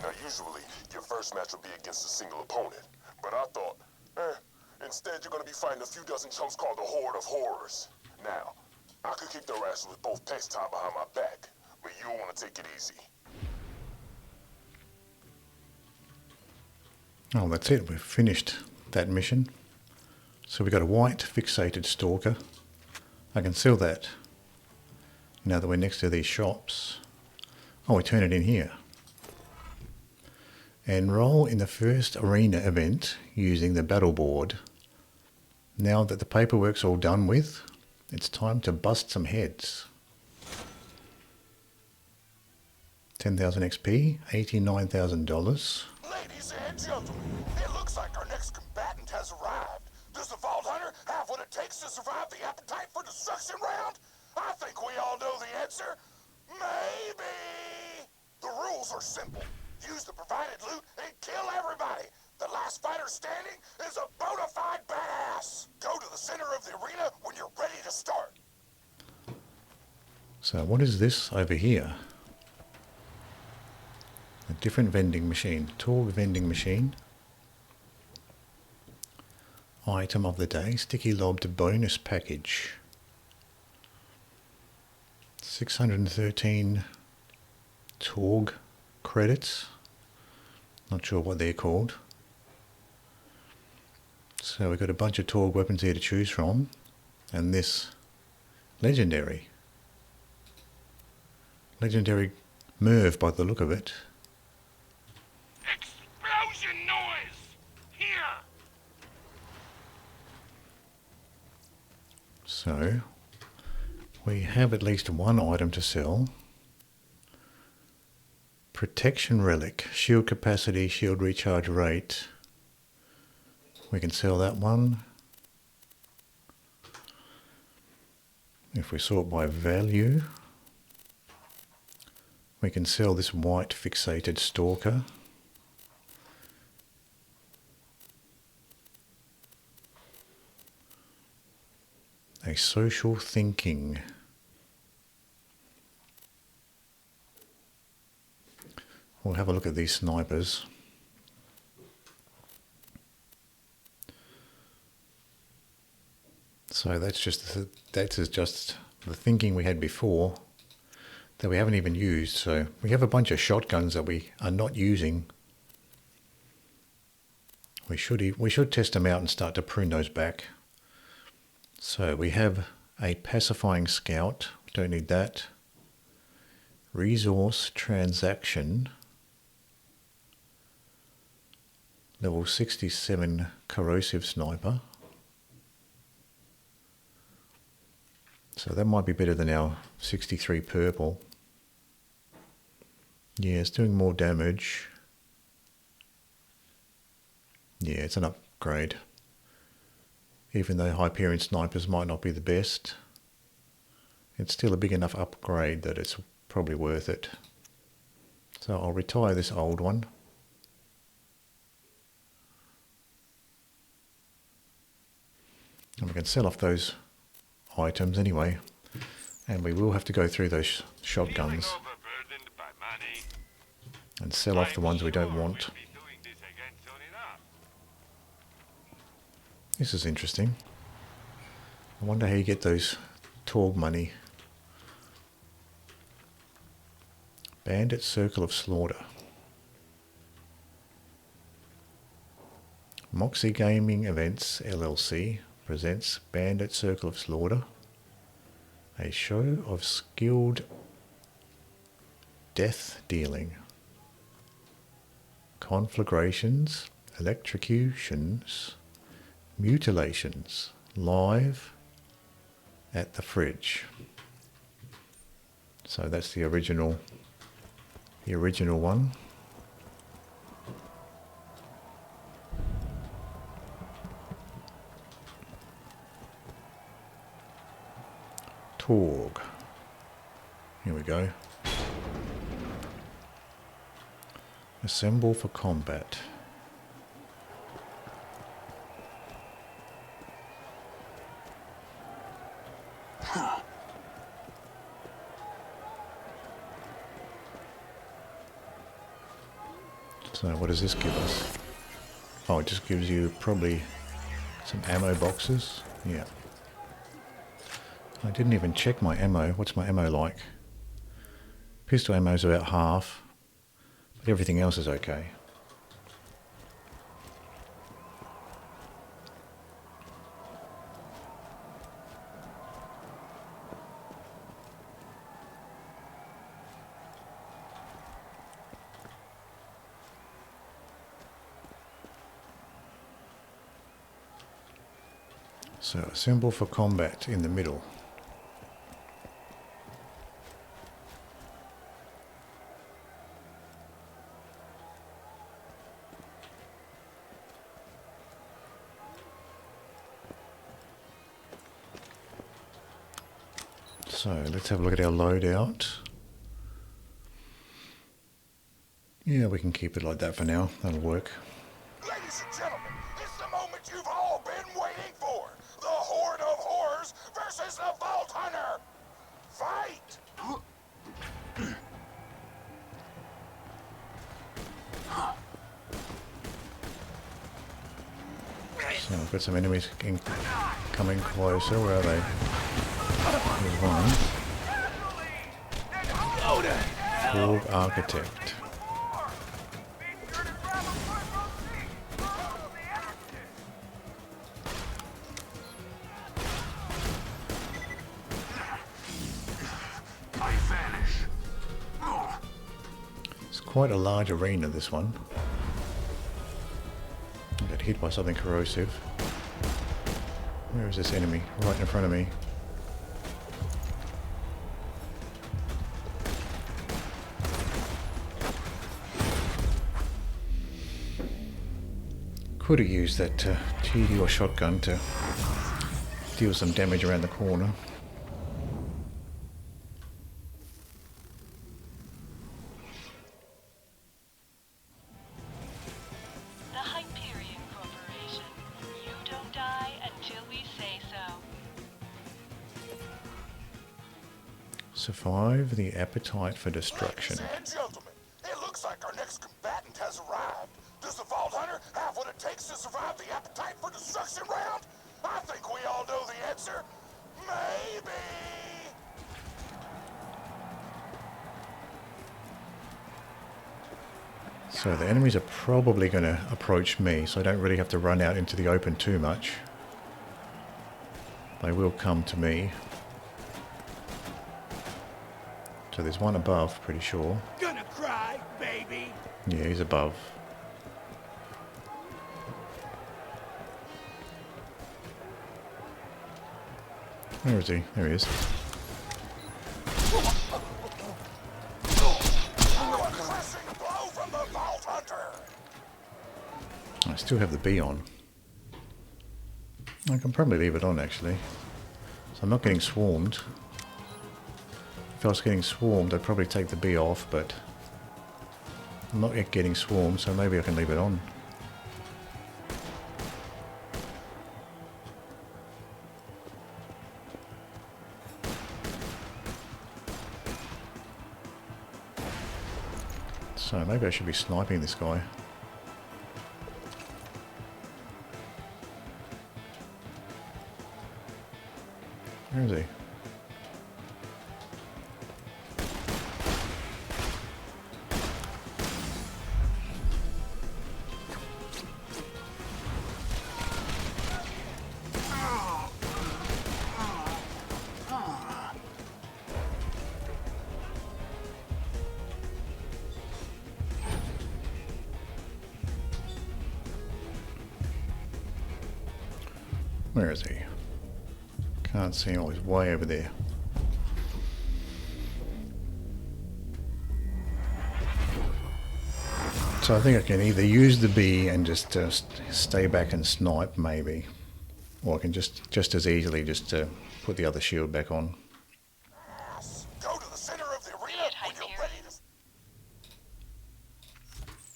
Now, usually, your first match will be against a single opponent. But I thought, instead you're gonna be fighting a few dozen chumps called the Horde of Horrors. Now, I could kick their asses with both pecs tied behind my back, but you'll want to take it easy. Oh, that's it. We've finished that mission. So we've got a white fixated stalker. I can sell that now that we're next to these shops. Oh, we turn it in here. Enroll in the first arena event using the battle board. Now that the paperwork's all done with, it's time to bust some heads. 10,000 XP, $89,000. Ladies and gentlemen, it looks like our next combatant has arrived. Does the Vault Hunter have what it takes to survive the appetite for destruction round? I think we all know the answer. Maybe. The rules are simple. Use the provided loot and kill everybody. The last fighter standing is a bona fide badass. Go to the center of the arena when you're ready to start. So what is this over here? A different vending machine. Torgue vending machine. Item of the day. Sticky lobbed bonus package. 613 Torgue credits. Not sure what they're called. So we've got a bunch of Torgue weapons here to choose from. And this legendary. Legendary Merv by the look of it. Explosion noise! Here! So, we have at least one item to sell. Protection relic, shield capacity, shield recharge rate. we can sell that one. If we sort by value, we can sell this white fixated stalker. A social thinking. We'll have a look at these snipers. So that's just the thinking we had before that we haven't even used. So we have a bunch of shotguns that we are not using. We should test them out and start to prune those back. So we have a pacifying scout. Don't need that. Resource transaction. Level 67 corrosive sniper. So that might be better than our 63 purple. Yeah, it's doing more damage. Yeah, it's an upgrade. Even though Hyperion snipers might not be the best, it's still a big enough upgrade that it's probably worth it. So I'll retire this old one. And we can sell off those items anyway, and we will have to go through those shotguns and sell off the ones we don't want. This is interesting. I wonder how you get those Torgue money. Bandit Circle of Slaughter. Moxie Gaming Events LLC presents Bandit Circle of Slaughter, a show of skilled death dealing, conflagrations, electrocutions, mutilations, live at the fridge. So that's the original one. Torgue. Here we go. Assemble for combat. So what does this give us? Oh, it just gives you probably some ammo boxes. Yeah. I didn't even check my ammo. What's my ammo like? Pistol ammo is about half, but everything else is okay. So assemble for combat in the middle. So let's have a look at our loadout. Yeah, we can keep it like that for now. That'll work. Ladies and gentlemen, it's the moment you've all been waiting for. The Horde of Horrors versus the Vault Hunter. Fight! So I've got some enemies coming closer. Where are they? There's one. Torgue Architect. It's quite a large arena, this one. I got hit by something corrosive. Where is this enemy? Right in front of me. Could have used that Tediore shotgun to deal some damage around the corner. The Hyperion Corporation. You don't die until we say so. Survive the appetite for destruction. Ladies and gentlemen, it looks like our next combatant has arrived. Does the Vault Hunter have what it takes to survive the appetite for destruction round? I think we all know the answer. Maybe. So the enemies are probably going to approach me, so I don't really have to run out into the open too much. They will come to me. So there's one above, pretty sure. Gonna cry, baby. Yeah, he's above. Where is he? There he is. I still have the bee on. I can probably leave it on actually. So I'm not getting swarmed. If I was getting swarmed, I'd probably take the bee off, but I'm not yet getting swarmed, so maybe I can leave it on. So maybe I should be sniping this guy. Where is he? Where is he? Can't see him. Oh, he's way over there. So I think I can either use the bee and just stay back and snipe, maybe, or I can just as easily just put the other shield back on. Go to the center of the arena when you're ready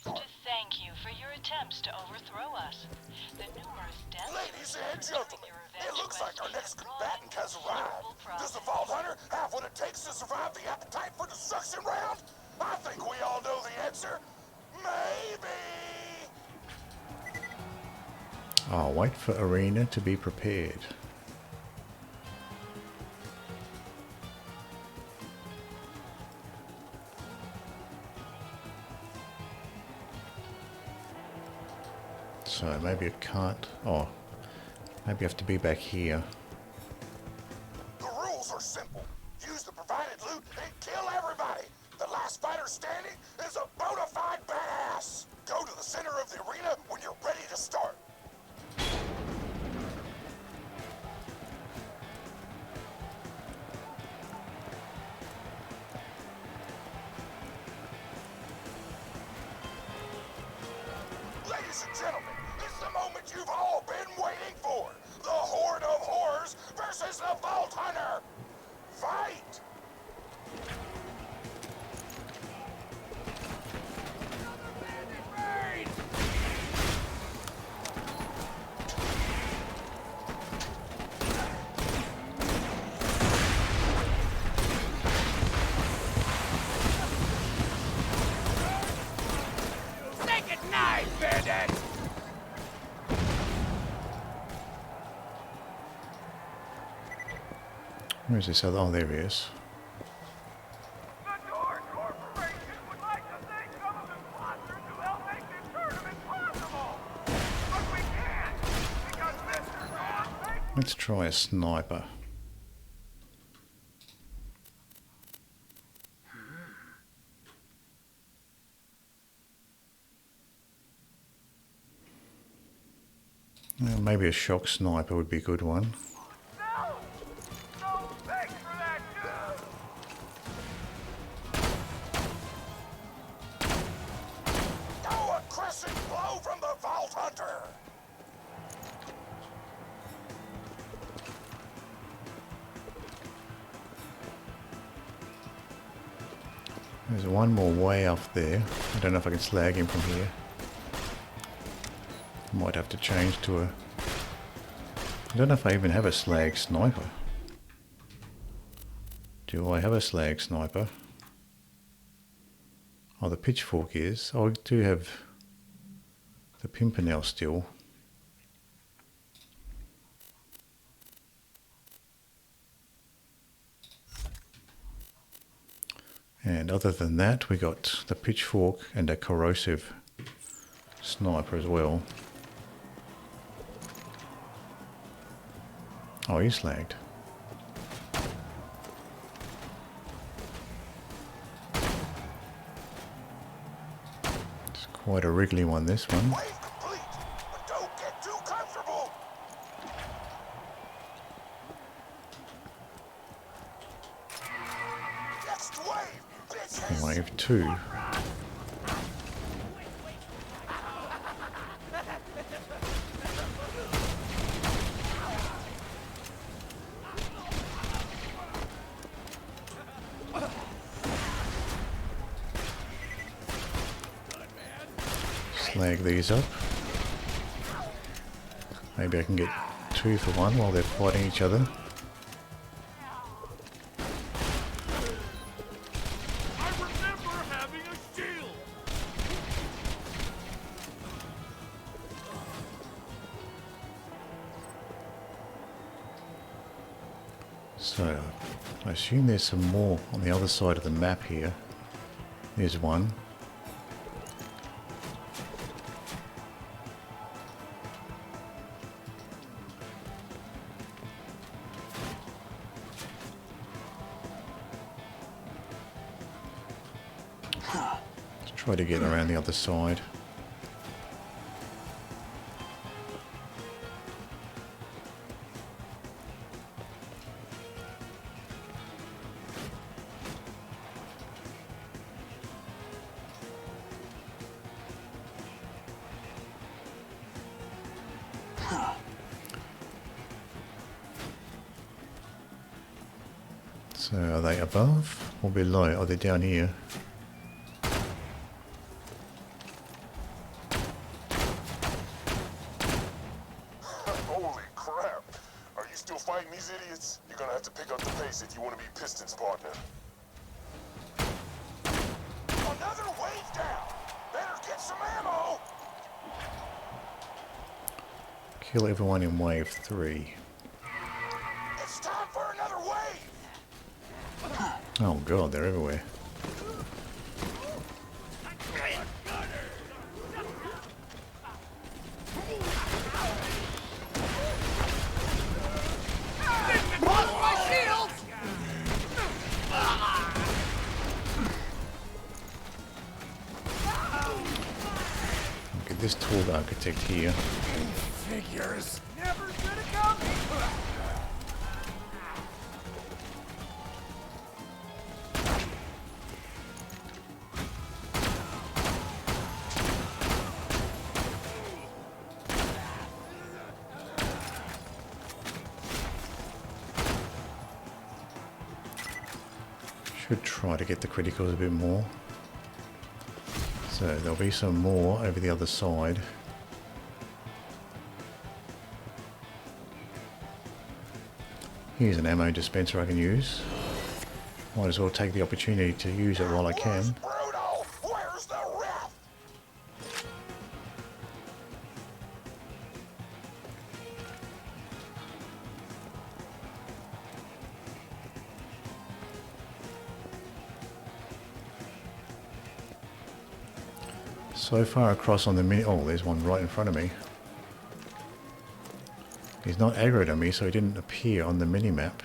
To thank you for your attempts to overthrow us. The numerous deaths. Ladies and gentlemen, it looks like our next combatant has arrived. Does the Vault Hunter have what it takes to survive the appetite for destruction round? I think we all know the answer. Maybe. I'll wait for arena to be prepared. So maybe it can't. Oh, maybe I have to be back here. The rules are simple. Use the provided loot and kill everybody. The last fighter standing is a bona fide badass. Go to the center of the arena when you're ready to start. Ladies and gentlemen, it's the moment you've all been waiting for. The Horde of Horrors versus the Vault Hunter. Fight! Say goodnight, Bandit! Where is this other? Oh, there he is. Let's try a sniper. Well, maybe a shock sniper would be a good one. There's one more way off there. I don't know if I can slag him from here. Might have to change to a... I don't know if I even have a slag sniper. Do I have a slag sniper? Oh, the pitchfork is. Oh, I do have the pimpernel still. And other than that, we got the pitchfork and a corrosive sniper as well. Oh, he's slagged. It's quite a wriggly one, this one. Wave complete, but don't get too comfortable. Next wave, bitches. Wave 2. Slag these up. Maybe I can get 2 for 1 while they're fighting each other. I remember having a shield. So, I assume there's some more on the other side of the map here. There's one. Let's try to get around the other side. So are they above or below? Are they down here? Holy crap. Are you still fighting these idiots? You're gonna have to pick up the pace if you want to be Piston's partner. Another wave down. Better get some ammo. Kill everyone in wave 3. It's time for another wave. Oh god, they're everywhere. Look at this Torgue architect here. Figures. Never gonna come. Should try to get the criticals a bit more. So there'll be some more over the other side. Here's an ammo dispenser I can use. Might as well take the opportunity to use it while I can. Brutal. Where's the ref? So far across on the mini... Oh, there's one right in front of me. He's not aggroed on me, so he didn't appear on the mini-map.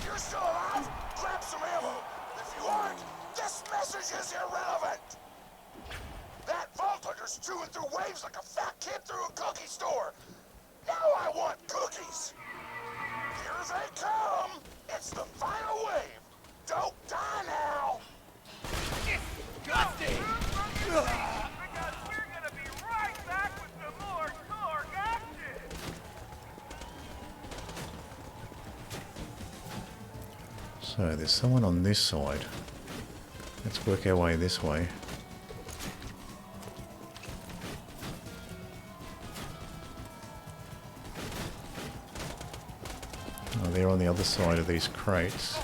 You're still alive? Grab some ammo. If you aren't, this message is irrelevant. That Vault Hunter's chewing through waves like a fat kid through a cookie store. Now I want cookies. Here they come. It's the final wave. Don't die now. Disgusting. Because we're gonna be right back with some more Torgue action. So there's someone on this side. Let's work our way this way. Oh, they're on the other side of these crates.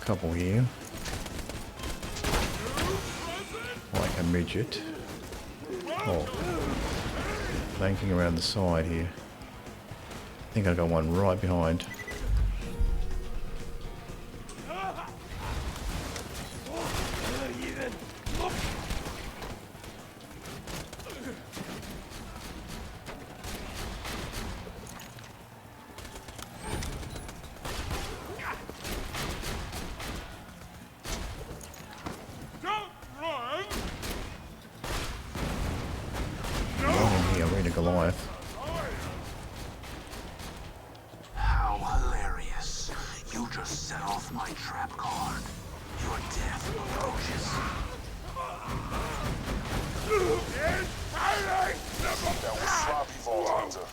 Couple here, like a midget. Oh, flanking around the side here. I think I got one right behind. Goliath. How hilarious. You just set off my trap card. Your death approaches. That was sloppy, Vault Hunter.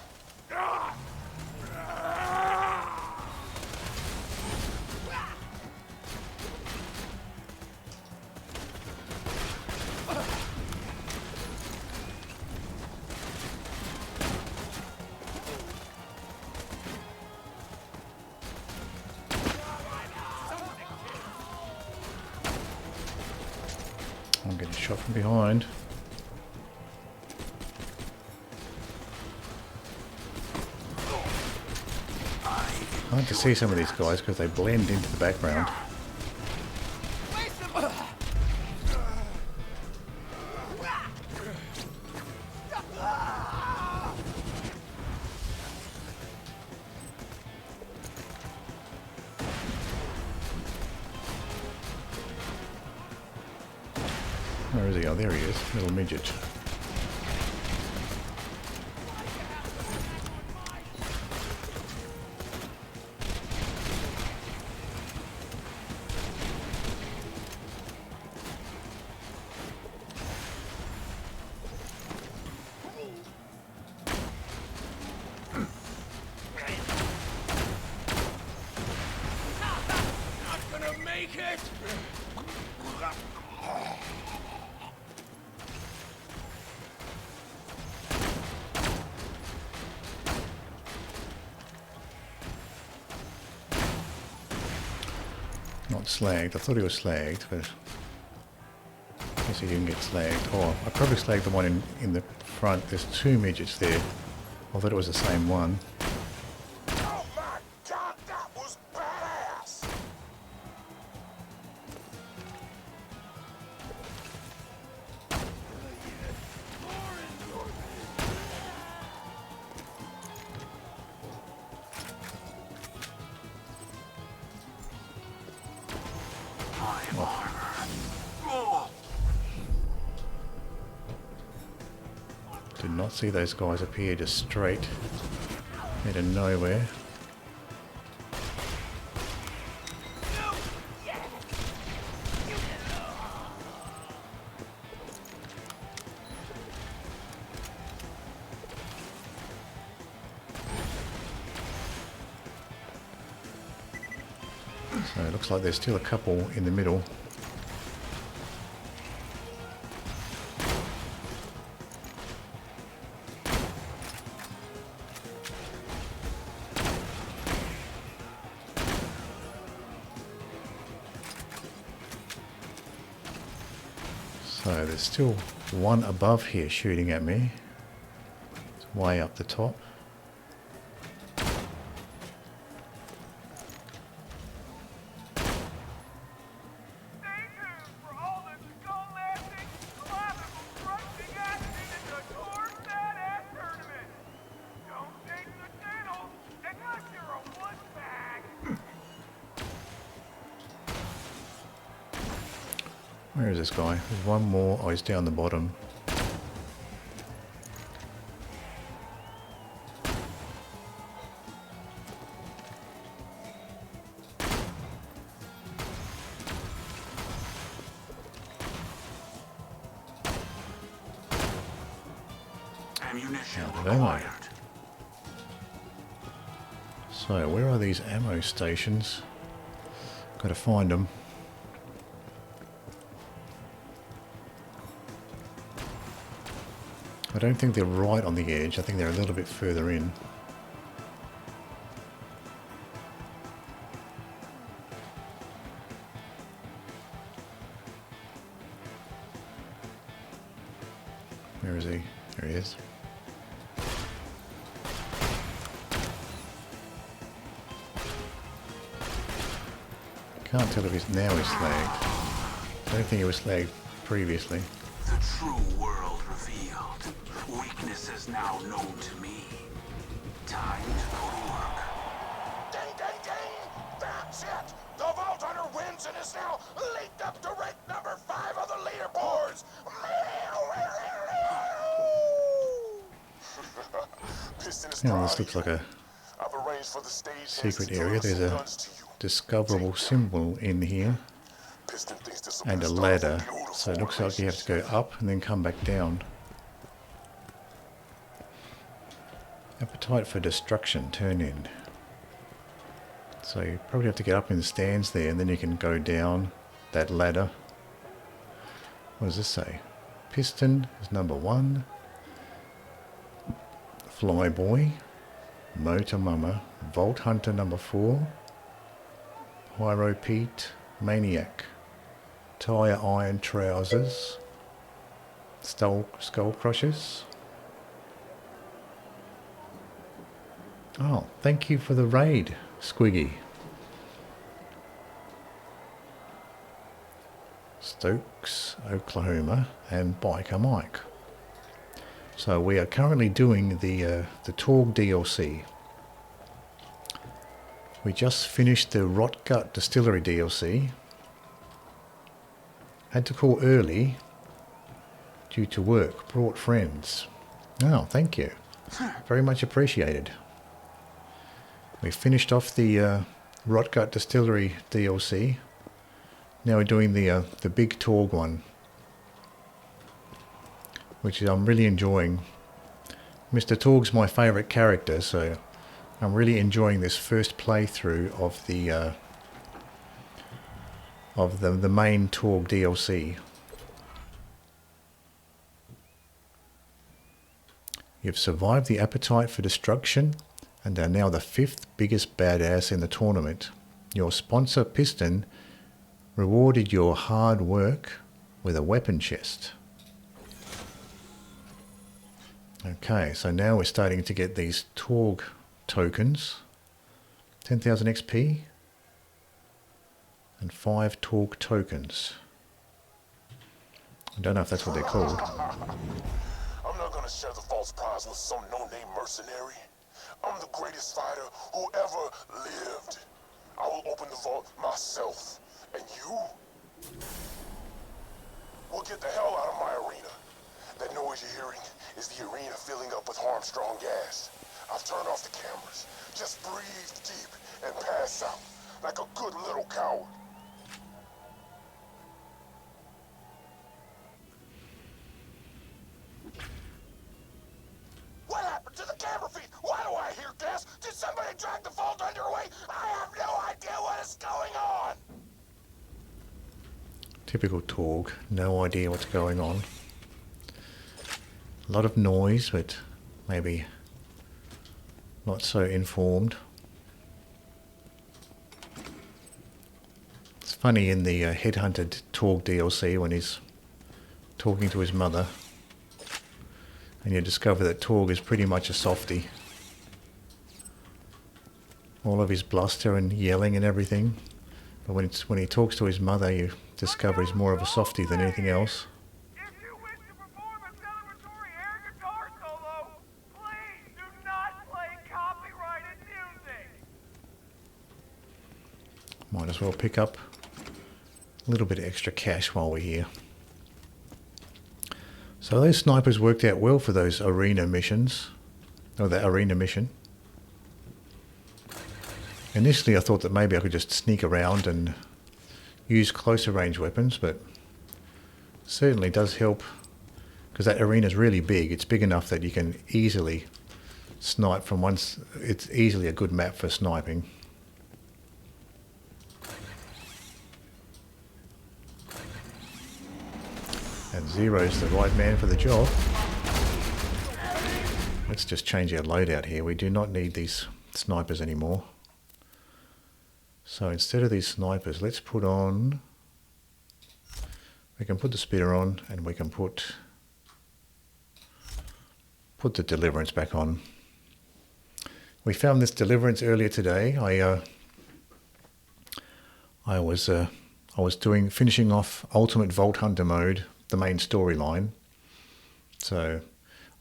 I'm getting shot from behind. Hard to see some of these guys because they blend into the background. Where is he? Oh, there he is. Little midget. Not gonna make it! Not slagged. I thought he was slagged, but I guess he didn't get slagged. Oh, I probably slagged the one in the front. There's two midgets there. I thought it was the same one. Oh my god, that was badass! Did not see those guys appear just straight out of nowhere. So it looks like there's still a couple in the middle. So there's still one above here shooting at me. It's way up the top. Where is this guy? There's one more. Oh, he's down the bottom. Ammunition Ammo. acquired. So, where are these ammo stations? Got to find them. I don't think they're right on the edge. I think they're a little bit further in. Where is he? There he is. Can't tell if he's now he's lagged. I don't think he was lagged previously. The true world revealed. Weakness is now known to me. Time to go to work. Ding, ding, ding! That's it! The Vault Hunter wins and is now leaked up to rank number 5 on the leaderboards! Now this looks like a secret area. There's a discoverable symbol in here and a ladder, so it looks like you have to go up and then come back down. Appetite for destruction, turn in. So you probably have to get up in the stands there and then you can go down that ladder. What does this say? Piston is number 1. Flyboy, Motor Mama, Vault Hunter number 4. Pyro Pete, Maniac, Tire Iron Trousers, Skull Crushers. Oh, thank you for the raid, Squiggy. Stokes, Oklahoma, and Biker Mike. So we are currently doing the Torgue DLC. We just finished the Rotgut Distillery DLC. Had to call early due to work. Brought friends. Oh, thank you. Very much appreciated. We finished off the Rotgut Distillery DLC. Now we're doing the big Torgue one, which I'm really enjoying. Mr. Torgue's my favourite character, so I'm really enjoying this first playthrough of the main Torgue DLC. You've survived the Appetite for Destruction and are now the 5th biggest badass in the tournament. Your sponsor Piston rewarded your hard work with a weapon chest. Okay, so now we're starting to get these Torgue tokens. 10,000 XP and 5 Torgue tokens. I don't know if that's what they're called. I'm not gonna share the false prize with some no-name mercenary. I'm the greatest fighter who ever lived. I will open the vault myself. And you will get the hell out of my arena. That noise you're hearing is the arena filling up with Armstrong gas. I've turned off the cameras. Just breathe deep and pass out like a good little coward. What happened to the camera feed? Why do I hear gas? Did somebody drag the Vault Hunter away? I have no idea what is going on. Typical Torgue, no idea what's going on. A lot of noise, but maybe not so informed. It's funny in the Headhunted Torgue DLC when he's talking to his mother and you discover that Torgue is pretty much a softie. All of his bluster and yelling and everything. But when he talks to his mother, you discover he's more of a softie than anything else. If you wish to perform a celebratory air guitar solo, please do not play copyrighted music. Might as well pick up a little bit of extra cash while we're here. So those snipers worked out well for those arena missions, or that arena mission. Initially I thought that maybe I could just sneak around and use closer range weapons, but certainly does help because that arena is really big. It's big enough that you can easily snipe from once. It's easily a good map for sniping. And Zero's the right man for the job. Let's just change our loadout here. We do not need these snipers anymore. So instead of these snipers, let's put on... We can put the speeder on, and we can put the Deliverance back on. We found this Deliverance earlier today. I was finishing off Ultimate Vault Hunter mode, the main storyline. So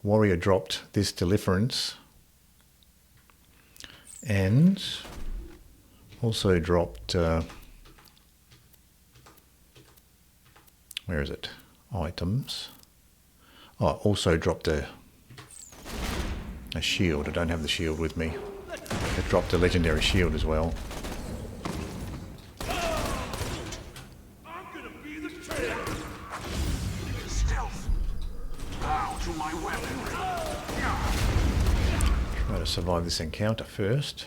Warrior dropped this Deliverance and also dropped where is it? Items. Oh, also dropped a shield. I don't have the shield with me. It dropped a legendary shield as well. Try to survive this encounter first.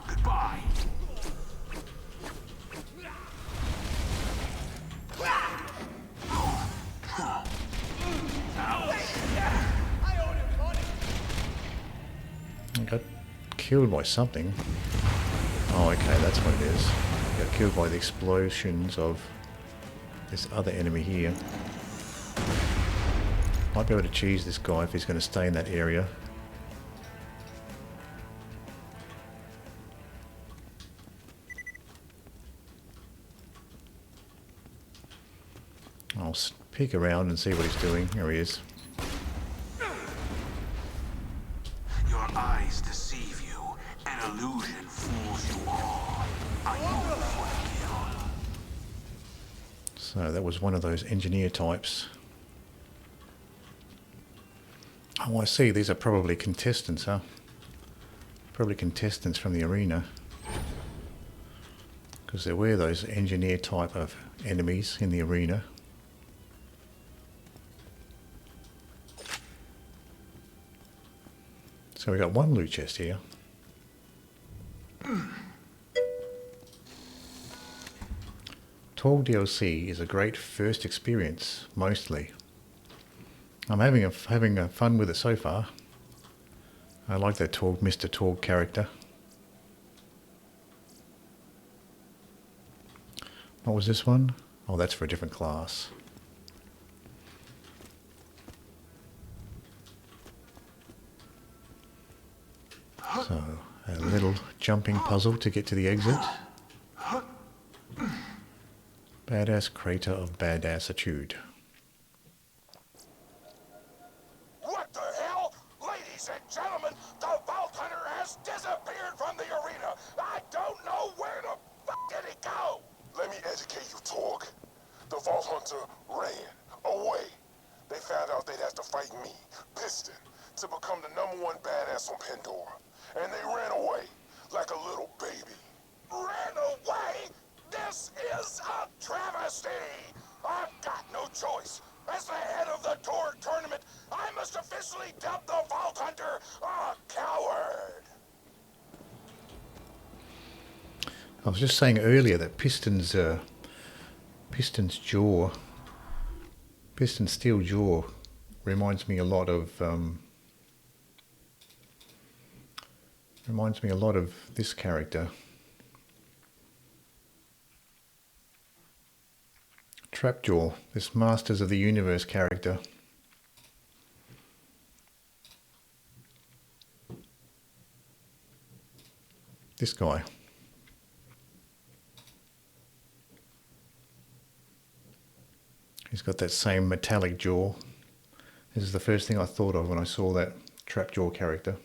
Goodbye. I got killed by something. Oh, okay, that's what it is. I got killed by the explosions of this other enemy here. Might be able to cheese this guy if he's going to stay in that area. I'll peek around and see what he's doing. There he is. Your eyes deceive you. An illusion fools you all. Are you for the kill? So that was one of those engineer types. Oh, I see. These are probably contestants, huh? Probably contestants from the arena. Because there were those engineer type of enemies in the arena. So we got one loot chest here. Torgue DLC is a great first experience, mostly. I'm having fun with it so far. I like that Torgue, Mr. Torgue character. What was this one? Oh, that's for a different class. So, a little jumping puzzle to get to the exit. Badass crater of badassitude. What the hell? Ladies and gentlemen, the Vault Hunter has disappeared from the arena. I don't know where the fuck did he go? Let me educate you, Torgue. The Vault Hunter ran away. They found out they'd have to fight me, Piston, to become the #1 badass on Pandora. And they ran away like a little baby. Ran away? This is a travesty! I've got no choice. As the head of the Torgue tournament, I must officially dub the Vault Hunter a coward! I was just saying earlier that Piston's jaw, Piston's steel jaw, reminds me a lot of this character. Trapjaw, this Masters of the Universe character. This guy. He's got that same metallic jaw. This is the first thing I thought of when I saw that Trapjaw character.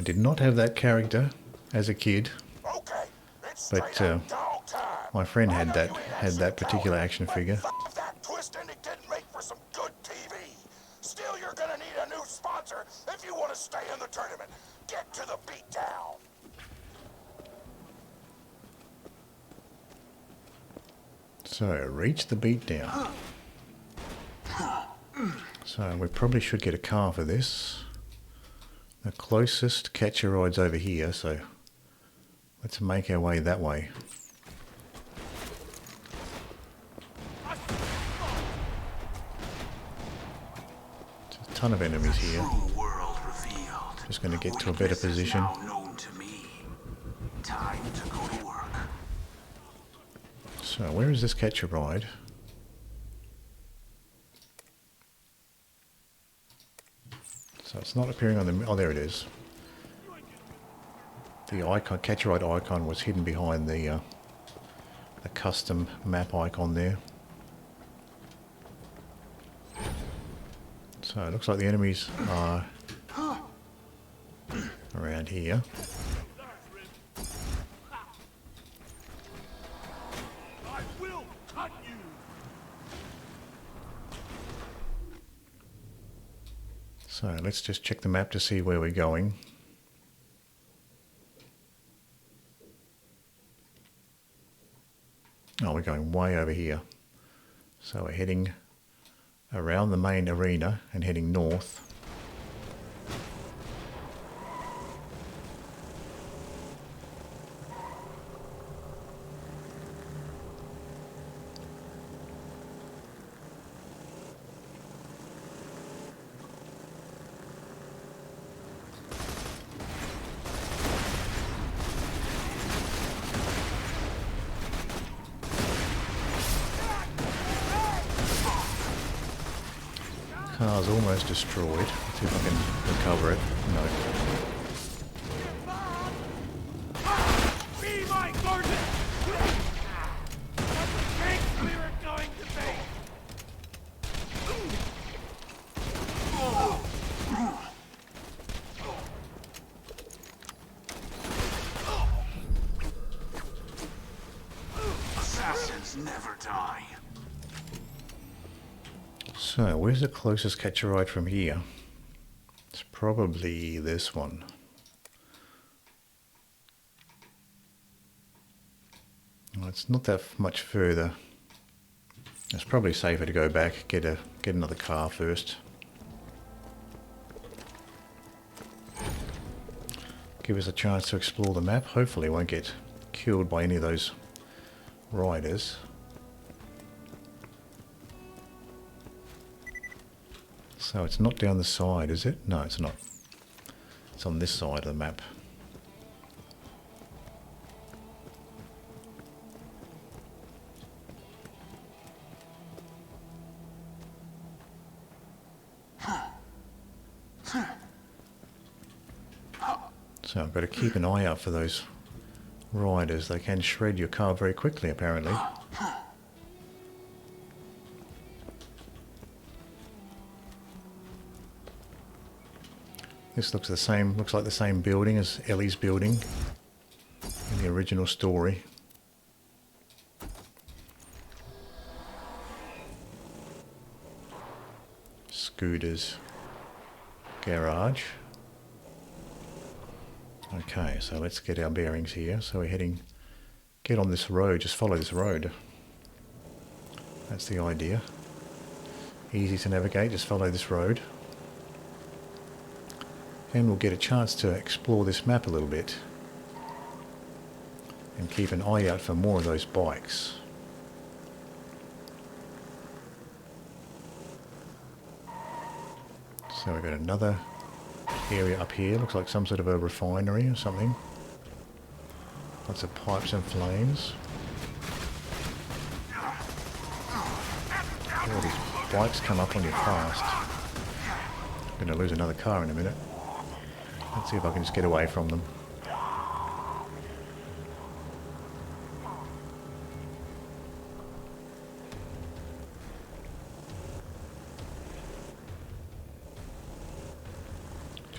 I did not have that character as a kid, but my friend had that particular action figure. That twist ending didn't make for some good TV. Still, you're gonna need a new sponsor if you want to stay in the tournament. Get to the beatdown. So, reach the beatdown. So, we probably should get a car for this. The closest catcher ride's over here, so let's make our way that way. There's a ton of enemies here. Just going to get to a better position. Time to go to work. So, where is this catcher ride? So it's not appearing on the... Oh, there it is. The icon, catcher ride icon was hidden behind the custom map icon there. So it looks like the enemies are around here. So let's just check the map to see where we're going. Oh, we're going way over here. So we're heading around the main arena and heading north. Car's almost destroyed. Let's see if I can recover it. No. Be my guardian! What the cake we were going to be! Assassins never die. So, where's the closest catcher ride from here? It's probably this one. Well, it's not that much further. It's probably safer to go back, get another car first. Give us a chance to explore the map. Hopefully won't get killed by any of those riders. So it's not down the side, is it? No, it's not. It's on this side of the map. So I've got to keep an eye out for those riders. They can shred your car very quickly, apparently. This looks the same. Looks like the same building as Ellie's building in the original story. Scooter's garage. Okay, so let's get our bearings here. So we're heading, get on this road, just follow this road. That's the idea. Easy to navigate, just follow this road. And we'll get a chance to explore this map a little bit. And keep an eye out for more of those bikes. So we've got another area up here, looks like some sort of a refinery or something. Lots of pipes and flames. Oh, these bikes come up on you fast. I'm going to lose another car in a minute. Let's see if I can just get away from them.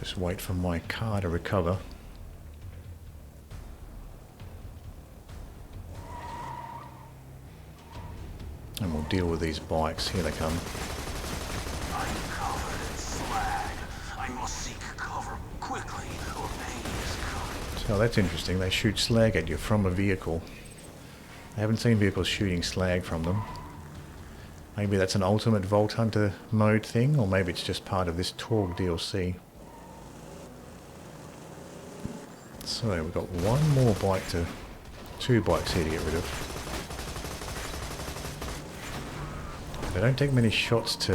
Just Just wait for my car to recover. And we'll deal with these bikes. Here they come. I'm covered in slag. I must seek cover quickly, or pain is coming. So that's interesting. They shoot slag at you from a vehicle. I haven't seen vehicles shooting slag from them. Maybe that's an ultimate Vault Hunter mode thing, or maybe it's just part of this Torgue DLC. So we've got one more bike to... 2 bikes here to get rid of. They don't take many shots to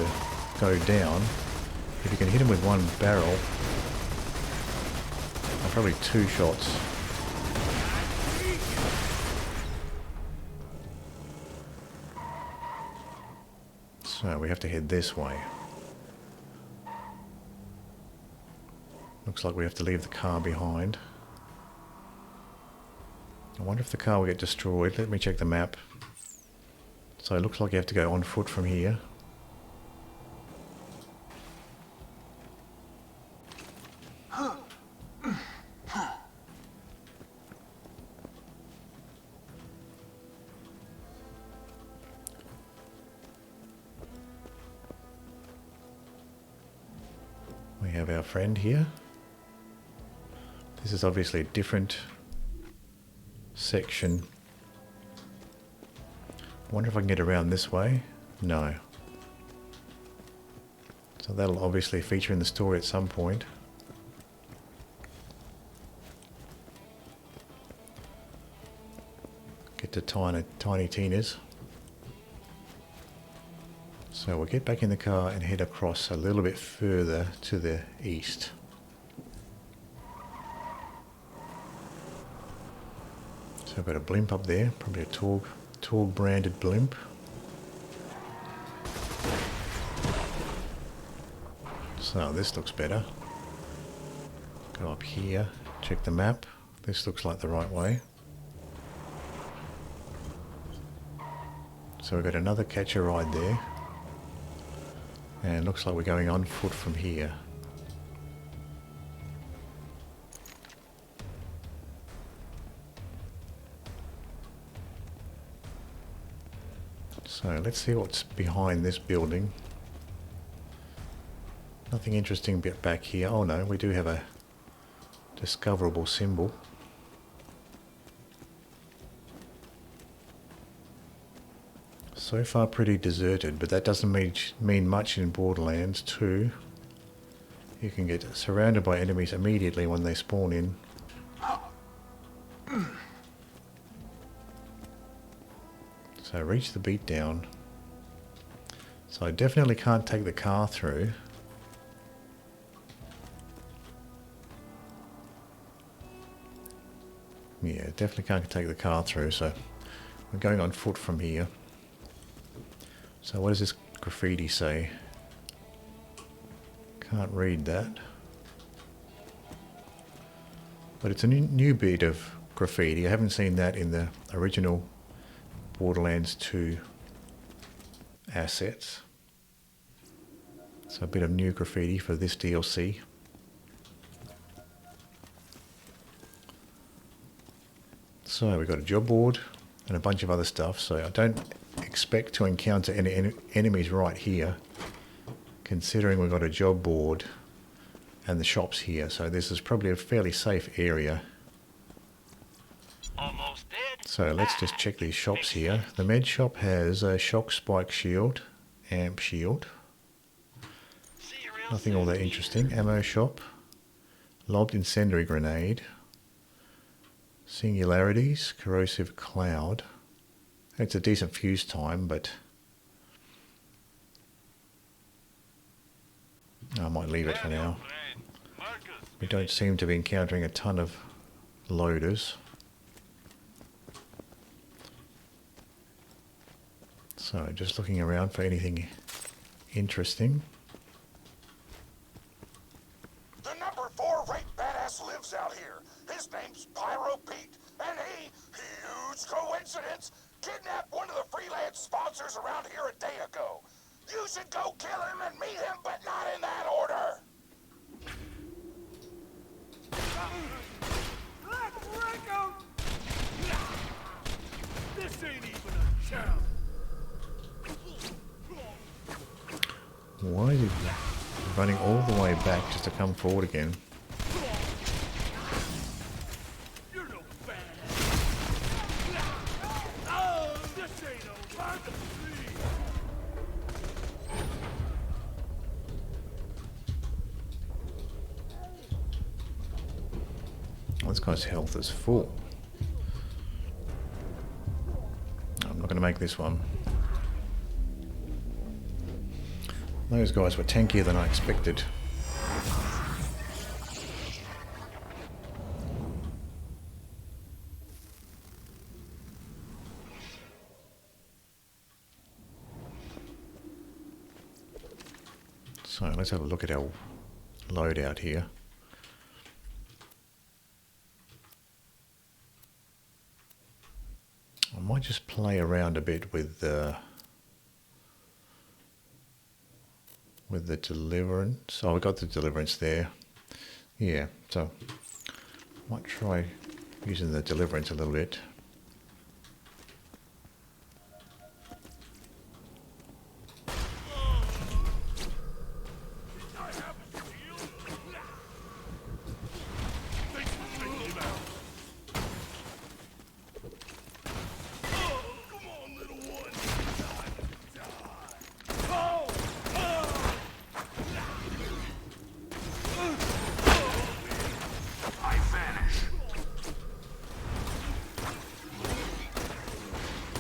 go down. If you can hit them with one barrel, or probably 2 shots. So we have to head this way. Looks like we have to leave the car behind. I wonder if the car will get destroyed. Let me check the map. So it looks like you have to go on foot from here. We have our friend here. This is obviously a different section. I wonder if I can get around this way. No. So that'll obviously feature in the story at some point. Get to Tiny Tina's. So we'll get back in the car and head across a little bit further to the east. So I've got a blimp up there, probably a Torgue branded blimp. So this looks better. Go up here, check the map. This looks like the right way. So we've got another catcher ride there. And looks like we're going on foot from here. So let's see what's behind this building. Nothing interesting back here. Oh no, we do have a discoverable symbol. So far pretty deserted, but that doesn't mean much in Borderlands 2. You can get surrounded by enemies immediately when they spawn in. So reach the beatdown. So I definitely can't take the car through. Yeah, definitely can't take the car through, so we're going on foot from here. So what does this graffiti say? Can't read that. But it's a new bit of graffiti. I haven't seen that in the original Borderlands 2 assets. So a bit of new graffiti for this DLC. So we've got a job board and a bunch of other stuff. So I don't expect to encounter any enemies right here, considering we've got a job board and the shops here. So this is probably a fairly safe area. Almost dead. So let's just check these shops here. The med shop has a shock spike shield, amp shield. Nothing all that interesting. Ammo shop, lobbed incendiary grenade, singularities, corrosive cloud. It's a decent fuse time, but I might leave it for now. We don't seem to be encountering a ton of loaders. So just looking around for anything interesting. The number 4 rape badass lives out here. His name's Pyro Pete, and he, huge coincidence, kidnapped one of the freelance sponsors around here a day ago. You should go kill him and meet him, but not in that order. Why is he running all the way back just to come forward again? Oh, this guy's health is full. I'm not going to make this one. Those guys were tankier than I expected. So let's have a look at our loadout here. I might just play around a bit with the Deliverance. Oh, we got the Deliverance there. Yeah, so might try using the Deliverance a little bit.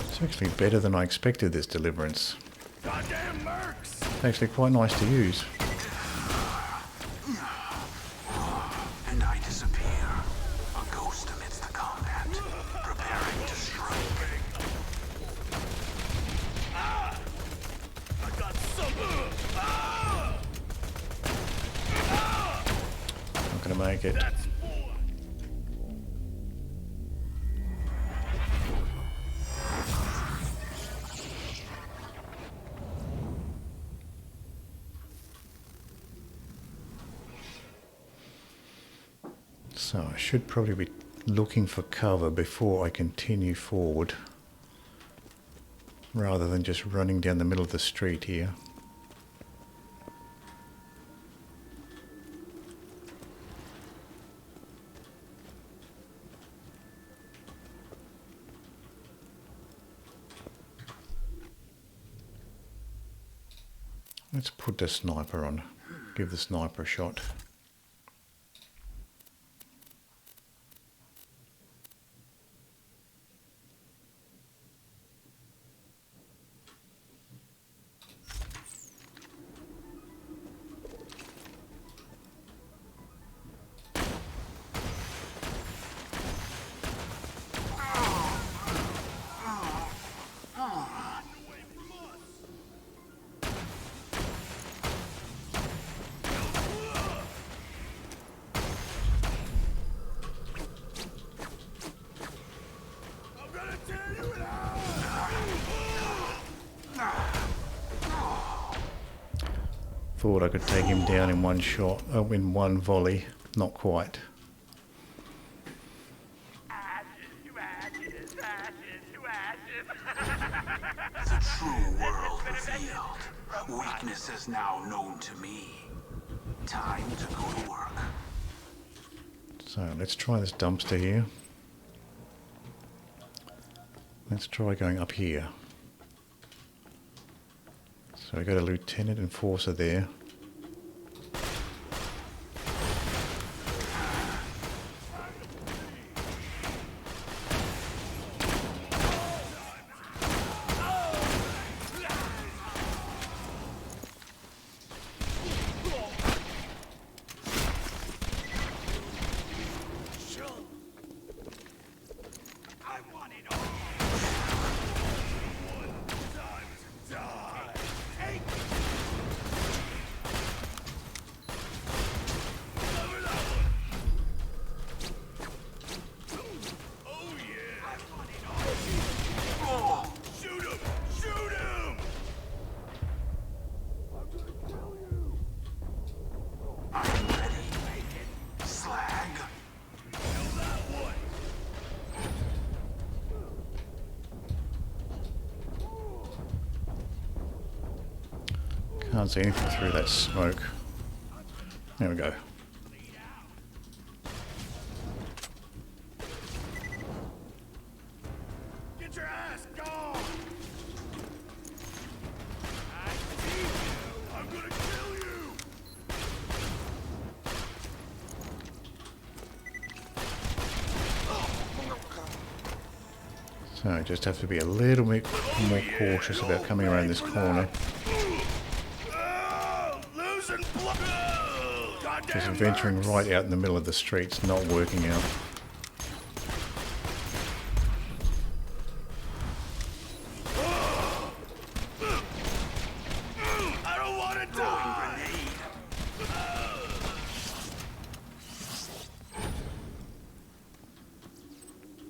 It's actually better than I expected, this Deliverance. Goddamn mercs! It's actually quite nice to use. And I disappear, a ghost amidst the combat, preparing to strike. I got some. Not gonna make it. So I should probably be looking for cover before I continue forward, rather than just running down the middle of the street here. Let's put the sniper on, give the sniper a shot. Thought I could take him down in one shot, in one volley. Not quite. The true world revealed. Weakness is now known to me. Time to go to work. So let's try this dumpster here. Let's try going up here. So we got a lieutenant enforcer there. Can't see anything through that smoke. There we go. Get your ass gone! I see you! I'm gonna kill you! So I just have to be a little bit more cautious about coming around this corner. Because venturing right out in the middle of the street's not working out. I don't want to die!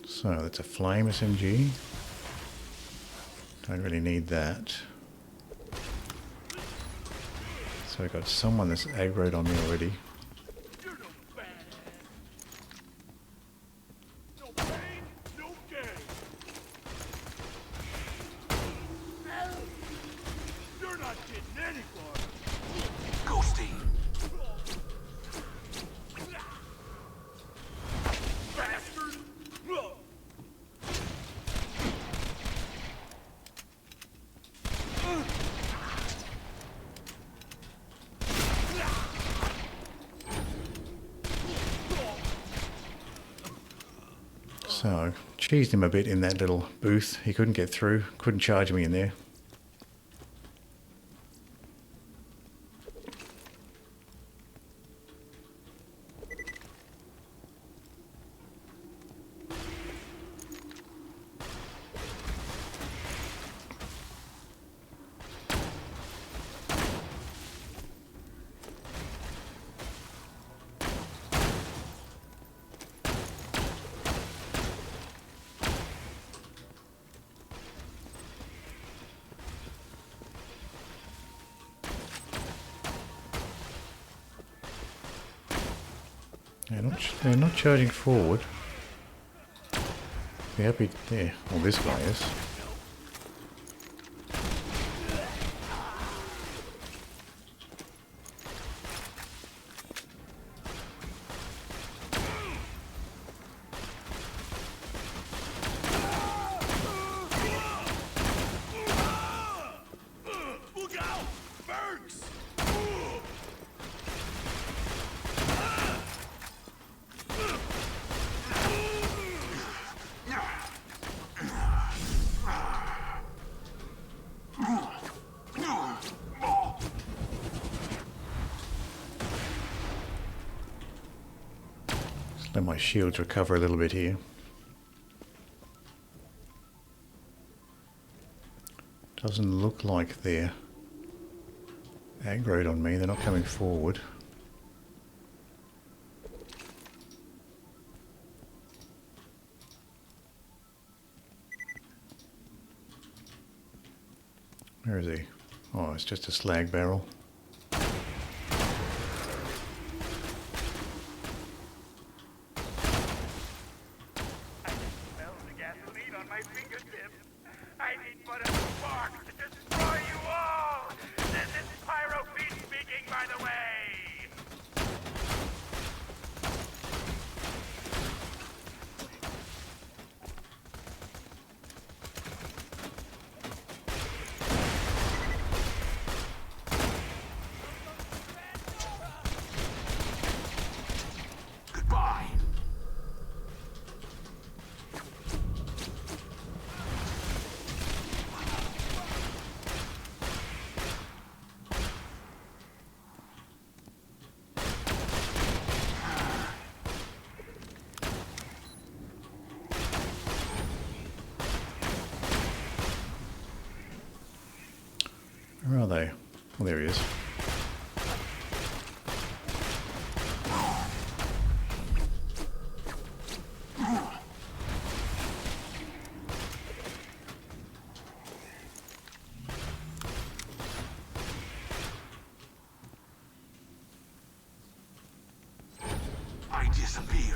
So that's a flame SMG. Don't really need that. So I got someone that's aggroed on me already. So, cheesed him a bit in that little booth. He couldn't get through, couldn't charge me in there. They're not charging forward. Be happy there. Well, this guy is. Let my shields recover a little bit here. Doesn't look like they're aggroed on me. They're not coming forward. Where is he? Oh, it's just a slag barrel. Where are they? Well, there he is. I disappear.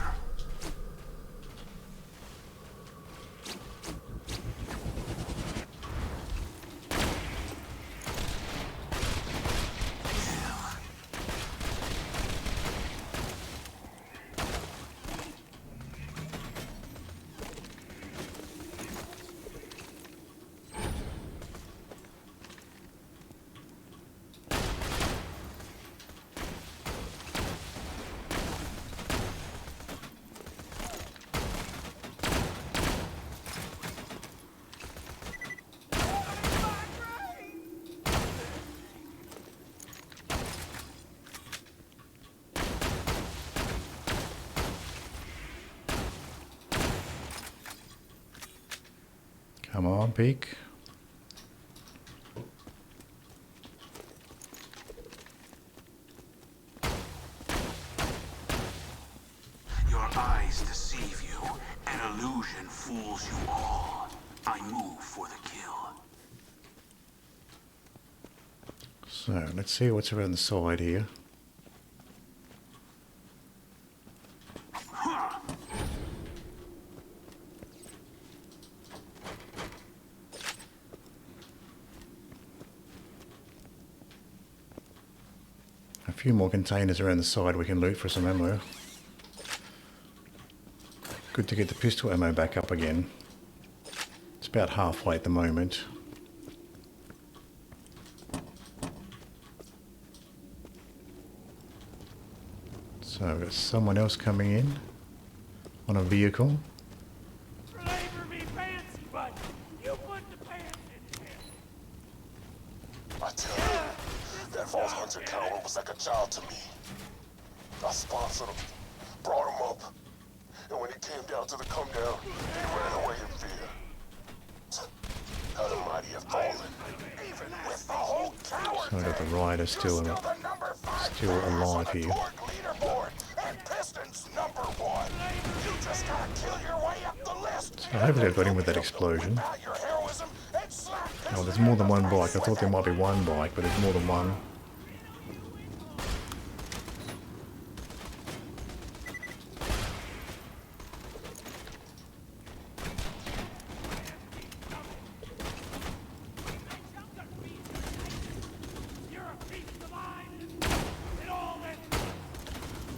Come on, peek. Your eyes deceive you. An illusion fools you all. I move for the kill. So, let's see what's around the side here. A few more containers around the side we can loot for some ammo. Good to get the pistol ammo back up again. It's about halfway at the moment. So we've got someone else coming in on a vehicle. Flavor me fancy, but you put the pants in here. I tell you, that Vault Hunter coward was like a child to me. I sponsored him, brought him up, and when it came down to the come down, he ran away in fear. How the mighty have fallen. Even with the whole coward So we've got the rider still alive here. and Piston's #1. You just gotta kill your way up the list. So hopefully I got him with that explosion. Oh, there's more than one bike. I thought there might be one bike, but there's more than one.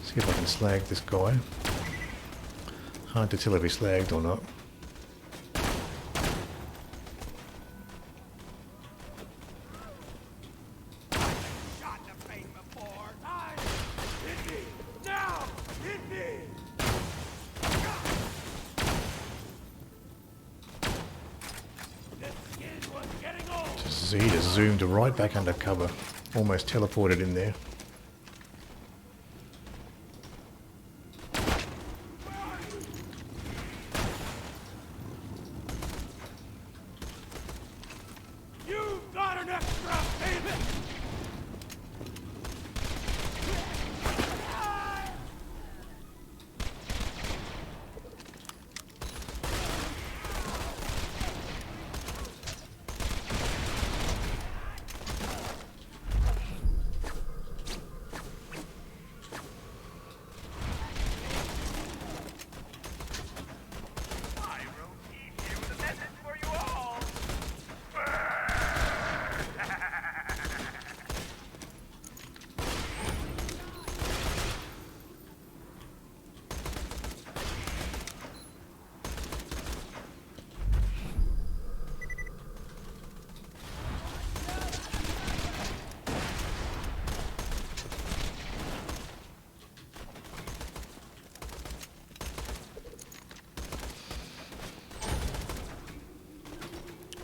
See if I can slag this guy. Hard to tell if he's slagged or not. He just zoomed right back under cover. Almost teleported in there. You've got an extra payment.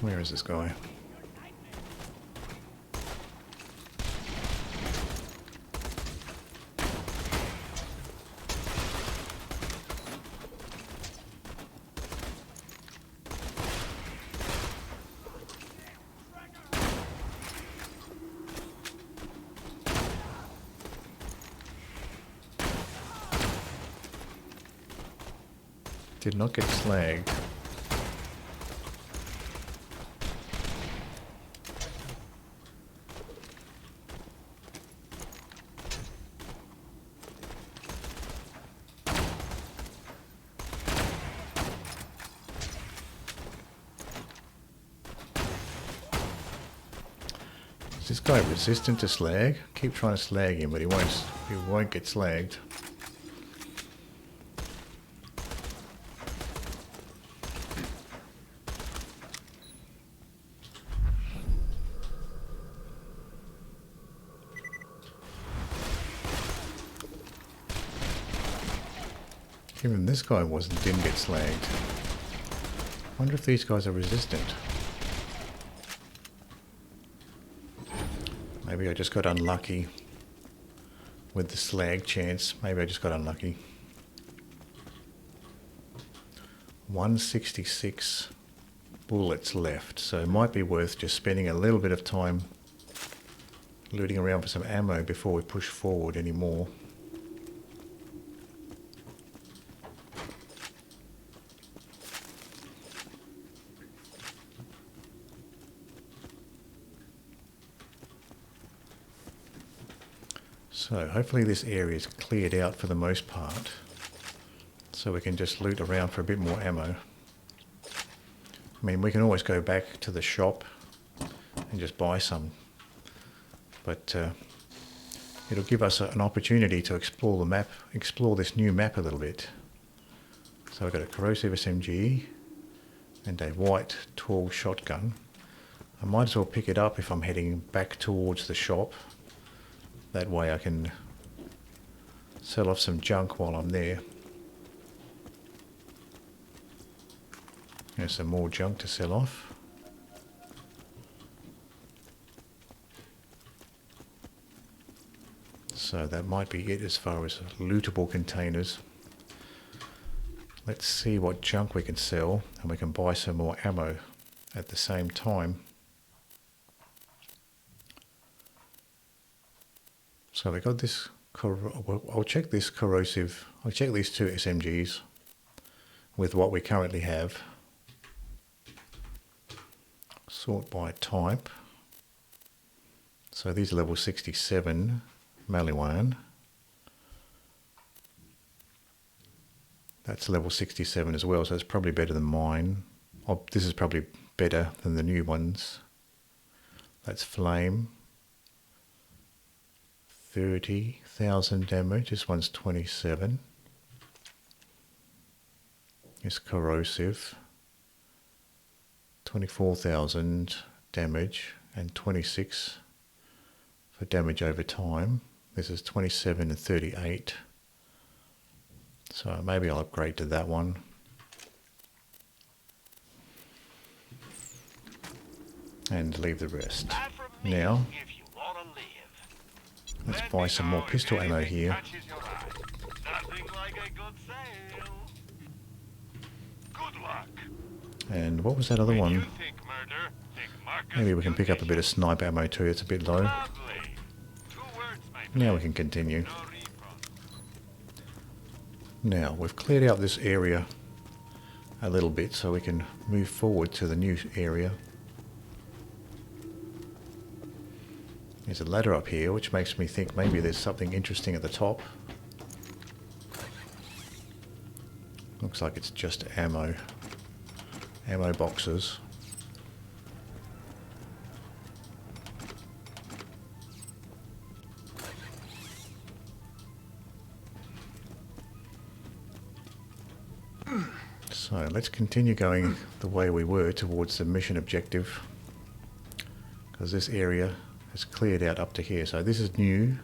Where is this guy? Did not get slagged. Is this guy resistant to slag? Keep trying to slag him, but he won't get slagged. Even this guy didn't get slagged. Wonder if these guys are resistant. Maybe I just got unlucky with the slag chance. Maybe I just got unlucky. 166. bullets left, so it might be worth just spending a little bit of time looting around for some ammo before we push forward anymore. So hopefully this area is cleared out for the most part, so we can just loot around for a bit more ammo. I mean, we can always go back to the shop and just buy some, but it'll give us an opportunity to explore the map, explore this new map a little bit. So I've got a corrosive SMG and a white Torgue shotgun. I might as well pick it up if I'm heading back towards the shop. That way I can sell off some junk while I'm there. There's some more junk to sell off. So that might be it as far as lootable containers. Let's see what junk we can sell, and we can buy some more ammo at the same time. So we got this, I'll check this corrosive, I'll check these two SMGs with what we currently have. Sort by type. So these are level 67 Maliwan. That's level 67 as well, so it's probably better than mine. Oh, this is probably better than the new ones. That's flame. 30,000 damage. This one's 27. It's corrosive. 24,000 damage and 26 for damage over time. This is 27 and 38. So maybe I'll upgrade to that one. And leave the rest. Now, let's buy some more pistol ammo here. And what was that other one? Maybe we can pick up a bit of sniper ammo too, it's a bit low. Now we can continue. Now, we've cleared out this area a little bit so we can move forward to the new area. There's a ladder up here, which makes me think maybe there's something interesting at the top. Looks like it's just ammo. Ammo boxes. So let's continue going the way we were towards the mission objective, because this area is cleared out up to here. So this is new.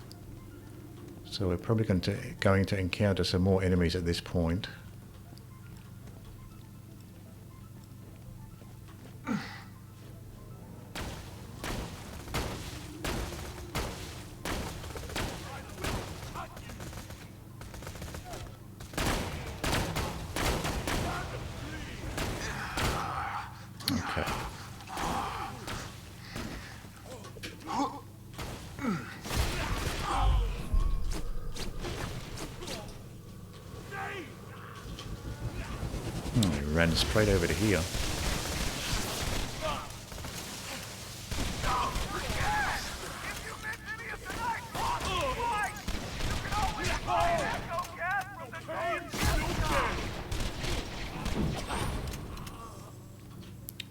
So we're probably going to encounter some more enemies at this point. Ran straight over to here.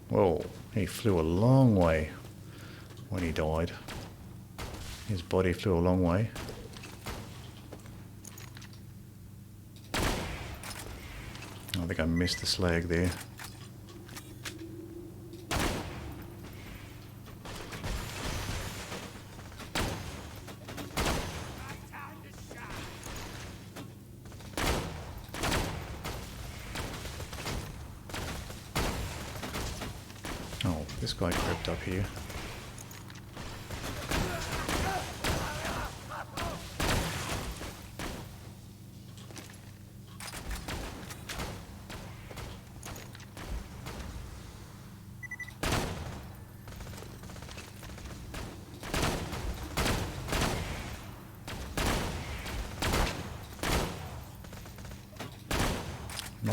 Whoa, he flew a long way when he died. His body flew a long way. I think I missed the slag there. Oh, this guy crept up here.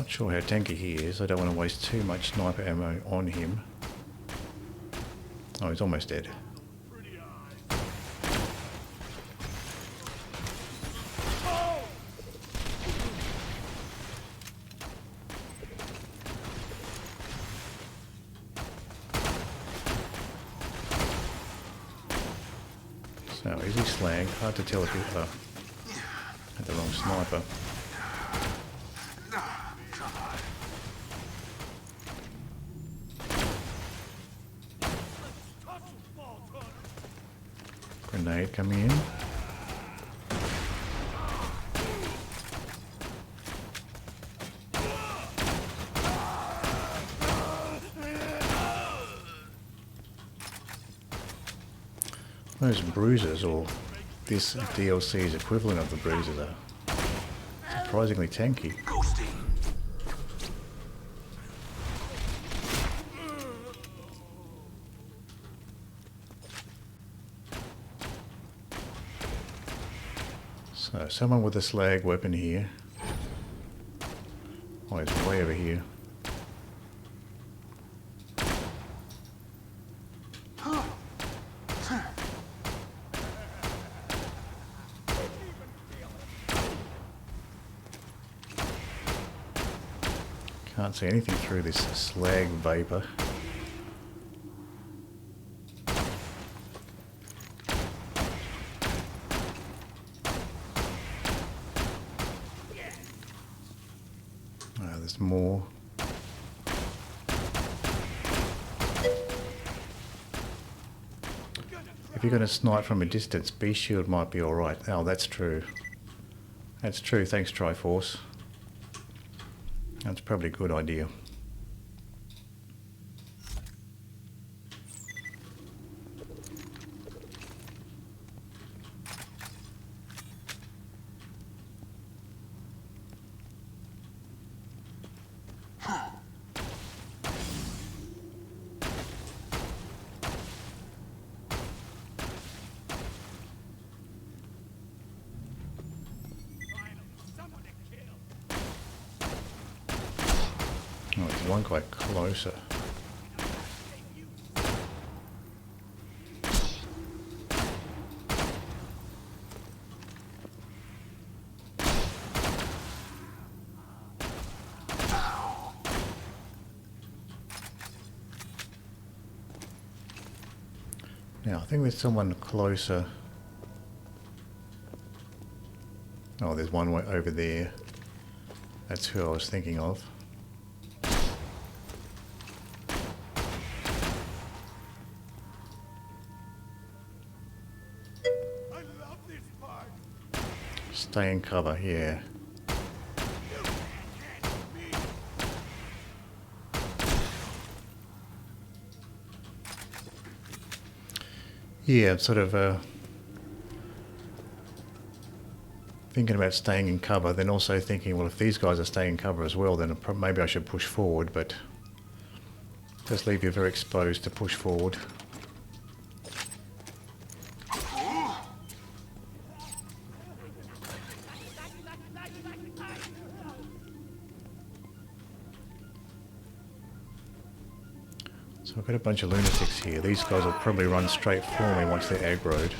Not sure how tanky he is. I don't want to waste too much sniper ammo on him. Oh, he's almost dead. So, is he slag? Hard to tell if he had the wrong sniper. Grenade coming in. Those bruisers, or this DLC's equivalent of the bruisers, are surprisingly tanky. So, someone with a slag weapon here. Oh, he's way over here. Can't see anything through this slag vapor. There's more. If you're going to snipe from a distance, B shield might be alright. Oh, that's true. That's true, thanks Triforce. That's probably a good idea. Oh, there's one quite closer. Now, I think there's someone closer. Oh, there's one way over there. That's who I was thinking of. Stay in cover, yeah. Yeah, I'm sort of thinking about staying in cover, then also thinking, well, if these guys are staying in cover as well, then maybe I should push forward, but just leave you very exposed to push forward. So I've got a bunch of lunatics here. These guys will probably run straight for me once they're aggroed.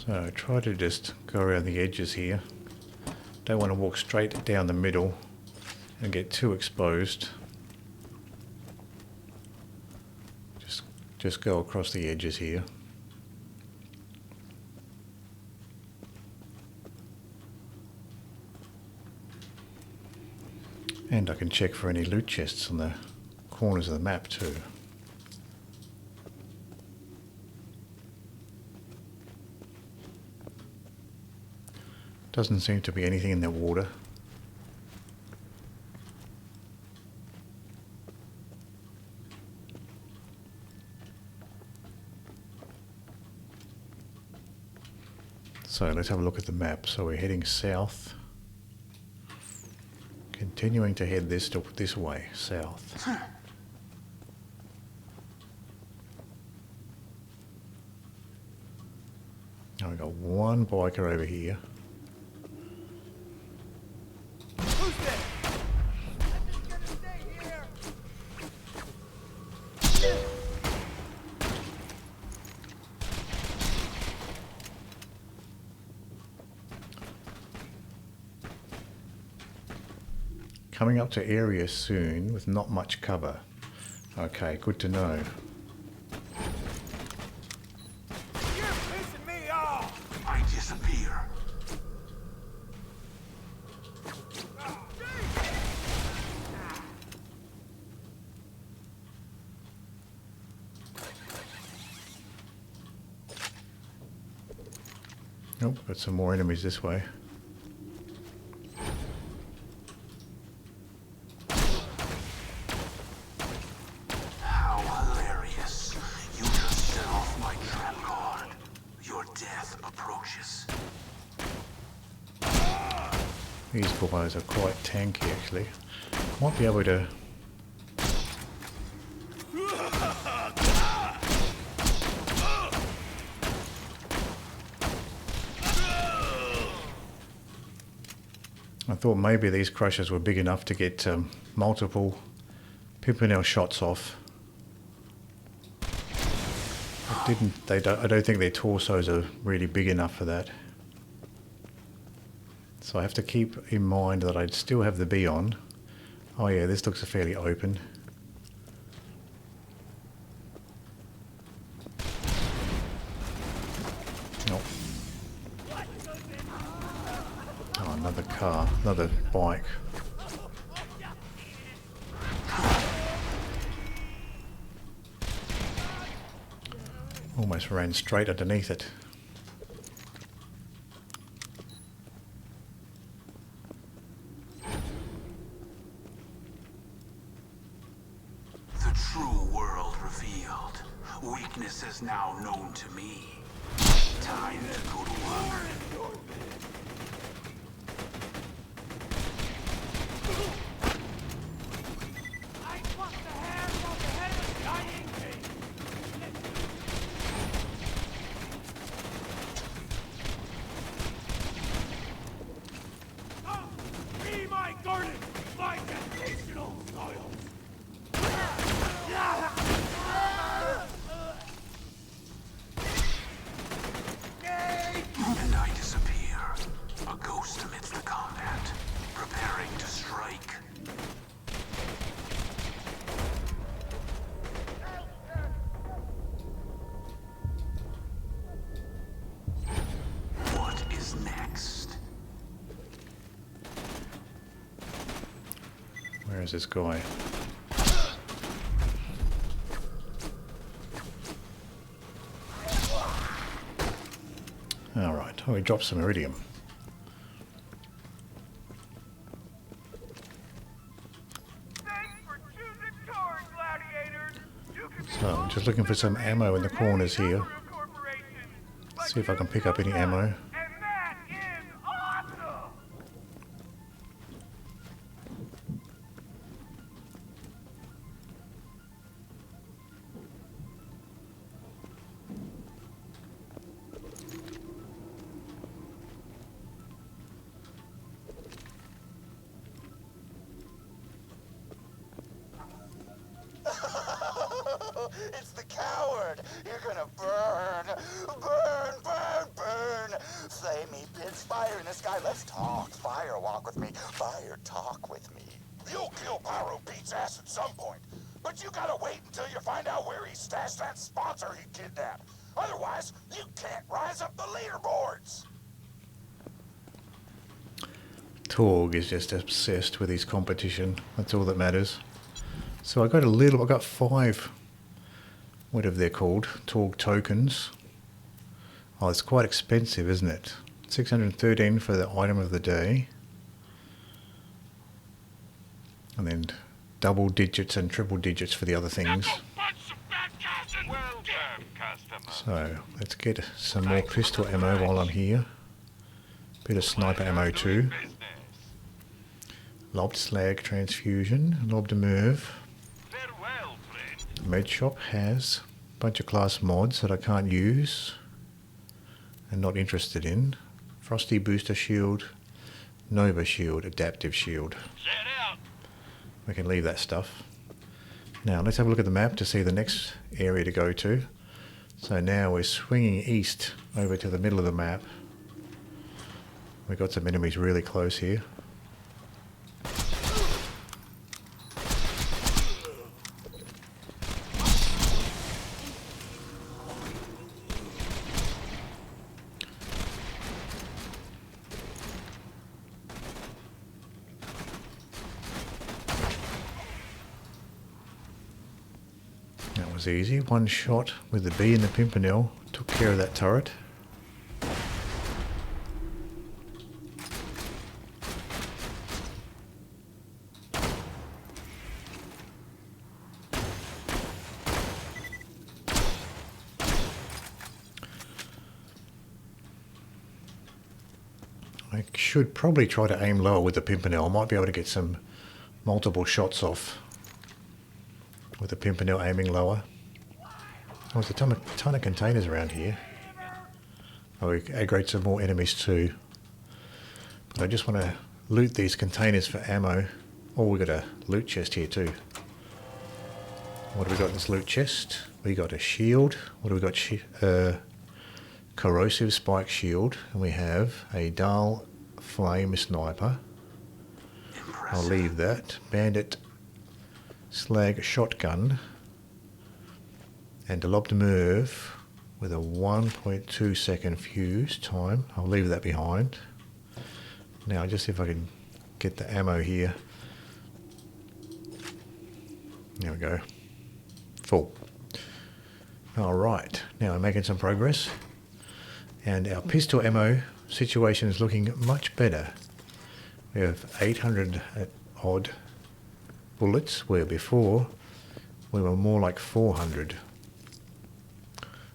So try to just go around the edges here. Don't want to walk straight down the middle and get too exposed. Just go across the edges here. And I can check for any loot chests on the corners of the map too. Doesn't seem to be anything in that water. So let's have a look at the map. So we're heading south. Continuing to head this way, south. Now we've got one biker over here. Who's there? I'm just gonna stay here. Coming up to area soon with not much cover. Okay, good to know. You're pissing me off. I disappear. Oh, got some more enemies this way. How hilarious. You just set off my trap card. Your death approaches. These guys are quite tanky actually. Might be able to... I thought maybe these crushers were big enough to get multiple Pimpernel shots off. I don't think their torsos are really big enough for that. So I have to keep in mind that I'd still have the bee on. Oh yeah, this looks fairly open. Oh. Oh, another car, another bike. Almost ran straight underneath it. The true world revealed. Weakness is now known to me. Time to go to work. I want the hair from the head of the dying king. Be my garden, my gestational soils. And I disappear. A ghost amidst the combat. Preparing to strike. What is next? Where is this guy? Alright, oh, we dropped some iridium. Thanks for choosing Torgue, gladiators. You can be So, I'm just looking for some ammo in the corners here. See if I can pick up any ammo. and that is awesome. It's the coward! You're gonna burn! Burn, burn, burn! Flamey pits, fire in the sky. Let's talk. Fire walk with me. Fire talk with me. You'll kill Pyro Pete's ass at some point, but you gotta wait until you find out where he stashed that sponsor he kidnapped. Otherwise, you can't rise up the leaderboards. Torgue is just obsessed with his competition. That's all that matters. So I got 5, whatever they're called, Torgue tokens. Oh, it's quite expensive, isn't it? 613 for the item of the day. And then double digits and triple digits for the other things. So let's get some more pistol ammo while I'm here. Bit of sniper ammo too. Lobbed slag transfusion, lobbed merv. Med shop has a bunch of class mods that I can't use and not interested in. Frosty booster shield, Nova shield, adaptive shield. We can leave that stuff. Now let's have a look at the map to see the next area to go to. So now we're swinging east over to the middle of the map. We've got some enemies really close here. That was easy. One shot with the bee and the pimpernel took care of that turret. I should probably try to aim lower with the pimpernel. I might be able to get some multiple shots off with the pimpernel aiming lower. Oh, there's a ton of containers around here. Oh, we aggrate some more enemies too. But I just want to loot these containers for ammo. Oh, we got a loot chest here too. What have we got in this loot chest? We got a shield. What do we got? Corrosive spike shield, and we have a dull flame sniper. I'll leave that. Bandit slag shotgun and a lobbed merv with a 1.2 second fuse time. I'll leave that behind. Now just see if I can get the ammo here. There we go. Full. Alright, now I'm making some progress. And our pistol ammo situation is looking much better. We have 800 odd bullets, where before we were more like 400.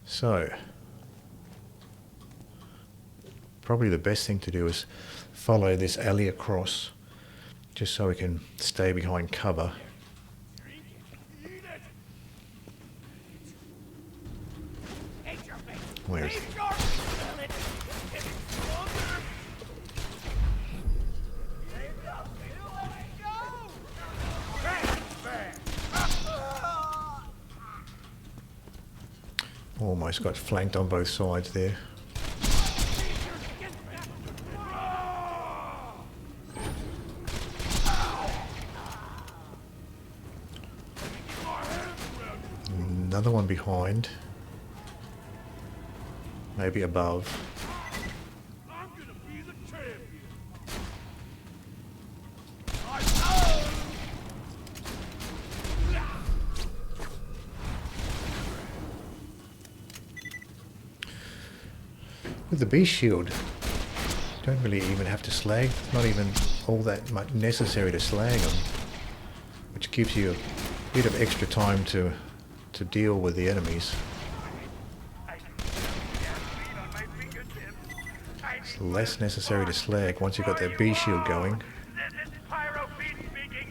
So, probably the best thing to do is follow this alley across, just so we can stay behind cover. Where is it? Almost got flanked on both sides there. Another one behind. Maybe above. With the beast shield, you don't really even have to slag. Not even all that much necessary to slag them, which gives you a bit of extra time to deal with the enemies. It's less necessary to slag once you've got that beast shield going.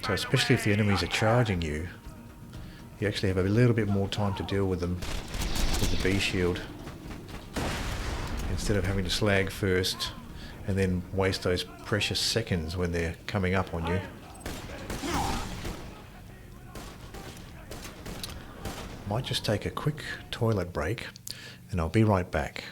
So especially if the enemies are charging you, you actually have a little bit more time to deal with them with the beast shield, instead of having to slag first and then waste those precious seconds when they're coming up on you. Might just take a quick toilet break and I'll be right back.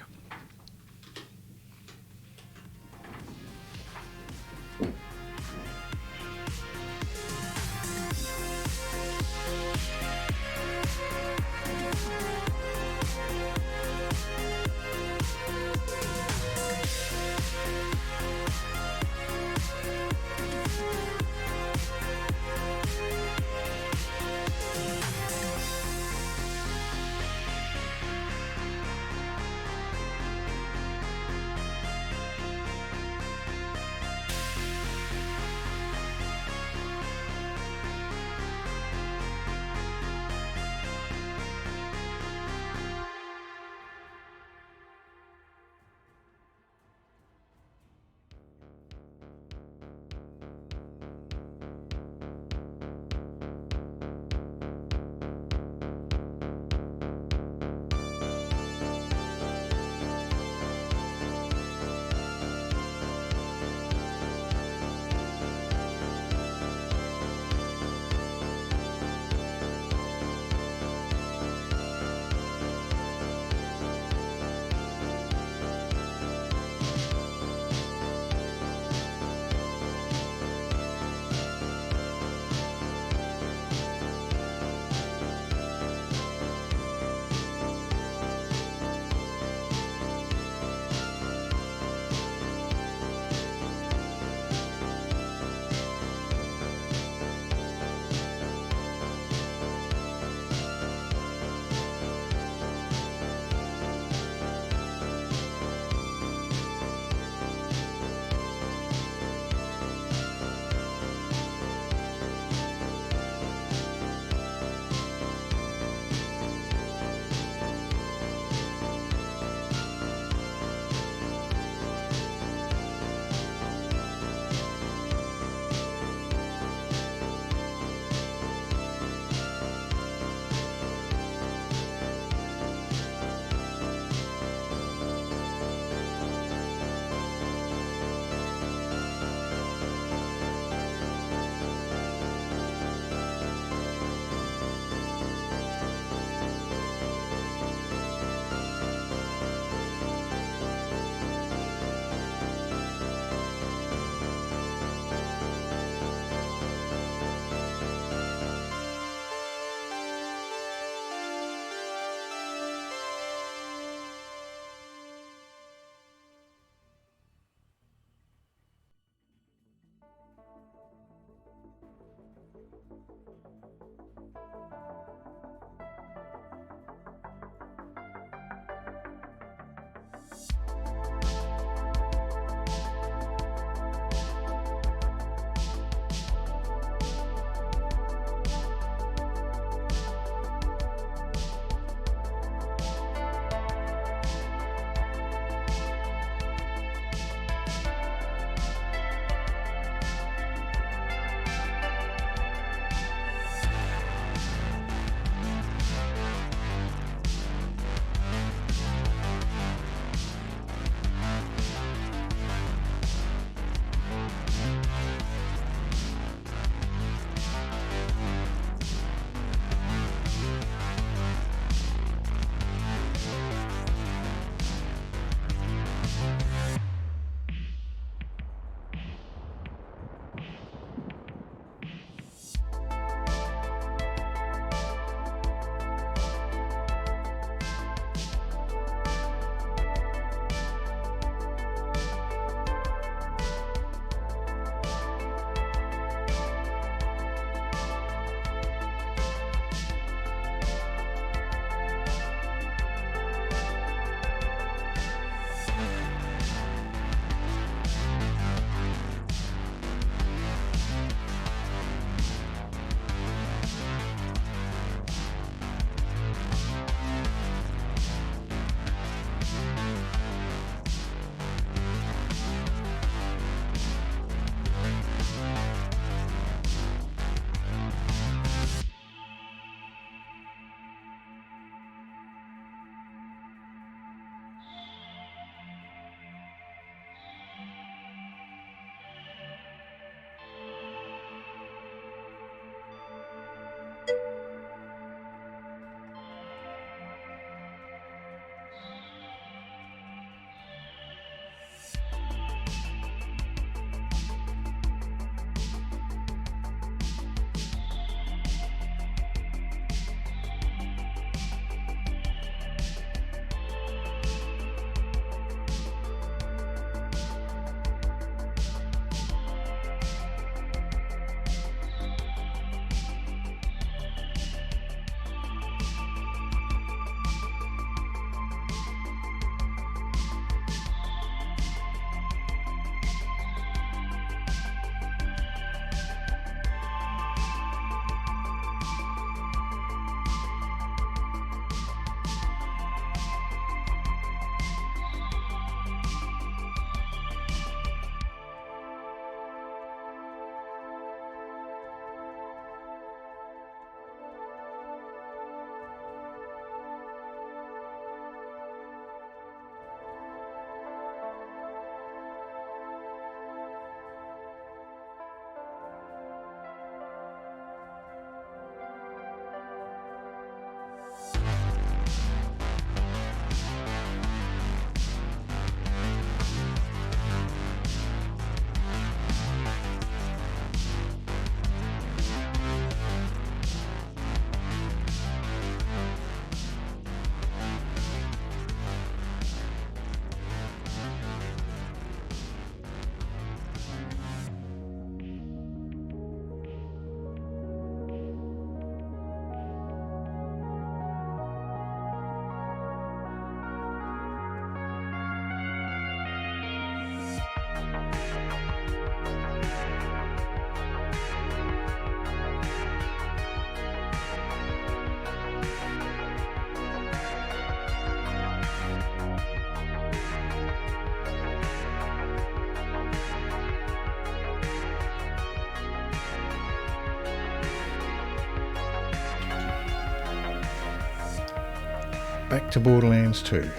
back to Borderlands 2. We've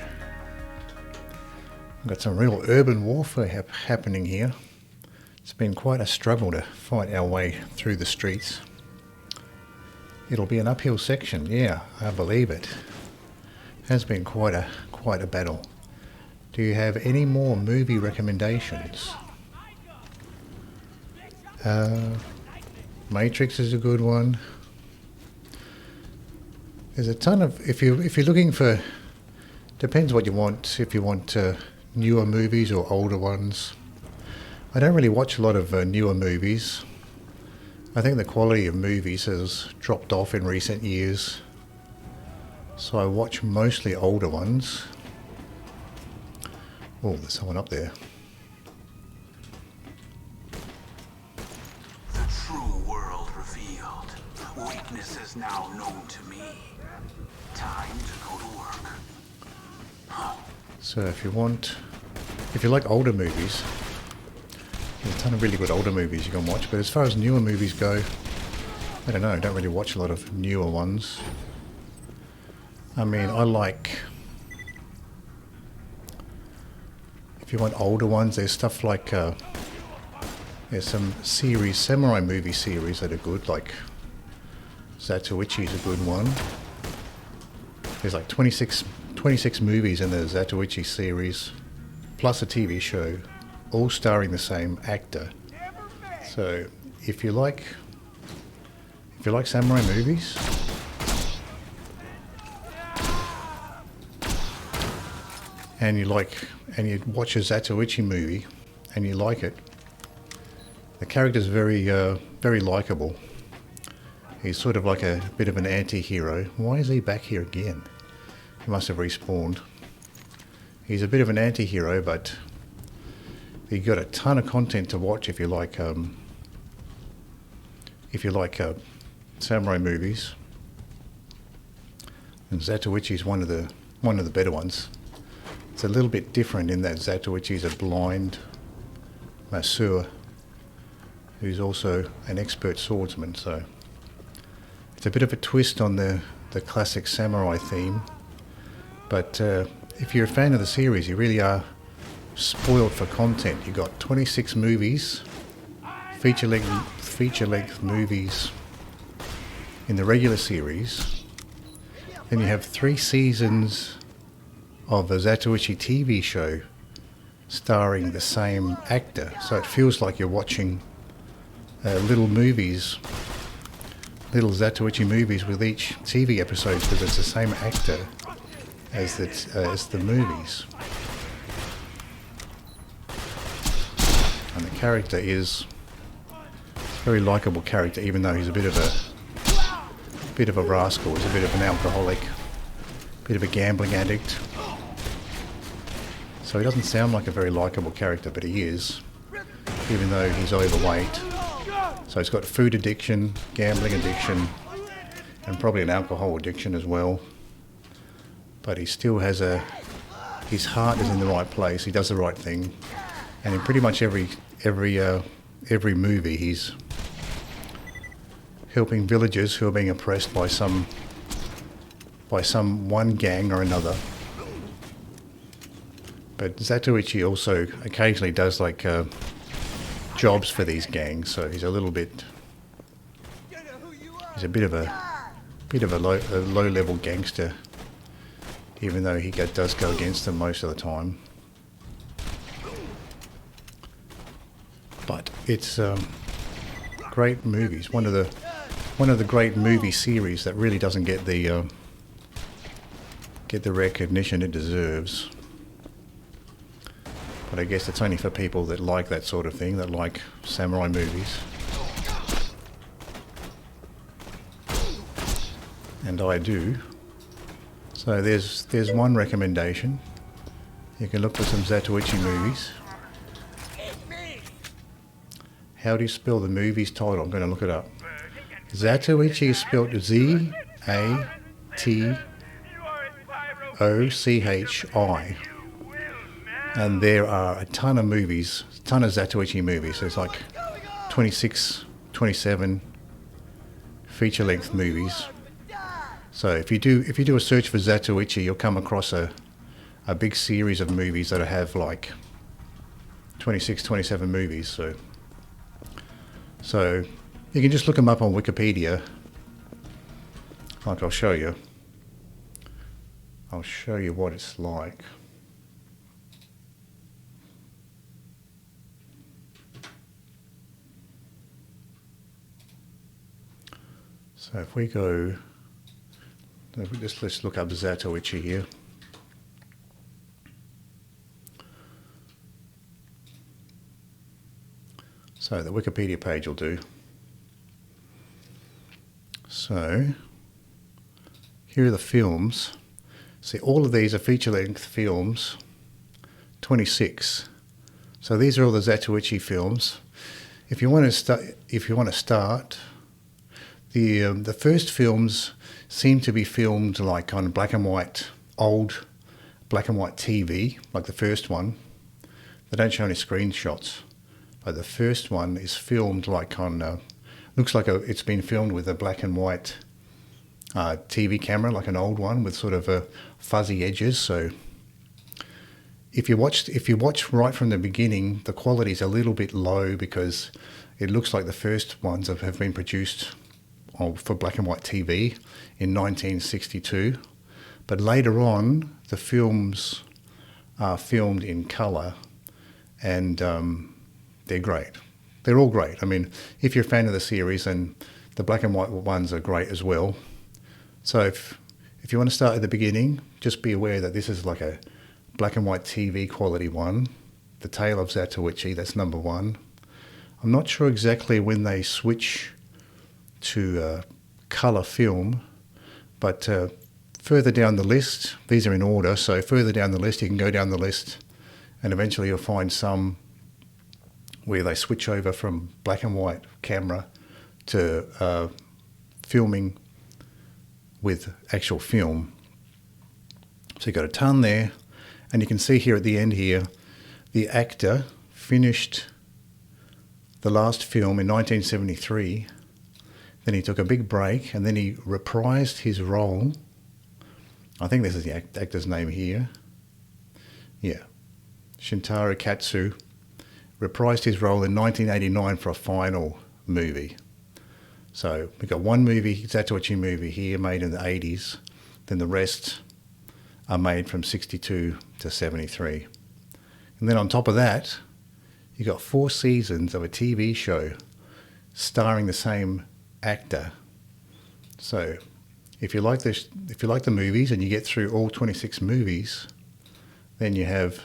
got some real urban warfare happening here. It's been quite a struggle to fight our way through the streets. It'll be an uphill section, yeah, I believe it. Has been quite a battle. Do you have any more movie recommendations? Matrix is a good one. There's a ton of, if you're looking for, depends what you want, if you want newer movies or older ones. I don't really watch a lot of newer movies. I think the quality of movies has dropped off in recent years. So I watch mostly older ones. Oh, there's someone up there. The true world revealed. Weakness is now known to me. Time to go to work. So if you like older movies, there's a ton of really good older movies you can watch, but as far as newer movies go, I don't know, I don't really watch a lot of newer ones. I mean, I like, if you want older ones, there's stuff like, there's some series, samurai movie series that are good, like Zatoichi is a good one. There's like 26 movies in the Zatoichi series, plus a TV show, all starring the same actor. So if you like samurai movies, and you watch a Zatoichi movie and you like it, the character's very likable. He's sort of like a bit of an anti-hero. Why is he back here again? He must have respawned. He's a bit of an anti-hero, but you got a ton of content to watch if you like samurai movies. And Zatoichi's one of the better ones. It's a little bit different in that Zatoichi's a blind masseur who's also an expert swordsman, so it's a bit of a twist on the classic samurai theme. But if you're a fan of the series, you really are spoiled for content. You got 26 movies, feature-length movies in the regular series. Then you have 3 seasons of a Zatoichi TV show starring the same actor. So it feels like you're watching little Zatoichi movies with each TV episode, because it's the same actor as the movies. And the character is a very likable character, even though he's a bit of a rascal. He's a bit of an alcoholic, bit of a gambling addict. So he doesn't sound like a very likable character, but he is, even though he's overweight. So he's got food addiction, gambling addiction, and probably an alcohol addiction as well. But he still has his heart is in the right place. He does the right thing, and in pretty much every movie, he's helping villagers who are being oppressed by some one gang or another. But Zatoichi also occasionally does like jobs for these gangs, so he's a bit of a low-level gangster, even though he does go against them most of the time. But it's great movies. One of the great movie series that really doesn't get the recognition it deserves. But I guess it's only for people that like that sort of thing, that like samurai movies. And I do. So there's one recommendation. You can look for some Zatoichi movies. How do you spell the movie's title? I'm going to look it up. Zatoichi is spelled Z-A-T-O-C-H-I. And there are a ton of movies, a ton of Zatoichi movies. There's like 26, 27 feature-length movies. So if you do a search for Zatoichi, you'll come across a big series of movies that have like 26, 27 movies. So you can just look them up on Wikipedia. Like I'll show you. I'll show you what it's like. So if we go, let's look up Zatoichi here. So the Wikipedia page will do. So here are the films. See, all of these are feature-length films, 26. So these are all the Zatoichi films. If you want to start, the first films seem to be filmed like on black and white, old black and white TV, like the first one. They don't show any screenshots, but the first one is filmed like on, looks like it's been filmed with a black and white TV camera, like an old one with sort of fuzzy edges. So if you watch right from the beginning, the quality is a little bit low because it looks like the first ones have been produced for black and white TV in 1962. But later on, the films are filmed in colour, and they're great. They're all great. I mean, if you're a fan of the series, then the black and white ones are great as well. So if you want to start at the beginning, just be aware that this is like a black and white TV quality one. The Tale of Zatoichi, that's number 1. I'm not sure exactly when they switch to colour film, but further down the list, these are in order, so further down the list, you can go down the list and eventually you'll find some where they switch over from black and white camera to filming with actual film. So you've got a ton there, and you can see here at the end here, the actor finished the last film in 1973, then he took a big break, and then he reprised his role. I think this is the actor's name here. Yeah. Shintaro Katsu reprised his role in 1989 for a final movie. So we've got one movie, Zatoichi movie here, made in the 80s. Then the rest are made from 62 to 73. And then on top of that, you've got 4 seasons of a TV show starring the same actor. So if you like the movies and you get through all 26 movies, then you have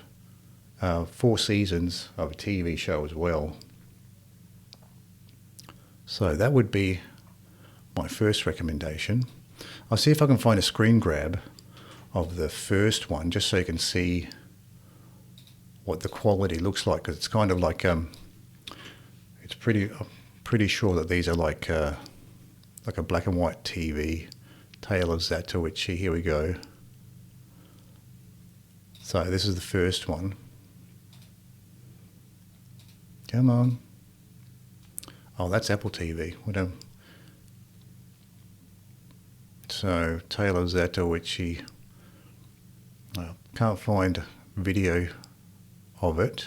4 seasons of a TV show as well. So that would be my first recommendation. I'll see if I can find a screen grab of the first one, just so you can see what the quality looks like, because it's kind of like it's pretty sure that these are like a black and white TV. Tale of Zatoichi. Here we go. So this is the first one. Come on. Oh, that's Apple TV. So Tale of Zatoichi. I can't find video of it,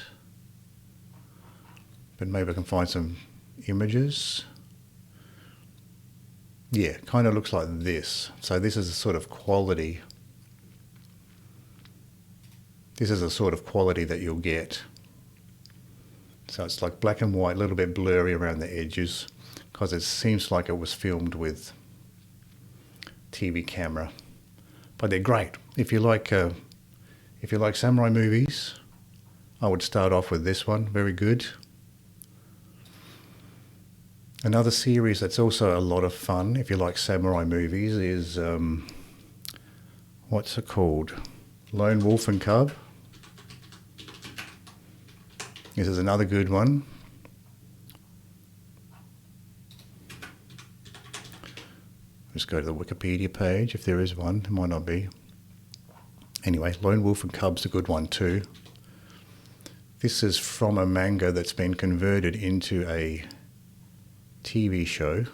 but maybe I can find some images. Yeah, kind of looks like this. So this is the sort of quality. This is the sort of quality that you'll get. So it's like black and white, a little bit blurry around the edges, because it seems like it was filmed with TV camera. But they're great. If you like samurai movies, I would start off with this one. Very good. Another series that's also a lot of fun, if you like samurai movies, is, what's it called? Lone Wolf and Cub. This is another good one. Just go to the Wikipedia page, if there is one. There might not be. Anyway, Lone Wolf and Cub's a good one too. This is from a manga that's been converted into a TV show.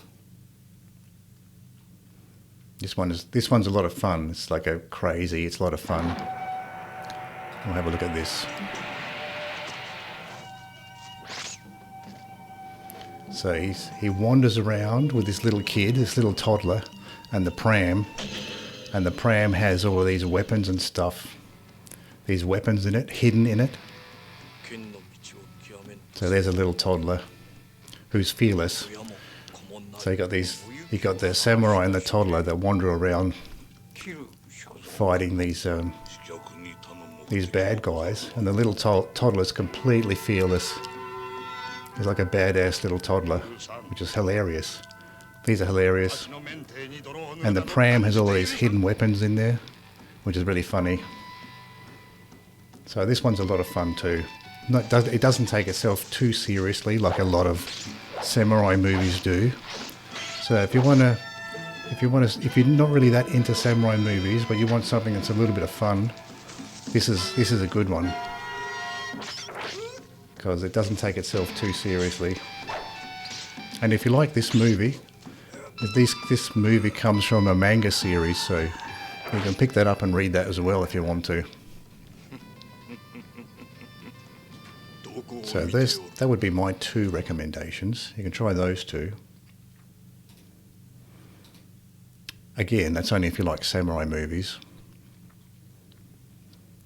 This one's a lot of fun. It's like a crazy. It's a lot of fun. We'll have a look at this. So he wanders around with this little kid, this little toddler, and the pram has all of these weapons and stuff. These weapons in it, hidden in it. So there's a little toddler who's fearless. So you got the samurai and the toddler that wander around fighting these bad guys, and the little toddler's completely fearless. He's like a badass little toddler, which is hilarious. These are hilarious. And the pram has all of these hidden weapons in there, which is really funny. So this one's a lot of fun too. It doesn't take itself too seriously like a lot of samurai movies do. So if you're not really that into samurai movies, but you want something that's a little bit of fun, this is a good one, because it doesn't take itself too seriously. And if you like this movie, this movie comes from a manga series, so you can pick that up and read that as well if you want to. So that would be my 2 recommendations. You can try those 2. Again, that's only if you like samurai movies.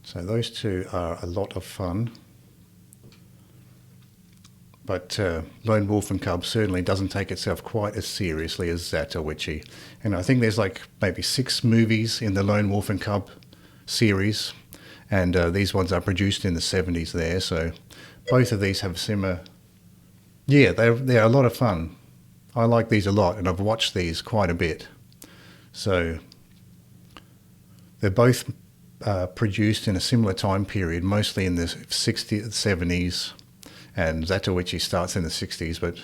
So those 2 are a lot of fun. But Lone Wolf and Cub certainly doesn't take itself quite as seriously as Zatoichi. And I think there's like maybe 6 movies in the Lone Wolf and Cub series. And these ones are produced in the 70s there. So both of these have similar... Yeah, they're a lot of fun. I like these a lot, and I've watched these quite a bit. So they're both produced in a similar time period, mostly in the 60s, 70s, and Zatoichi starts in the 60s, but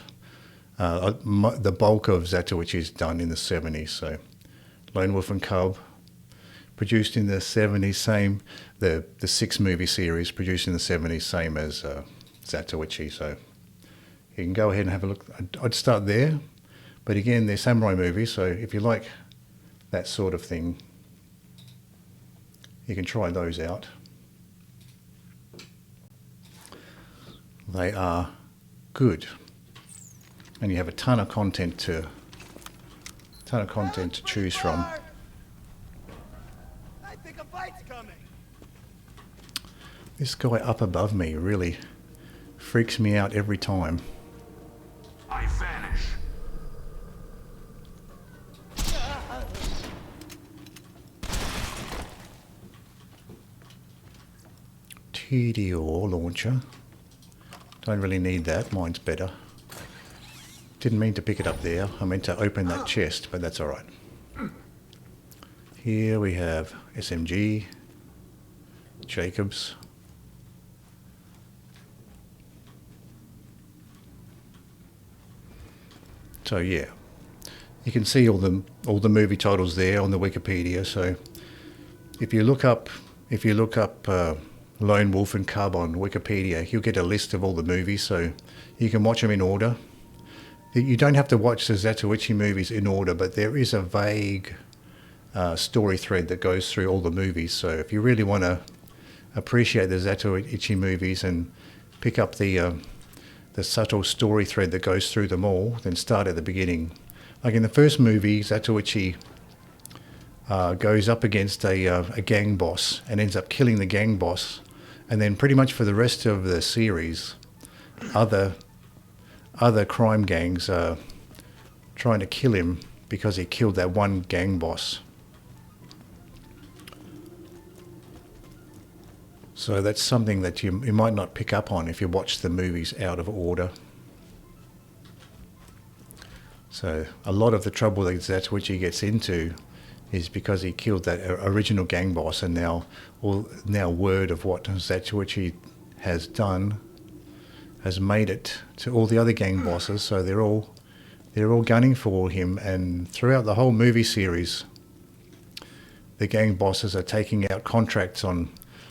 the bulk of Zatoichi is done in the 70s. So Lone Wolf and Cub, produced in the 70s, same, the 6 movie series produced in the 70s, same as Zatoichi. So you can go ahead and have a look. I'd start there, but again, they're samurai movies, so if you like that sort of thing, you can try those out. They are good, and you have a ton of content to choose from. I think a fight's coming. This guy up above me really freaks me out every time. I vanish. Tediore launcher. Don't really need that, mine's better. Didn't mean to pick it up there. I meant to open that chest, but that's alright. Here we have SMG, Jacobs. So yeah, you can see all the movie titles there on the Wikipedia. So if you look up Lone Wolf and Cub on Wikipedia, you'll get a list of all the movies, so you can watch them in order. You don't have to watch the Zatoichi movies in order, but there is a vague story thread that goes through all the movies. So if you really want to appreciate the Zatoichi movies and pick up the subtle story thread that goes through them all, then start at the beginning. Like in the first movie, Zatoichi goes up against a gang boss and ends up killing the gang boss, and then pretty much for the rest of the series, other crime gangs are trying to kill him because he killed that one gang boss. So that's something that you might not pick up on if you watch the movies out of order. So a lot of the trouble that Zatoichi gets into is because he killed that original gang boss, and now word of what Zatoichi has done has made it to all the other gang bosses. So they're all gunning for him, and throughout the whole movie series, the gang bosses are taking out contracts on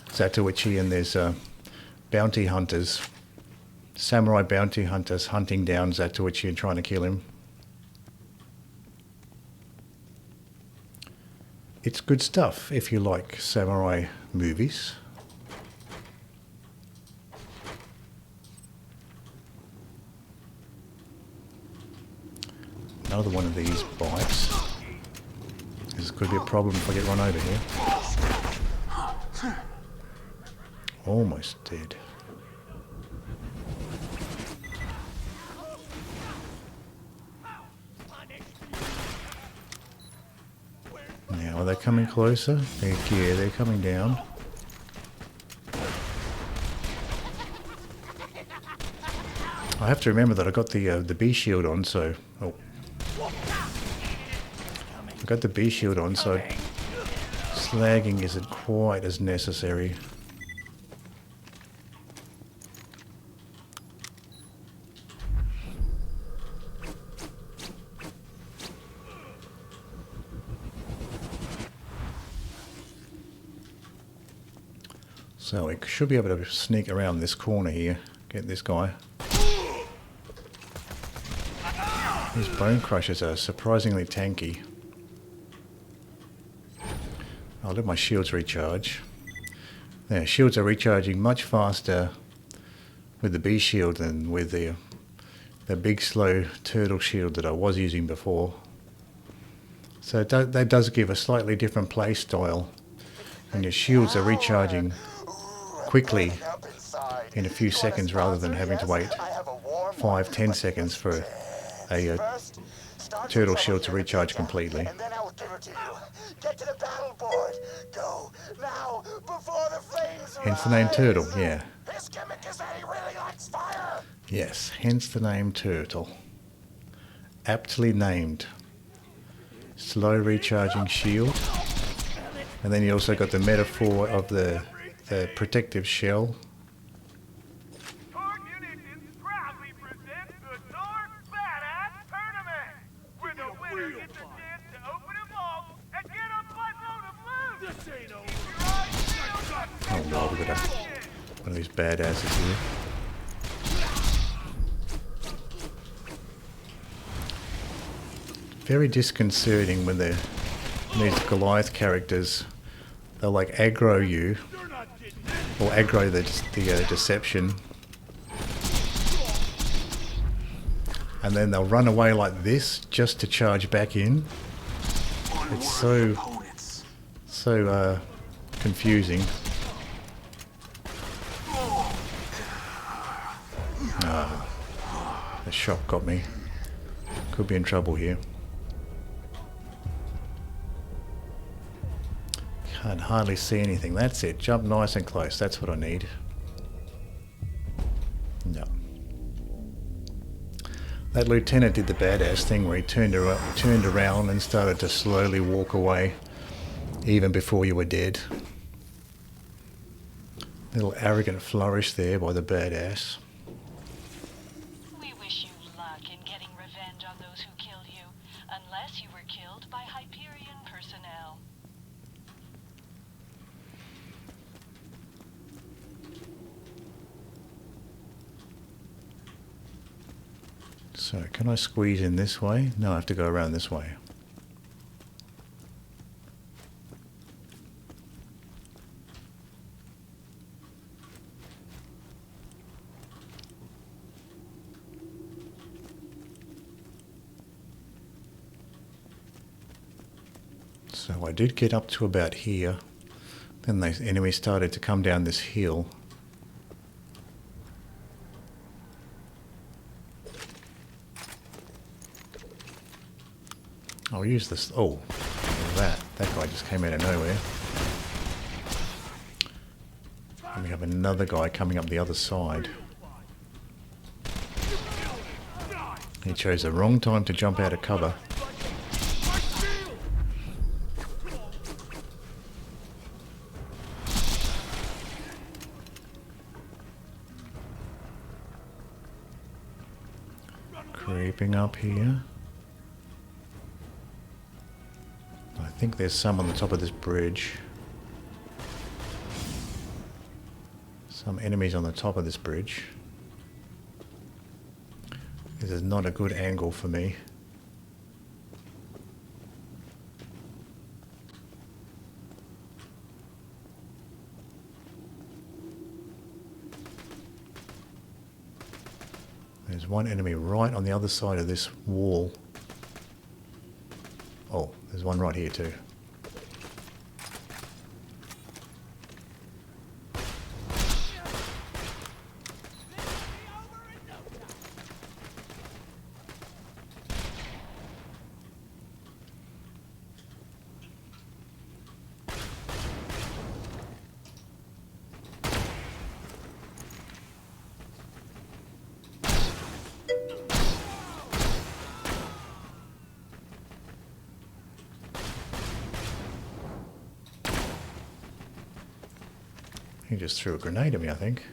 Zatoichi, and there's bounty hunters, samurai bounty hunters hunting down Zatoichi and trying to kill him. it's good stuff if you like samurai movies. Another one of these bites. This could be a problem if I get run over here. Almost dead. Now, are they coming closer? Yeah, they're coming down. I have to remember that I got the B shield on, so I got the B shield on, so slagging isn't quite as necessary. So we should be able to sneak around this corner here, get this guy. These bone crushers are surprisingly tanky. I'll let my shields recharge. Yeah, shields are recharging much faster with the B shield than with the big slow turtle shield that I was using before. So that does give a slightly different play style. And your shields are recharging quickly in a few seconds rather than having to wait 5-10 seconds for a turtle shield to recharge completely. And then I will give it to you. Get to the battle board. Go now before the flames Hence the name Turtle, yeah. His gimmick is that he really likes fire. Yes, hence the name Turtle. Aptly named. Slow recharging shield. And then you also got the metaphor of the protective shell. Torgue Unkempt proudly presents the Torgue Badass Tournament, where the winner gets a chance to open a vault and get a buttload of loot. This ain't over. Oh no, we've got one of these badasses here. Very disconcerting when these Goliath characters, they'll like aggro you, or aggro the deception, and then they'll run away like this just to charge back in. It's so confusing. The shock got me. Could be in trouble here. Can't hardly see anything. That's it. Jump nice and close. That's what I need. No. That lieutenant did the badass thing where he turned around and started to slowly walk away, even before you were dead. Little arrogant flourish there by the badass. We wish you luck in getting revenge on those who killed you, unless you were killed by Hyperion personnel. So, can I squeeze in this way? No, I have to go around this way. So I did get up to about here. Then the enemy started to come down this hill. I'll use this. Oh, that guy just came out of nowhere. And we have another guy coming up the other side. He chose the wrong time to jump out of cover. Creeping up here. I think there's some on the top of this bridge. Some enemies on the top of this bridge. This is not a good angle for me. one enemy right on the other side of this wall. Oh, there's one right here too. He just threw a grenade at me, I think.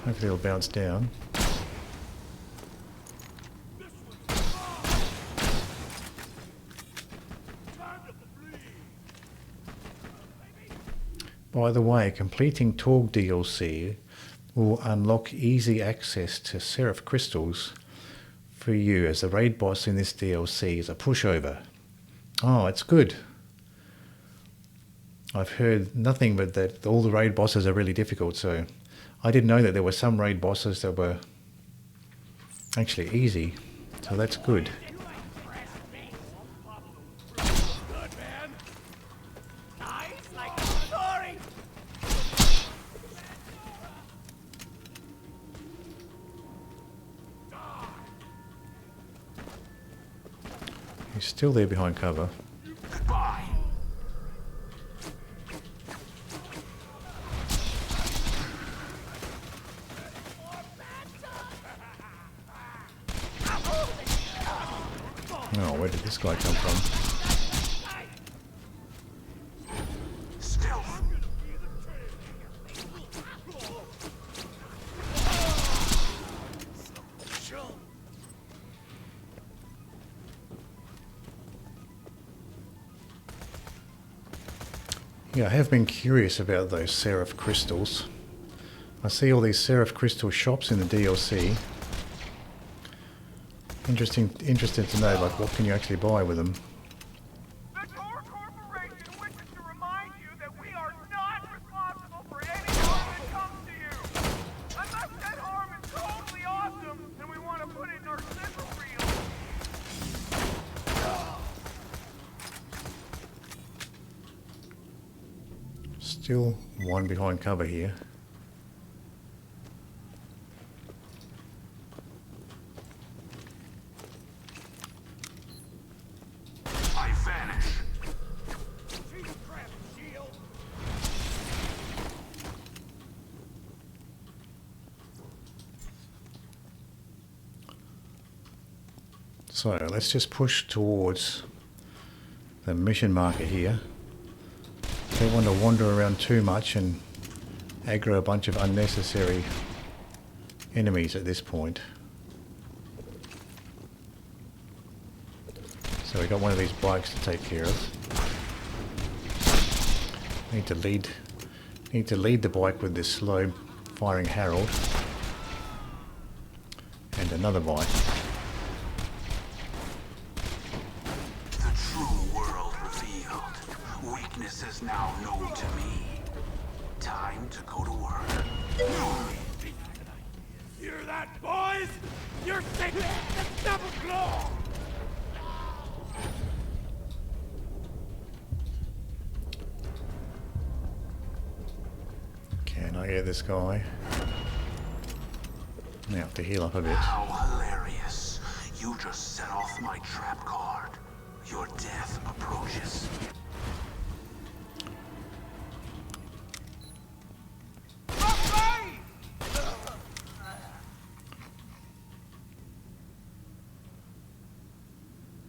Hopefully it'll bounce down. By the way, completing Torgue DLC will unlock easy access to Seraph crystals for you, as the raid boss in this DLC is a pushover. Oh, it's good. I've heard nothing but that all the raid bosses are really difficult, so I didn't know that there were some raid bosses that were actually easy, so that's good. He's still there behind cover. Oh, where did this guy come from? Stealth. Yeah, I have been curious about those Seraph crystals. I see all these Seraph crystal shops in the DLC. Interested to know, like, what can you actually buy with them? The Torgue Corporation wishes to remind you that we are not responsible for any harm that comes to you. Unless that harm is totally awesome, then we want to put it in our sizzle reel. Still one behind cover here. So let's just push towards the mission marker here. Don't want to wander around too much and aggro a bunch of unnecessary enemies at this point. So we got one of these bikes to take care of. Need to lead the bike with this slow firing Harold. And another bike. Is now known to me. Time to go to work. Hear that, boys? You're safe at the double claw! Can I get this guy? Now I have to heal up a bit. How hilarious. You just set off my trap card. Your death approaches.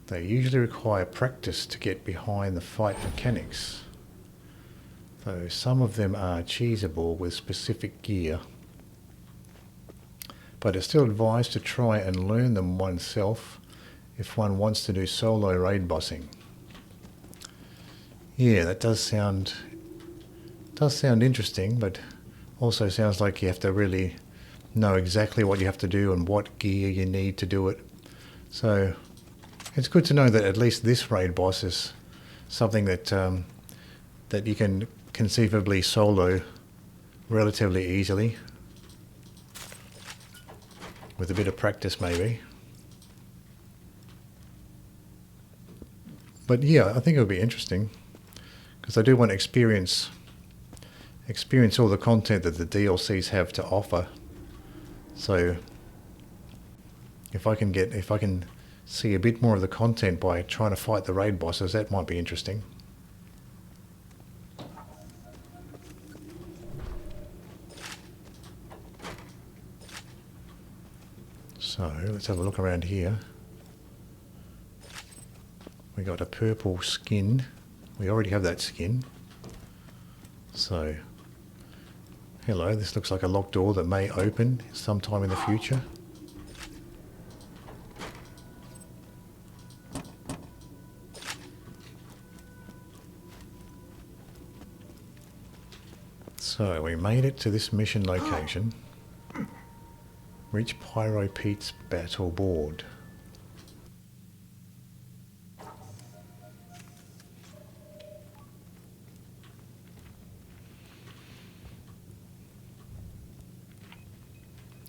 They usually require practice to get behind the fight mechanics, though some of them are cheesable with specific gear. But it's still advised to try and learn them oneself if one wants to do solo raid bossing. Yeah, that does sound interesting, but also sounds like you have to really know exactly what you have to do and what gear you need to do it. So it's good to know that at least this raid boss is something that that you can conceivably solo relatively easily with a bit of practice maybe. But yeah, I think it'll be interesting because I do want to experience all the content that the DLCs have to offer. So if I can see a bit more of the content by trying to fight the raid bosses, that might be interesting. So let's have a look around here. We got a purple skin. We already have that skin. So, hello, this looks like a locked door that may open sometime in the future. So, we made it to this mission location. Reach Pyro Pete's battle board.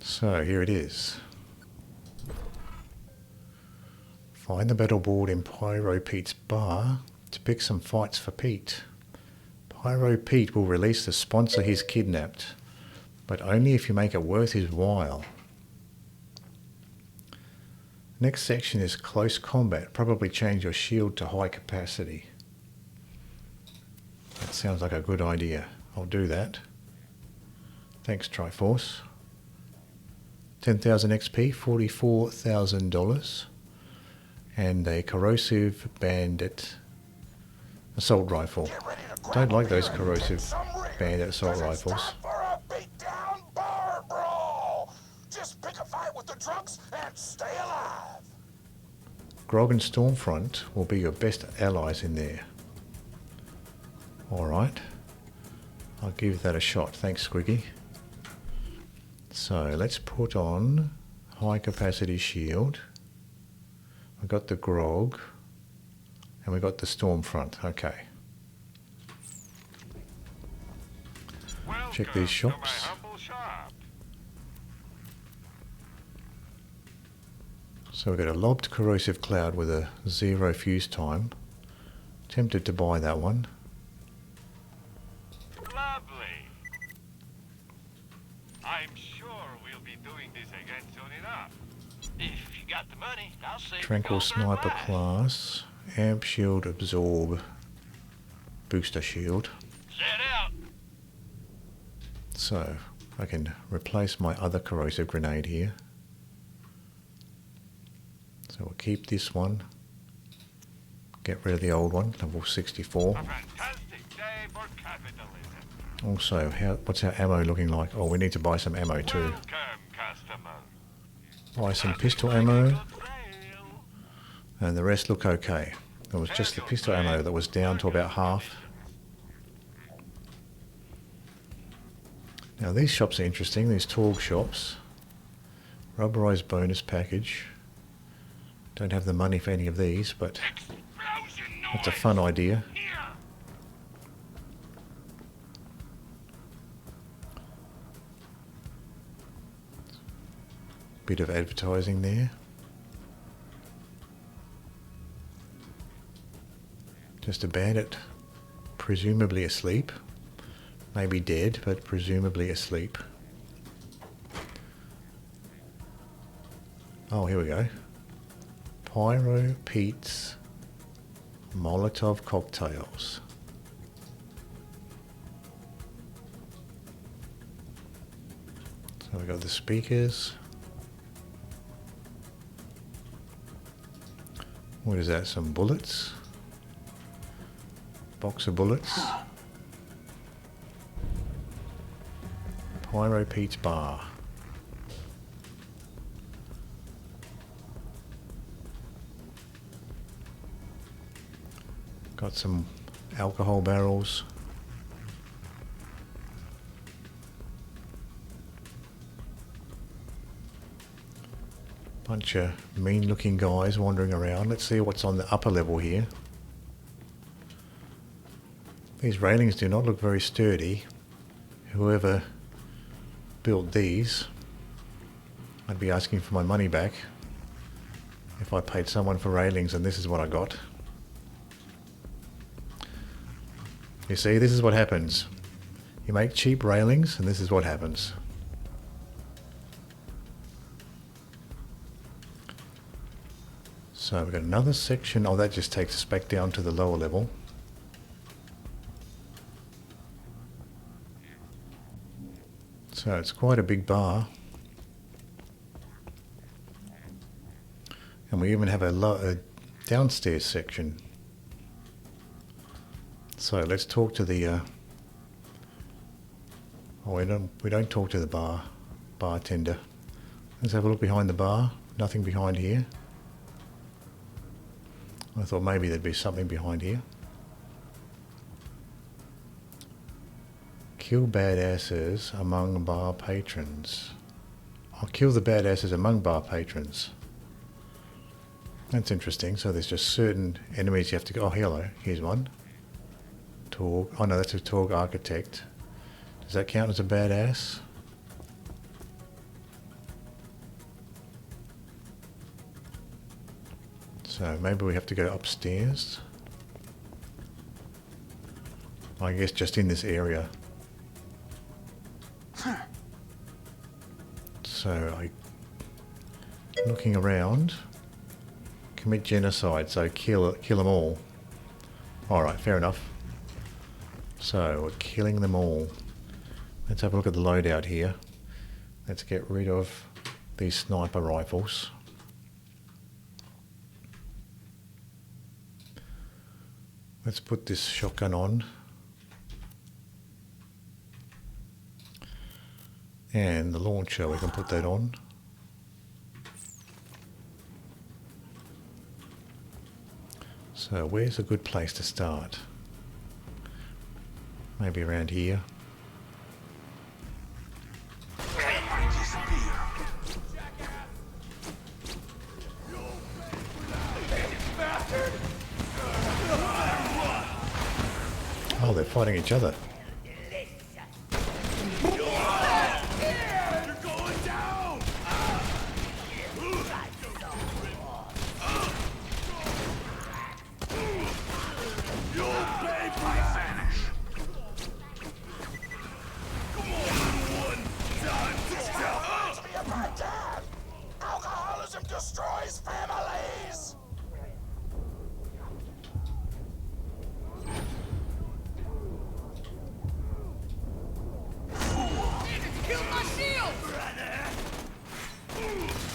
So here it is. Find the battle board in Pyro Pete's bar to pick some fights for Pete. Pyro Pete will release the sponsor he's kidnapped, but only if you make it worth his while. Next section is close combat. Probably change your shield to high capacity. That sounds like a good idea. I'll do that. Thanks, Triforce. 10,000 XP, $44,000, and a corrosive bandit assault rifle. Don't like those corrosive bandit assault rifles. Just pick a fight with the drunks and stay alive. Grog and Stormfront will be your best allies in there. Alright, I'll give that a shot. Thanks, Squiggy. So let's put on high capacity shield. We got the Grog and we got the Stormfront. Okay. Check these shops. So we've got a lobbed corrosive cloud with a 0 fuse time. Tempted to buy that one. Lovely. I'm sure we'll be doing this again soon enough. If you got the money, I'll say Tranquil Sniper class. Amp shield absorb. Booster shield. So I can replace my other corrosive grenade here. So we'll keep this one. Get rid of the old one, level 64. Also, what's our ammo looking like? Oh, we need to buy some ammo too. Buy some pistol ammo. And the rest look okay. It was just the pistol ammo that was down to about half. Now these shops are interesting, these Torgue shops. Rubberized bonus package. Don't have the money for any of these, but that's a fun idea. Bit of advertising there. Just a bandit, presumably asleep. Maybe dead, but presumably asleep. Oh, here we go. Pyro Pete's Molotov cocktails. So we got the speakers. What is that? Some bullets? Box of bullets. Pyro Pete's bar. Got some alcohol barrels. Bunch of mean looking guys wandering around. Let's see what's on the upper level here. These railings do not look very sturdy. Whoever built these I'd be asking for my money back if I paid someone for railings and this is what I got. You see, this is what happens. You make cheap railings and this is what happens. So we've got another section. Oh, that just takes us back down to the lower level. So it's quite a big bar. And we even have a downstairs section. So let's talk to the oh, we don't talk to the bartender. Let's have a look behind the bar. Nothing behind here. I thought maybe there'd be something behind here. Kill badasses among bar patrons. I'll kill the badasses among bar patrons. That's interesting. So there's just certain enemies you have to go. Oh, hello. Here's one. Torgue. Oh no, that's a Torgue architect. Does that count as a badass? So maybe we have to go upstairs. I guess just in this area. So looking around. Commit genocide, so kill them all. Alright, fair enough. So we're killing them all. Let's have a look at the loadout here. Let's get rid of these sniper rifles. Let's put this shotgun on. And the launcher, we can put that on. So where's a good place to start? Maybe around here. Oh, they're fighting each other. Destroys families! Kill my shield!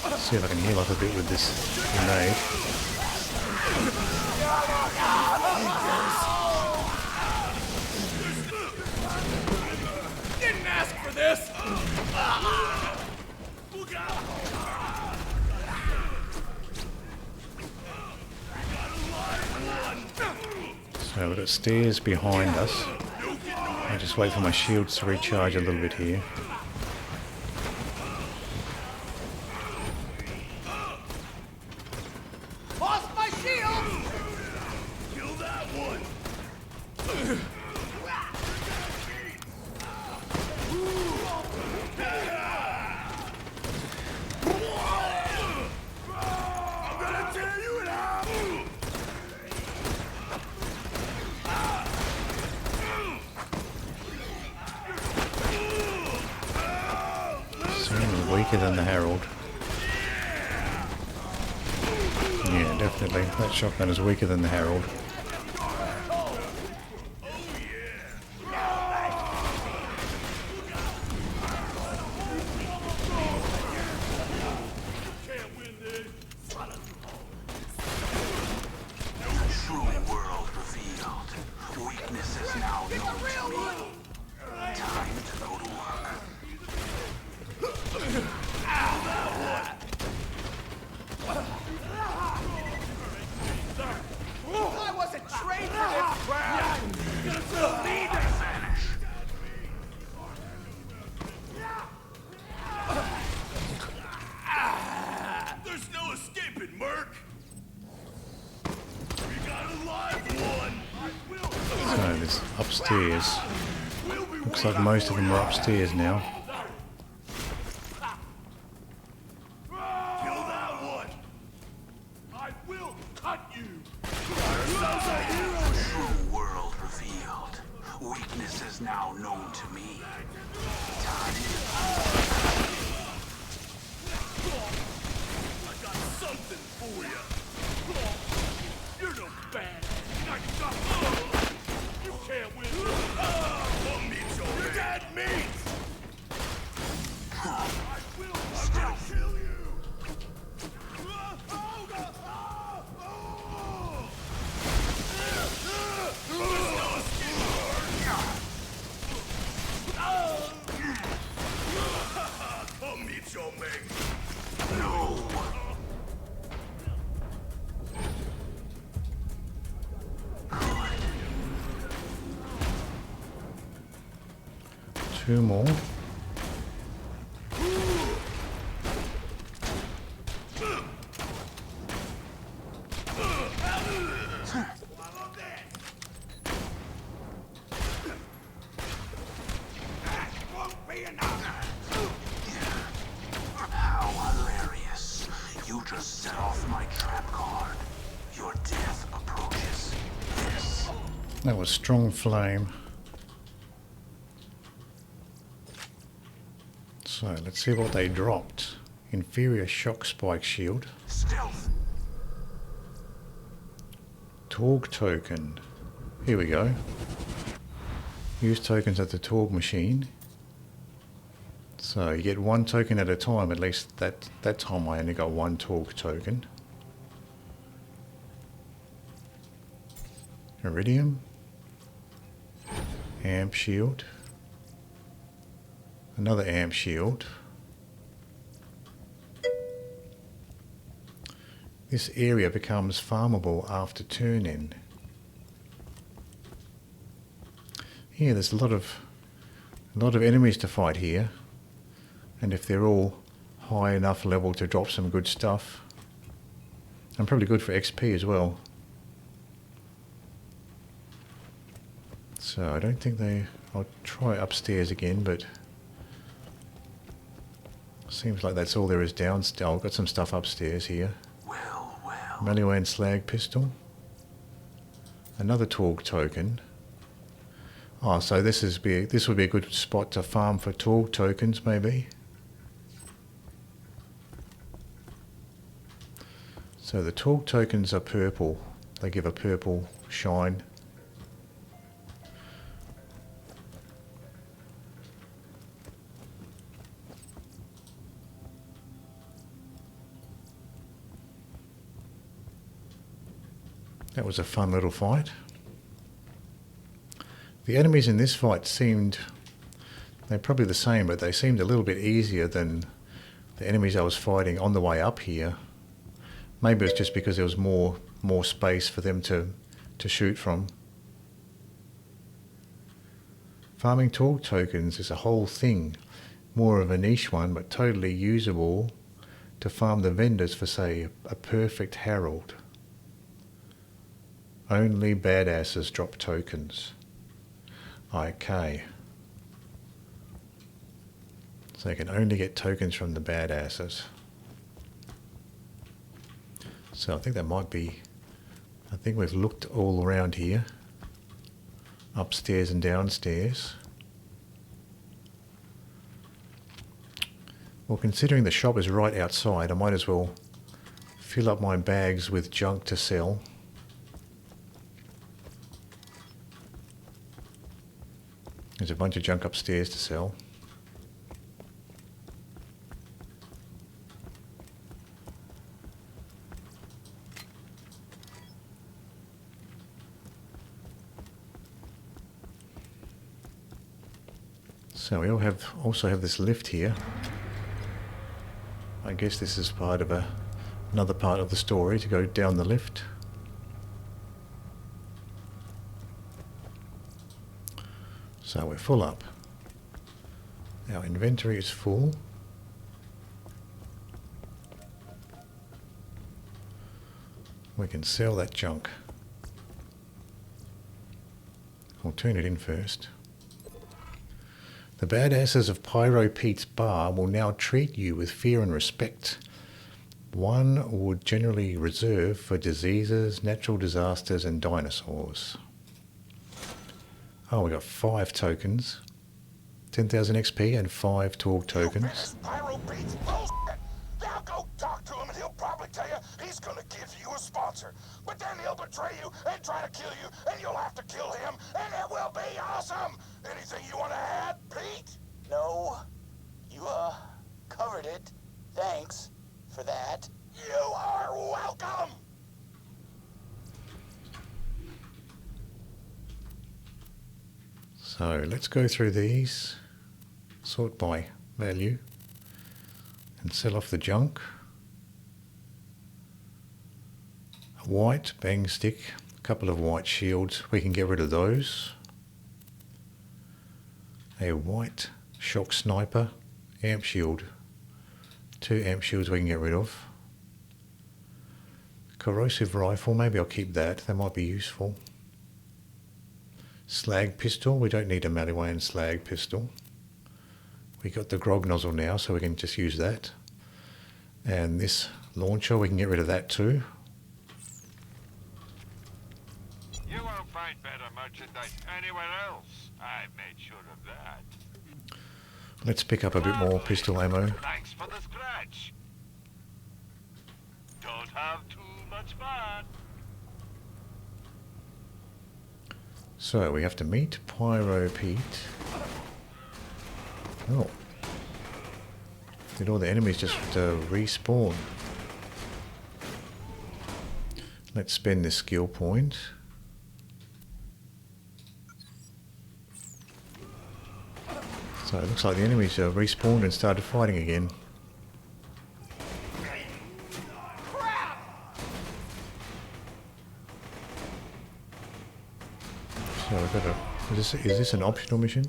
Let's see if I can heal up a bit with this grenade. Didn't ask for this! Look out! So we've got stairs behind us. I'll just wait for my shields to recharge a little bit here. Lost my shield! Kill that one! I'm gonna tear you in half! Seems weaker than the Harold. Yeah, definitely. That shotgun is weaker than the Harold. I wasn't trained for this crap! The leader! There's no escaping, Merc! We got a live one! So this upstairs. Looks like most of them are upstairs now. cut you! True world revealed. Weakness is now known to me. Time I got something for you! You're no bad. You can't win. Come meet your dead meat! I will kill you! Come meet your mate. No. Two more. How hilarious. You just set off my trap card. Your death approaches. This. That was strong flame. So let's see what they dropped. Inferior shock spike shield. Stealth. Torgue token. Here we go. Use tokens at the Torgue machine. So you get one token at a time. At least that time I only got one Torgue token. Iridium. Amp shield. Another amp shield. This area becomes farmable after turn in. Yeah, there's a lot of enemies to fight here, and if they're all high enough level to drop some good stuff, and probably good for XP as well. So I don't think they. I'll try upstairs again, but seems like that's all there is downstairs. I've got some stuff upstairs here. Maliwan slag pistol. Another Torgue token. Oh, so this would be a good spot to farm for Torgue tokens, maybe. So the Torgue tokens are purple. They give a purple shine. That was a fun little fight. The enemies in this fight they're probably the same, but they seemed a little bit easier than the enemies I was fighting on the way up here. Maybe it's just because there was more space for them to shoot from. Farming Torgue tokens is a whole thing, more of a niche one, but totally usable to farm the vendors for, say, a perfect Harold. Only badasses drop tokens. Okay. So you can only get tokens from the badasses. So I think that might be... I think we've looked all around here. Upstairs and downstairs. Well, considering the shop is right outside, I might as well fill up my bags with junk to sell. There's a bunch of junk upstairs to sell. So we also have this lift here. I guess this is part of another part of the story, to go down the lift. So we're full up. Our inventory is full. We can sell that junk. We'll turn it in first. The badasses of Pyro Pete's bar will now treat you with fear and respect. 1 would generally reserve for diseases, natural disasters, and dinosaurs. Oh, we got 5 tokens. 10,000 XP and 5 Torgue tokens. Pyro beats bullshit. Now go talk to him and he'll probably tell you he's gonna give you a sponsor. But then he'll betray you and try to kill you, and you'll have to kill him, and it will be awesome. Anything you want to add, Pete? No, you, covered it. Thanks for that. You are welcome! So let's go through these, sort by value, and sell off the junk. A white bang stick, a couple of white shields, we can get rid of those. A white shock sniper, amp shield, 2 amp shields we can get rid of. Corrosive rifle, maybe I'll keep that, that might be useful. Slag pistol, we don't need a Maliwan slag pistol. We got the grog nozzle now, so we can just use that. And this launcher, we can get rid of that too. You won't find better merchandise anywhere else. I've made sure of that. Let's pick up a bit more pistol ammo. Thanks for the scratch. Don't have too much fun. So we have to meet Pyro Pete. Oh. Did all the enemies just respawn? Let's spend this skill point. So it looks like the enemies respawned and started fighting again. So we've got a, is this an optional mission?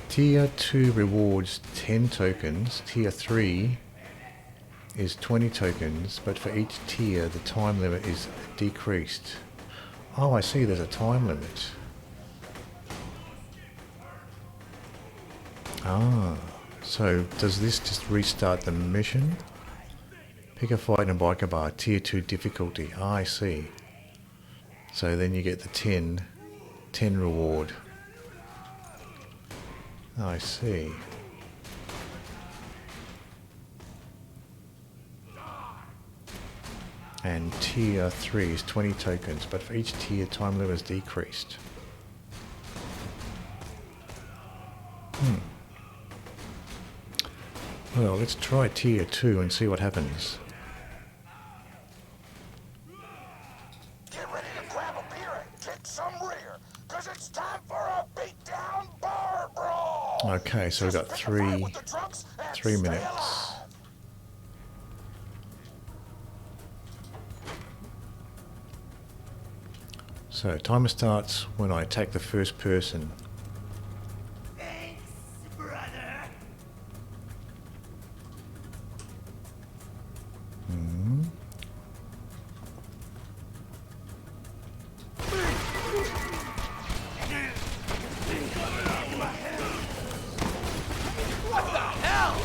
Tier 2 rewards 10 tokens, Tier 3 is 20 tokens, but for each tier the time limit is decreased. Oh, I see, there's a time limit. Ah, so does this just restart the mission? Pick a fight in a biker bar, Tier 2 difficulty. Ah, I see. So then you get the 10 reward. I see. And tier 3 is 20 tokens, but for each tier time limit is decreased. Well, let's try tier 2 and see what happens. Get ready to grab a beer and kick some rear, because it's time for a beatdown bar brawl. Okay, so we've got 3 minutes. So timer starts when I attack the first person. Thanks, brother. What the hell?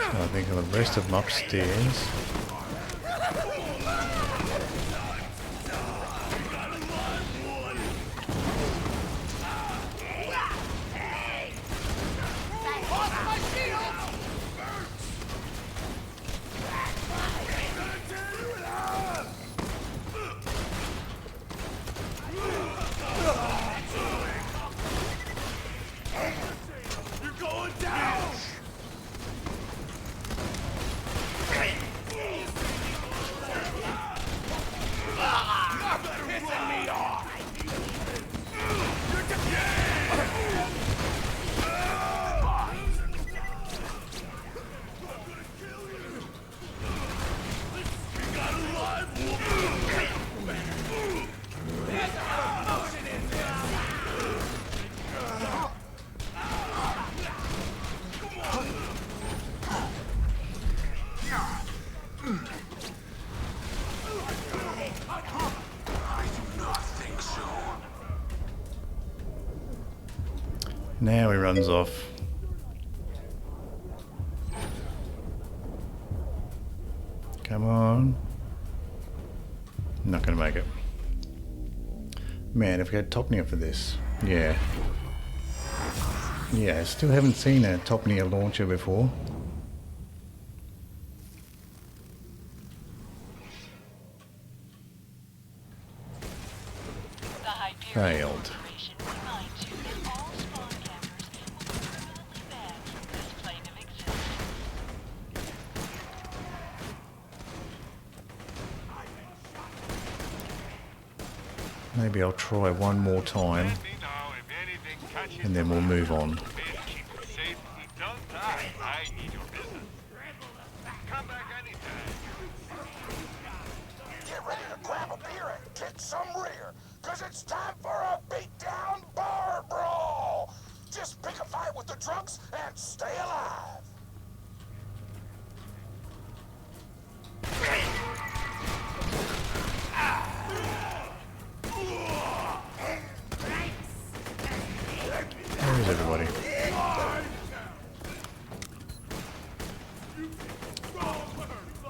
I think the rest of them upstairs. Now he runs off. Come on. Not gonna make it. Man, if we had Topnia for this. Yeah. Yeah, I still haven't seen a Topnia launcher before. Failed. Maybe I'll try one more time and then we'll move on. Get ready to grab a beer and kick some rear, cause it's time for a beatdown bar brawl. Just pick a fight with the drunks and stay alive. Where is everybody?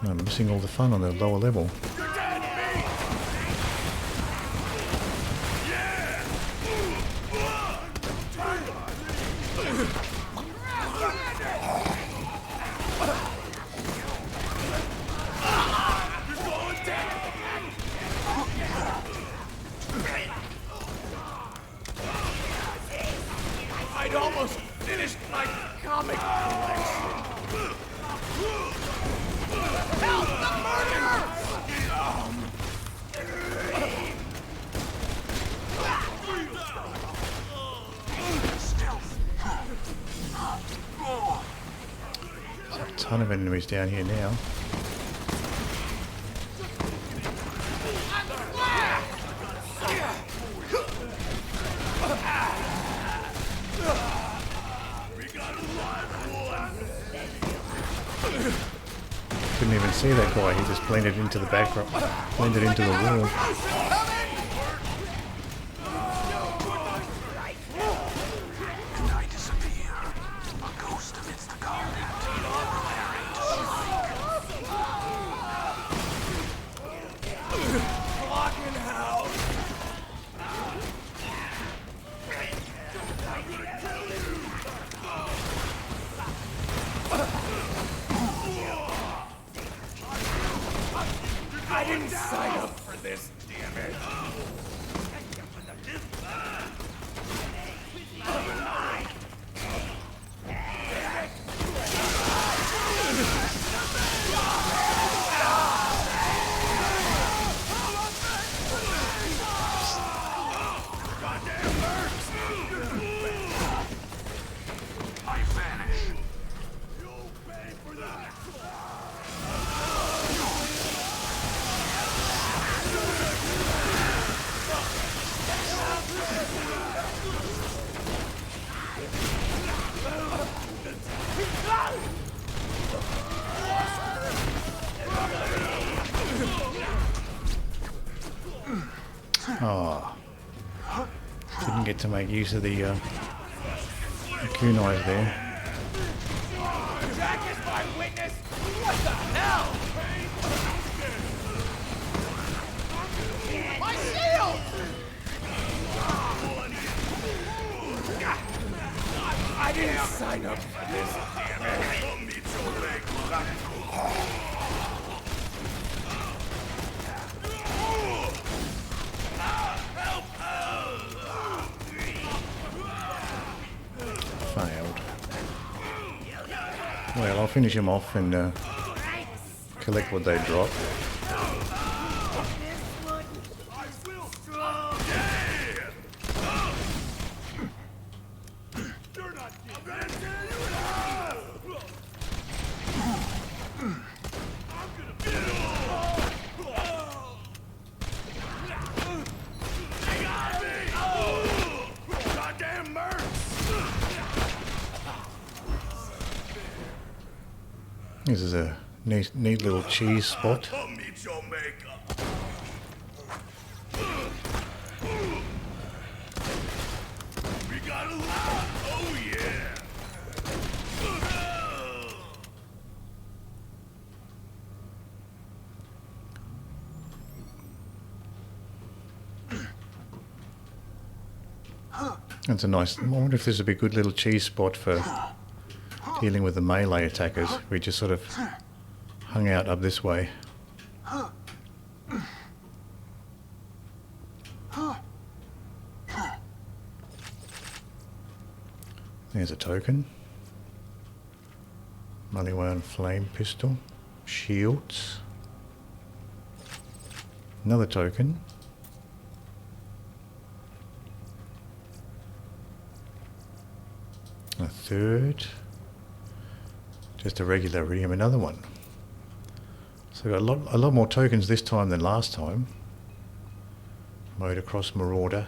I'm missing all the fun on the lower level. I'd almost finished my comic collection. Help the murderer! There's a ton of enemies down here now. Couldn't even see that guy, he just blended into the background, blended into the wall. And I disappear, a ghost amidst the combat, preparing to strike. Blocking house. I didn't sign up for this, damn it. I vanish. You'll pay for that. Oh, didn't get to make use of the kunais there. Jack Is my witness? What the hell? My shield! I didn't sign up for this, damn it. Failed. Well, I'll finish him off and collect what they drop. This is a neat little cheese spot. That's a nice. I wonder if this would be a good little cheese spot for dealing with the melee attackers. We just sort of hung out up this way. There's a token. Maliwan flame pistol. Shields. Another token. A third. Just a regular iridium, another one. So we've got a lot more tokens this time than last time. Motocross Marauder.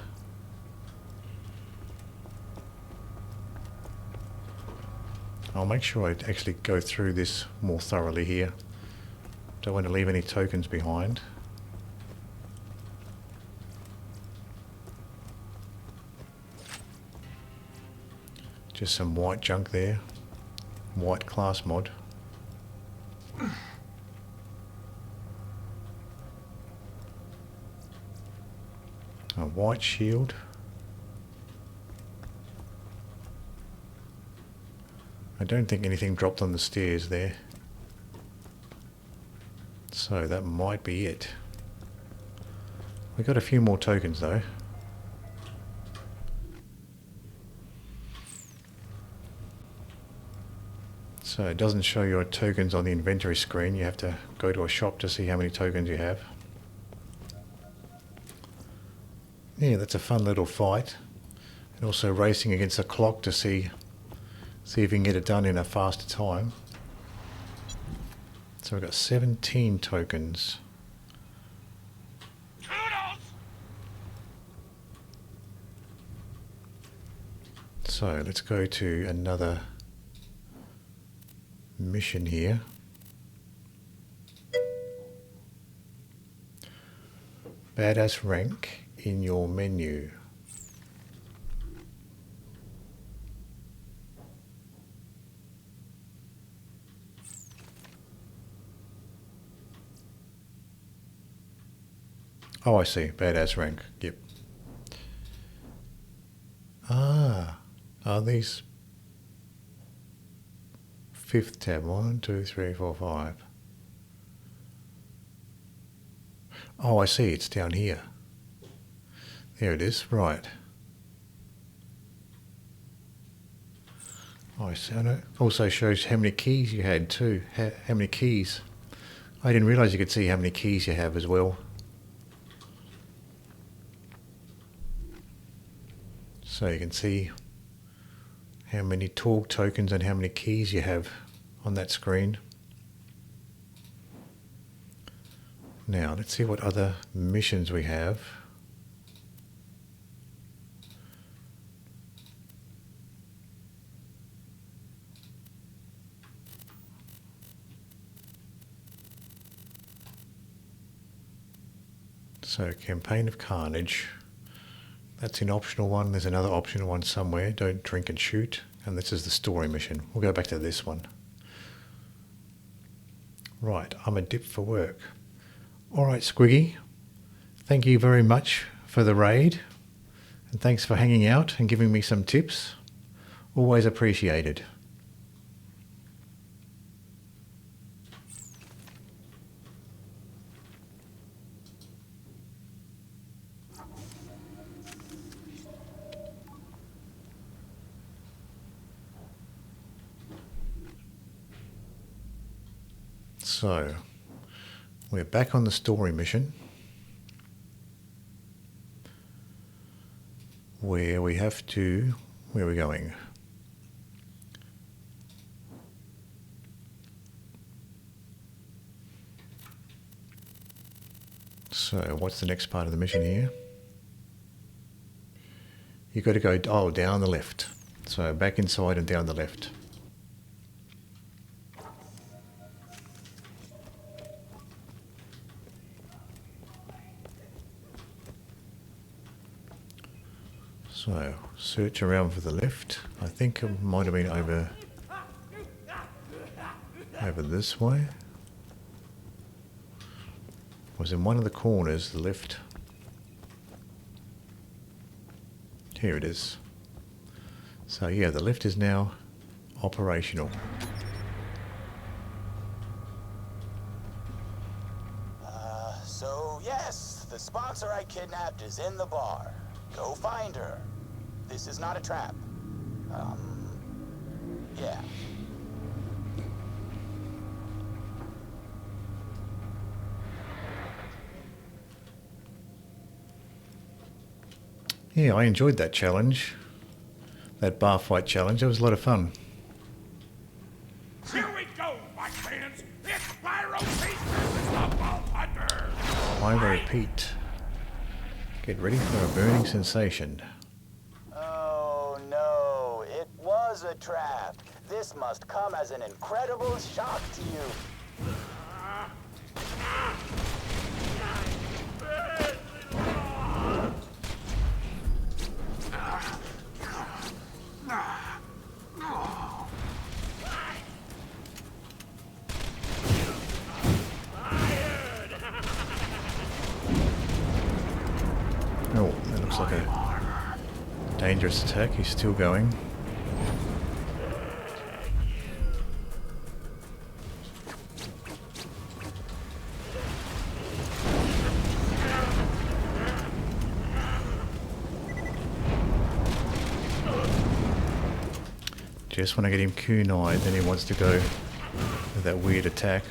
I'll make sure I actually go through this more thoroughly here. Don't want to leave any tokens behind. Just some white junk there. White class mod. A white shield. I don't think anything dropped on the stairs there. So that might be it. We got a few more tokens though. So it doesn't show your tokens on the inventory screen. You have to go to a shop to see how many tokens you have. Yeah, that's a fun little fight. And also racing against the clock to see if you can get it done in a faster time. So we've got 17 tokens. So let's go to another mission here. Badass rank in your menu. Oh, I see. Badass rank. Yep. Ah, are these fifth tab? 1, 2, 3, 4, 5. Oh, I see. It's down here. There it is. Right. Oh, I see. And it also shows how many keys you had too. How many keys. I didn't realise you could see how many keys you have as well. So you can see how many Torgue tokens and how many keys you have on that screen. Now let's see what other missions we have. So Campaign of Carnage. That's an optional one. There's another optional one somewhere. Don't drink and shoot. And this is the story mission. We'll go back to this one. Right, I'm a dip for work. Alright, Squiggy. Thank you very much for the raid. And thanks for hanging out and giving me some tips. Always appreciated. So, we're back on the story mission, where we have to, where are we going? So, what's the next part of the mission here? You've got to go, oh, down the left. So, back inside and down the left. So, search around for the lift. I think it might have been over this way. Was in one of the corners, the lift. Here it is. So yeah, the lift is now operational. So yes, the sponsor I kidnapped is in the bar. Go find her. This is not a trap. Yeah. Yeah, I enjoyed that challenge. That bar fight challenge. It was a lot of fun. Here we go, my friends. It's Pyro Pete versus the Vault Hunter. Pyro Pete. Get ready for a burning sensation. Oh no, it was a trap. This must come as an incredible shock to you. Oh, that looks like a dangerous attack. He's still going. Just when I get him kunai'd, then he wants to go with that weird attack.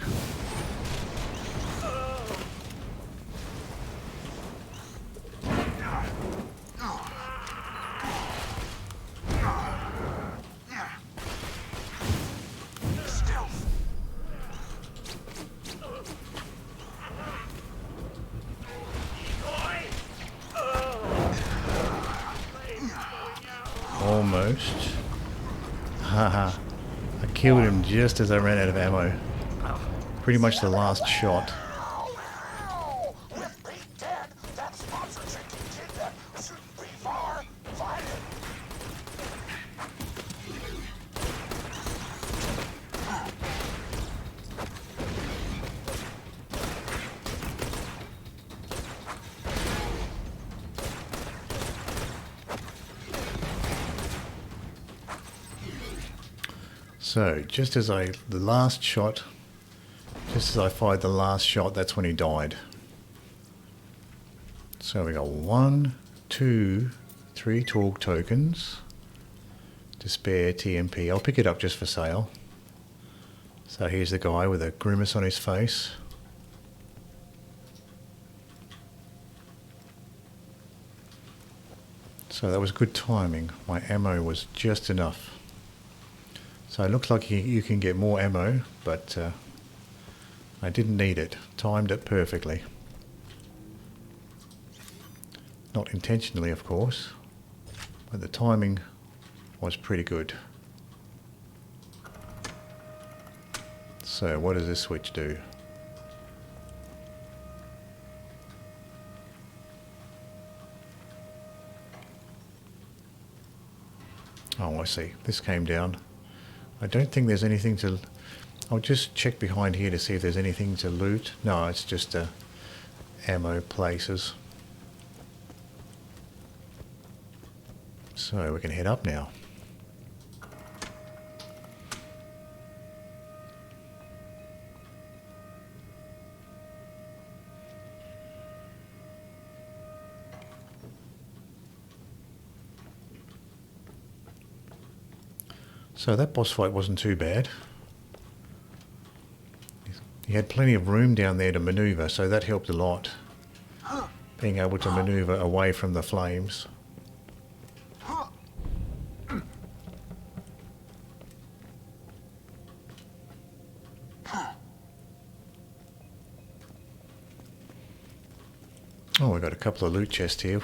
Almost. Haha. I killed him just as I ran out of ammo. Pretty much the last shot. So, just as I fired the last shot, that's when he died. So we got 1, 2, 3 Torgue tokens to spare TMP. I'll pick it up just for sale. So here's the guy with a grimace on his face. So that was good timing. My ammo was just enough. So it looks like you can get more ammo, but I didn't need it. Timed it perfectly. Not intentionally, of course, but the timing was pretty good. So what does this switch do? Oh, I see. This came down. I don't think there's anything to... I'll just check behind here to see if there's anything to loot. No, it's just ammo places. So we can head up now. So that boss fight wasn't too bad. He had plenty of room down there to maneuver, so that helped a lot. Being able to maneuver away from the flames. Oh, we've got a couple of loot chests here.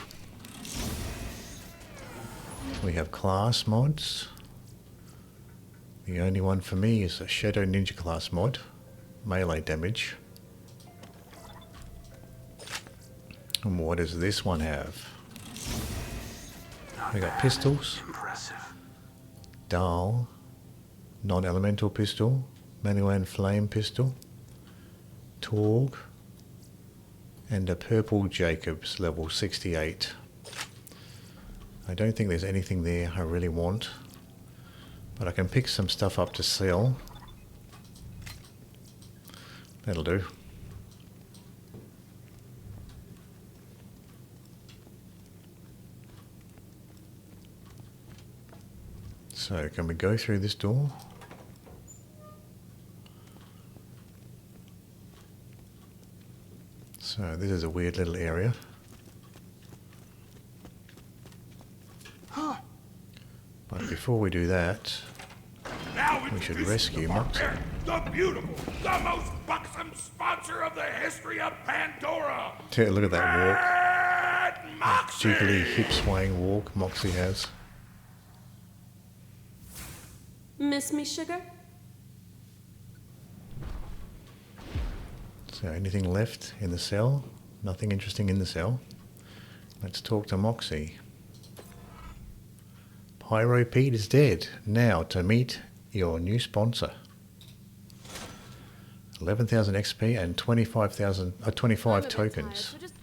We have class mods. The only one for me is a Shadow Ninja class mod. Melee damage. And what does this one have? We got pistols. Impressive. Dahl. Non-elemental pistol. Maliwan flame pistol. Torgue. And a purple Jacobs level 68. I don't think there's anything there I really want. But I can pick some stuff up to sell. That'll do. So can we go through this door? So this is a weird little area. But before we do that, we should rescue Moxie. The beautiful, the most buxom sponsor of the history of Pandora. Look at that walk. That jiggly, hip-swaying walk Moxie has. Miss me, sugar? So anything left in the cell? Nothing interesting in the cell. Let's talk to Moxie. Pyro Pete is dead. Now to meet your new sponsor. 11,000 XP and 25 tokens. So just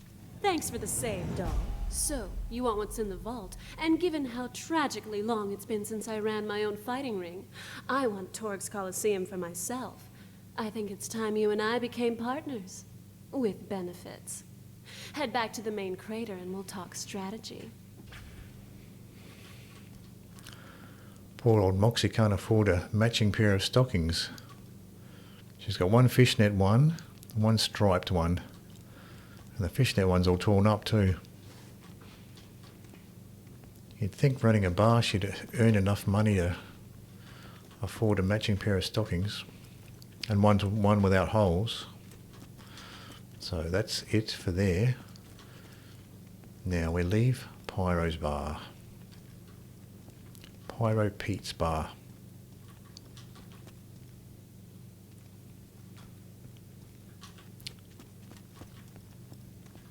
thanks for the save, doll. So, you want what's in the vault, and given how tragically long it's been since I ran my own fighting ring, I want Torgue's Coliseum for myself. I think it's time you and I became partners. With benefits. Head back to the main crater and we'll talk strategy. Poor old Moxie can't afford a matching pair of stockings. She's got one fishnet one striped one. And the fishnet one's all torn up too. You'd think running a bar she'd earn enough money to afford a matching pair of stockings. And one without holes. So that's it for there. Now we leave Pyro's bar. Pyro Pete's bar.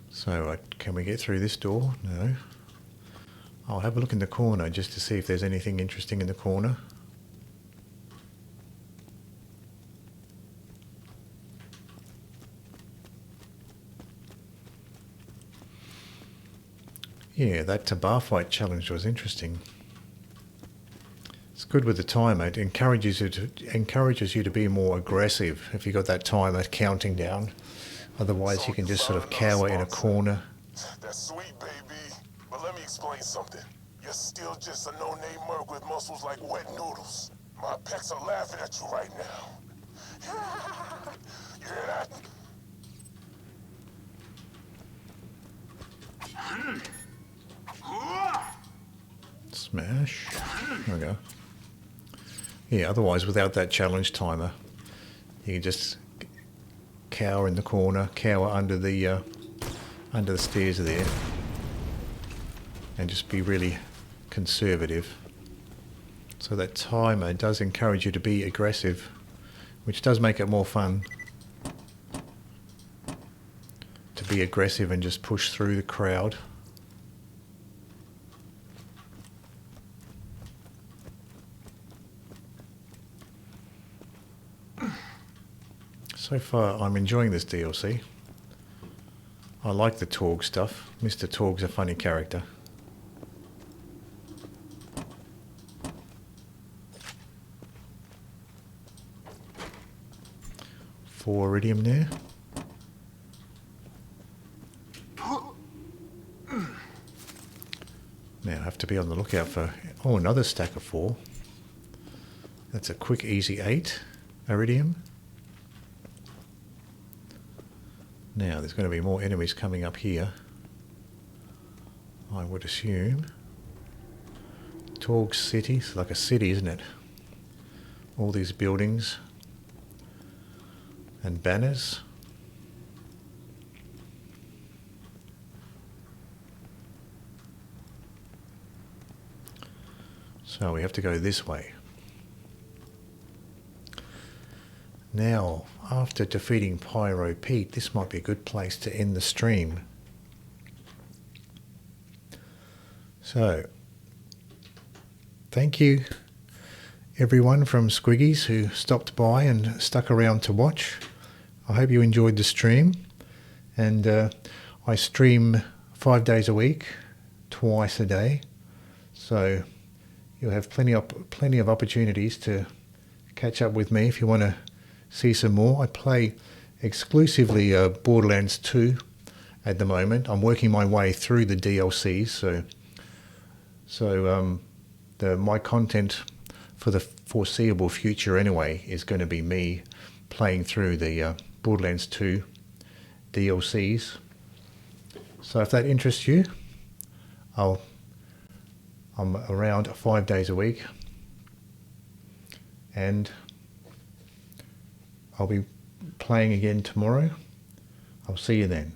So can we get through this door? No. I'll have a look in the corner just to see if there's anything interesting in the corner. Yeah, that bar fight challenge was interesting. It's good with the timer. It encourages you to be more aggressive if you got that timer counting down. Otherwise, you can just sort of cower in a corner. That's sweet, baby. But let me explain something. You're still just a no-name merc with muscles like wet noodles. My pecs are laughing at you right now. You hear that? Smash. There we go. Yeah, otherwise without that challenge timer, you can just cower in the corner, cower under the stairs there, and just be really conservative. So that timer does encourage you to be aggressive, which does make it more fun to be aggressive and just push through the crowd. So far, I'm enjoying this DLC. I like the Torgue stuff. Mr. Torgue's a funny character. Four iridium there. Now I have to be on the lookout for... Oh, another stack of 4. That's a quick, easy 8 iridium. Now there's going to be more enemies coming up here, I would assume. Torgue City, it's like a city, isn't it? All these buildings and banners. So we have to go this way. Now, after defeating Pyro Pete, this might be a good place to end the stream. So, thank you everyone from Squiggies who stopped by and stuck around to watch. I hope you enjoyed the stream. And I stream 5 days a week, twice a day. So you'll have plenty of opportunities to catch up with me if you want to see some more. I play exclusively Borderlands 2 at the moment. I'm working my way through the DLCs, so my content for the foreseeable future anyway is going to be me playing through the Borderlands 2 DLCs. So if that interests you, I'm around 5 days a week, and I'll be playing again tomorrow. I'll see you then.